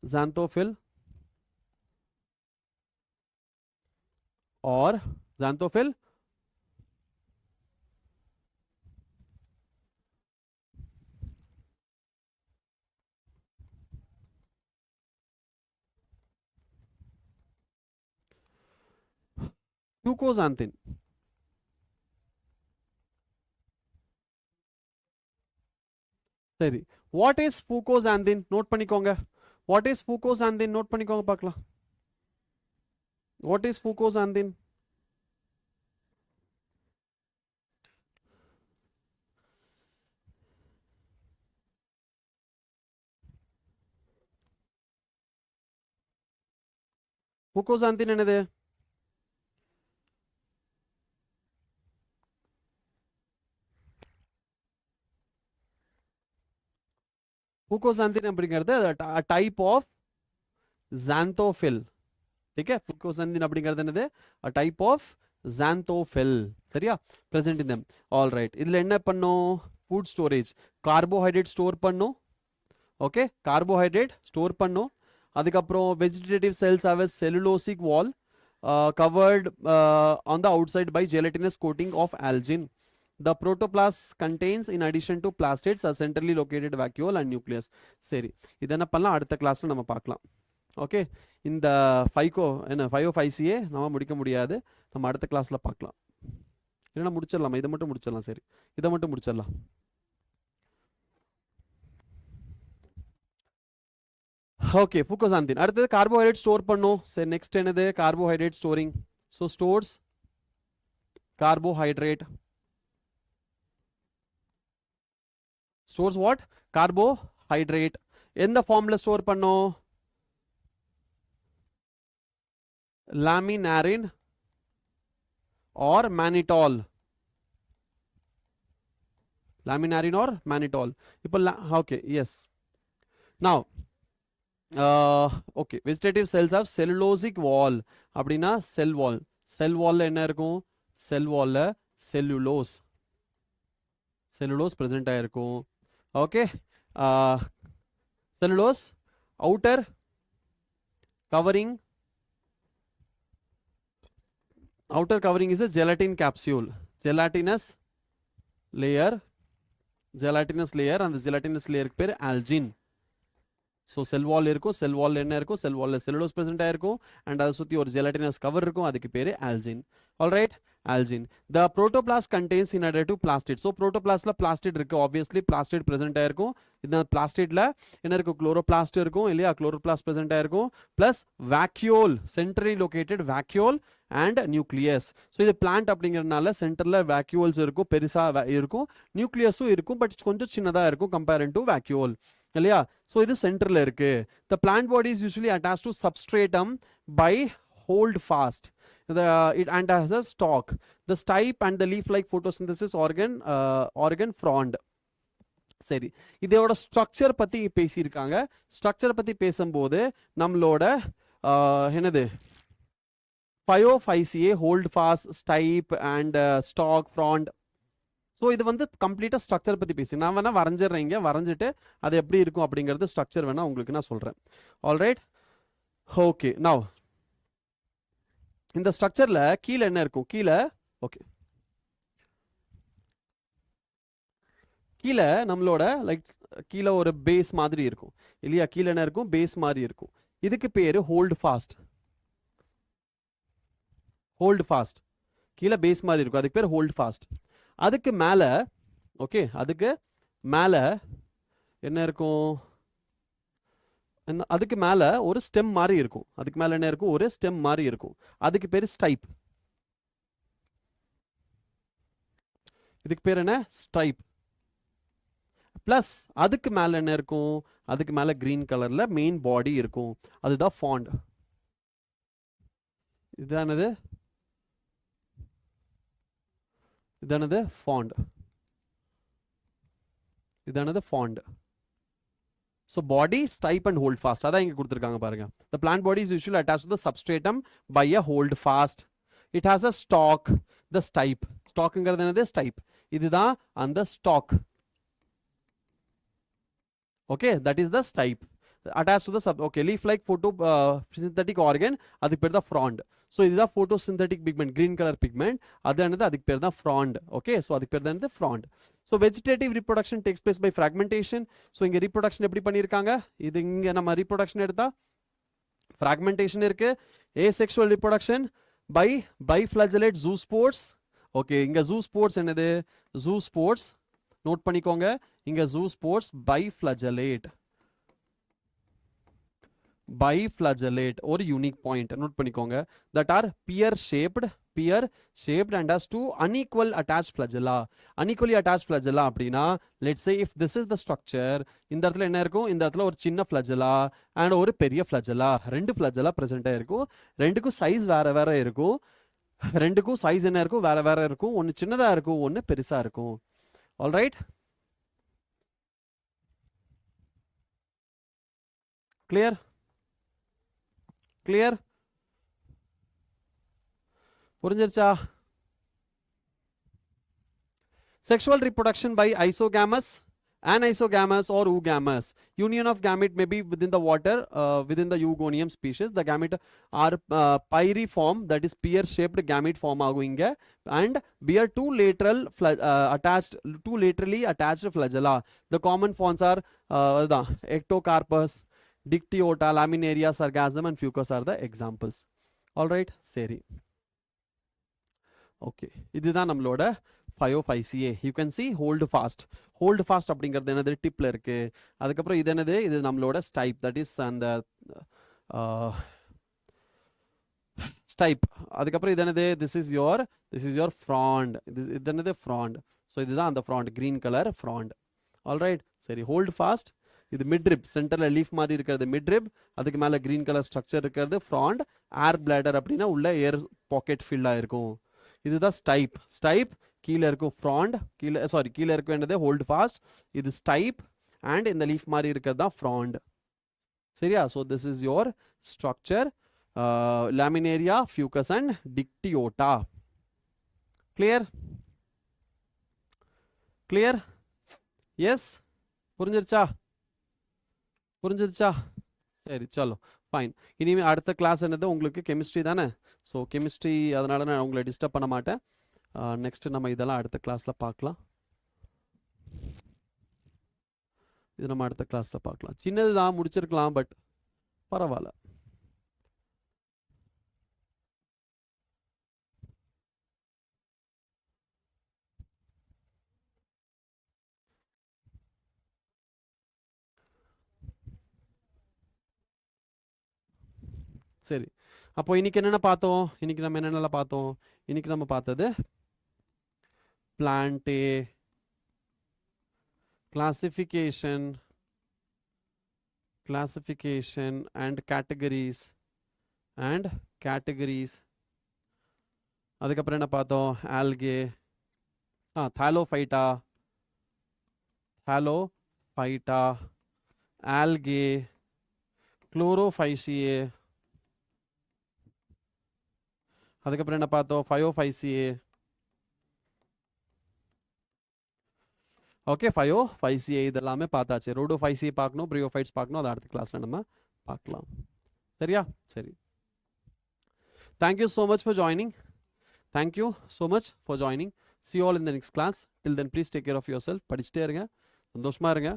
xanthophyll or xanthophyll fucoxanthin. சரி, வாட் இஸ் fucoxanthin? நோட் பண்ணிக்கோங்க. What is fucoxanthin? நோட் பண்ணிக்கோங்க பார்க்கலாம். What is fucoxanthin? புக்கோசாந்தின் என்னது? புக்கோசாந்தின் அப்படிங்கிறது type of xanthophyll. ठीक है, புக்கோசாந்தின் அப்படிங்கிறது என்னது? Type of xanthophyll. சரியா? present in them. all right, இதுல என்ன பண்ணும்? ஃபுட் ஸ்டோரேஜ், கார்போஹைட்ரேட் ஸ்டோர் பண்ணும். ஓகே, கார்போஹைட்ரேட் ஸ்டோர் பண்ணும். அதுக்கப்புறம் vegetative cells have a cellulosic wall covered on the outside by gelatinous coating of algin. The protoplasm contains in addition to plastids a centrally located vacuole and nucleus. சரி, இது என்ன பண்ணலாம்? அடுத்த கிளாஸ்ல நம்ம பார்க்கலாம். ஓகே, இந்த 505CA நம்ம முடிக்க முடியாது, நம்ம அடுத்த கிளாஸ்ல பார்க்கலாம். இல்லைன்னா முடிச்சிடலாமா? இதை மட்டும் முடிச்சிடலாம். சரி, இதை மட்டும் முடிச்சிடலாம். ஓகே, புக்கோசாந்தின். அடுத்தது கார்போஹைட்ரேட் ஸ்டோர் பண்ணும். சரி, நெக்ஸ்ட் என்னது? Carbohydrate storing. So stores carbohydrate. Stores what? Carbohydrate. எந்த ஃபார்ம்ல ஸ்டோர் பண்ணும்? லாமினாரின் or mannitol. Laminarin or mannitol. இப்போ okay, yes. Now okay, vegetative cells have cellulosic wall. அப்படின்னா cell wall. Cell wall என்ன இருக்கும்? Cell wall cellulose present ஆயிருக்கும். Okay, cellulose outer covering is a gelatin capsule. Gelatinous layer, and the gelatinous layer பேர் algin. So cell wall இருக்கும், cell wall என்ன இருக்கும்? Cell wall cellulose present ஆயிருக்கும், and அதை சுத்தி ஒரு gelatinous cover இருக்கும், அதுக்கு பேரு algin. All right, algin. The protoplasm contains in addition to plastid. So protoplasmல plastid இருக்கு, obviously plastid present ஆயிருக்கும். இந்த plastidல என்ன இருக்கும்? chloroplast இருக்கும் இல்லையா? chloroplast present ஆயிருக்கும், plus vacuole, centrally located vacuole and nucleus. So இது plant அப்படிங்கிறதுனால சென்டர்ல vacuoles இருக்கும், பெருசா இருக்கும், நியூக்ளியஸும் இருக்கும், பட் கொஞ்சம் சின்னதா இருக்கும் compared to vacuole இல்லையா? ஸோ இது சென்டர்ல இருக்கு. The plant body is usually attached to substratum by hold fast. And has a stalk. The stipe and the leaf-like photosynthesis organ frond. சரி, இதோட ஸ்ட்ரக்சர் பத்தி பேசியிருக்காங்க. ஸ்ட்ரக்சர் பத்தி பேசும்போது நம்மளோட என்னது? 505CA hold fast, stipe and stalk, frond. So இது வந்து கம்ப்ளீட்டாக ஸ்ட்ரக்சர் பற்றி பேசி நான் வேணால் வரைஞ்சிடுறேன். இங்கே வரைஞ்சிட்டு அது எப்படி இருக்கும் அப்படிங்கிறது ஸ்ட்ரக்சர் வேணால் உங்களுக்கு நான் சொல்கிறேன். Alright, okay. நவ் இந்த ஸ்ட்ரக்சரில் கீழே என்ன இருக்கும்? கீழே ஓகே, கீழே நம்மளோட லைக் கீழே ஒரு பேஸ் மாதிரி இருக்கும் இல்லையா? கீழே என்ன இருக்கும்? பேஸ் மாதிரி இருக்கும். இதுக்கு பேர் ஹோல்டு ஃபாஸ்ட். ஹோல்டு ஃபாஸ்ட் கீழே பேஸ் மாதிரி இருக்கும், அதுக்கு பேர் ஹோல்டு ஃபாஸ்ட். அதுக்கு மேலே ஓகே, அதுக்கு மேலே என்ன இருக்கும்? அதுக்கு மேலே ஒரு ஸ்டெம் மாதிரி இருக்கும். அதுக்கு மேலே என்ன இருக்கும்? ஒரு ஸ்டெம் மாதிரி இருக்கும். அதுக்கு பேர் ஸ்டைப். இதுக்கு பேர் என்ன? ஸ்டைப். பிளஸ் அதுக்கு மேலே என்ன இருக்கும்? அதுக்கு மேலே கிரீன் கலர்ல மெயின் பாடி இருக்கும், அதுதான் ஃபாண்ட். இதானது ஃபாண்ட். இதானது frond. So body, stipe and hold fast. அதான் இங்க கொடுத்திருக்காங்க பாருங்க. The plant body is usually attached to the substratum by a hold fast. It has a stalk, the stipe. Stalkங்கிறது என்னது? Stipe. இதுதான் அந்த stalk. Okay, that is the stipe. Attached to the okay, leaf-like photosynthetic organ, அதுக்கு பேர் தான் frond. So இதுதான் photosynthetic pigment, green color pigment. அதுக்கு பேர் தான் frond. Okay, so அதுக்கு பேர் தான் frond. So vegetative reproduction takes place by fragmentation. So இங்க reproduction எப்படி பண்ணிருக்காங்க? இது இங்க நம்ம reproduction எடுத்தா fragmentation இருக்கு. Asexual reproduction by biflagellate zoospores. Okay, இங்க zoospores என்னது? Zoospores நோட் பண்ணிக்கோங்க. இங்க zoospores biflagellate. biflagellate ஒரு unique point note பண்ணிக்கோங்க that are pear shaped and has two unequal attached flagella. Unequally attached flagella அப்படின்னா let's say if this is the structure, இந்த இடத்துல என்ன இருக்கும், இந்த இடத்துல ஒரு சின்ன flagella and ஒரு பெரிய flagella, ரெண்டு flagella present ஆயிருக்கும், ரெண்டுக்கும் size வேற வேற இருக்கும், ரெண்டுக்கும் size என்ன இருக்கும், வேற வேற இருக்கும், ஒன்னு சின்னதா இருக்கும், ஒன்னு பெருசா இருக்கும். All right, clear? Clear? புரிஞ்சிருச்சா? Sexual reproduction by isogamous, anisogamous or oogamous. Union of gamete may be within the water, within the eugonium species. The gamete are pyriform, that is pear-shaped gamete form ஆகுங்க, and bear two laterally attached flagella. The common forms are ectocarpus, dictyota, laminaria, sargassum and fucus are the examples. All right, சரி. Okay, இதுதான் நம்மளோட 505CA. You can see hold fast அப்படிங்கிறது என்னது, டிப்ல இருக்கு. அதுக்கப்புறம் இது என்னது, இது நம்மளோட ஸ்டைப், தட் இஸ் அந்த ஸ்டைப். அதுக்கப்புறம் இது என்னது, திஸ் இஸ் யோர் ஃப்ராண்ட், இது என்னது ஃப்ராண்ட். ஸோ இதுதான் அந்த front, green colour front. Alright, சரி. ஹோல்டு ஃபாஸ்ட், இது மிட்ரிப், சென்டரில் லீஃப் மாதிரி இருக்கிறது மிட்ரிப், அதுக்கு மேலே கிரீன் கலர் ஸ்ட்ரக்சர் இருக்கிறது ஃப்ராண்ட். ஏர் பிளாடர் அப்படின்னா உள்ள ஏர் பாக்கெட் ஃபில்லாக இருக்கும். இதுதான் ஸ்டைப். கீழே இருக்கும் ஃப்ராண்ட், கீழே இருக்க வேண்டியது ஹோல்டு ஃபாஸ்ட், இது ஸ்டைப், அண்ட் இந்த லீஃப் மாதிரி இருக்கிறது தான் ஃப்ராண்ட். சரியா? So this is your structure, Laminaria, Fucus and Dictyota. Clear? Yes, புரிஞ்சிருச்சா? சரி, சலோ ஃபைன். இனிமேல் அடுத்த கிளாஸ் என்னது உங்களுக்கு கெமிஸ்ட்ரி தானே. ஸோ கெமிஸ்ட்ரி, அதனால நான் உங்களை டிஸ்டர்ப் பண்ண மாட்டேன். நெக்ஸ்ட் நம்ம இதெல்லாம் அடுத்த கிளாஸில் பார்க்கலாம். இது நம்ம அடுத்த கிளாஸில் பார்க்கலாம். சின்னது தான், முடிச்சிருக்கலாம், பட் பரவாயில்ல. சரி, அப்போ இன்னைக்கு என்னென்ன பார்த்தோம், இன்னைக்கு நம்ம என்னென்னலாம் பார்த்தோம், இன்னைக்கு நம்ம பார்த்தது Plantae, classification and categories. அதுக்கப்புறம் என்ன பார்த்தோம், algae, thallophyta, algae, chlorophyceae. அதுக்கப்புறம் என்ன பார்த்தோம், 505CA. ஓகே, 505CA இதெல்லாமே பார்த்தாச்சு. ரோடோஃபைசிஏ பார்க்கணும், பிரியோஃபைட்ஸ் பார்க்கணும், அது அடுத்த கிளாஸில் நம்ம பார்க்கலாம். சரியா? சரி. Thank you so much for joining. See you all in the next class. Till then, please take care of yourself. படிச்சுட்டே இருங்க, சந்தோஷமா இருங்க.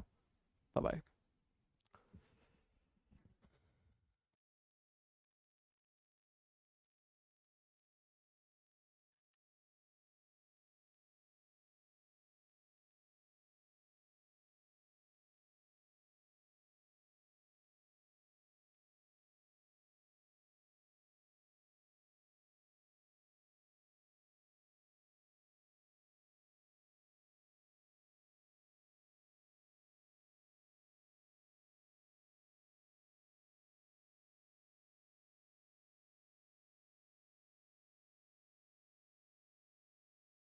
Bye bye.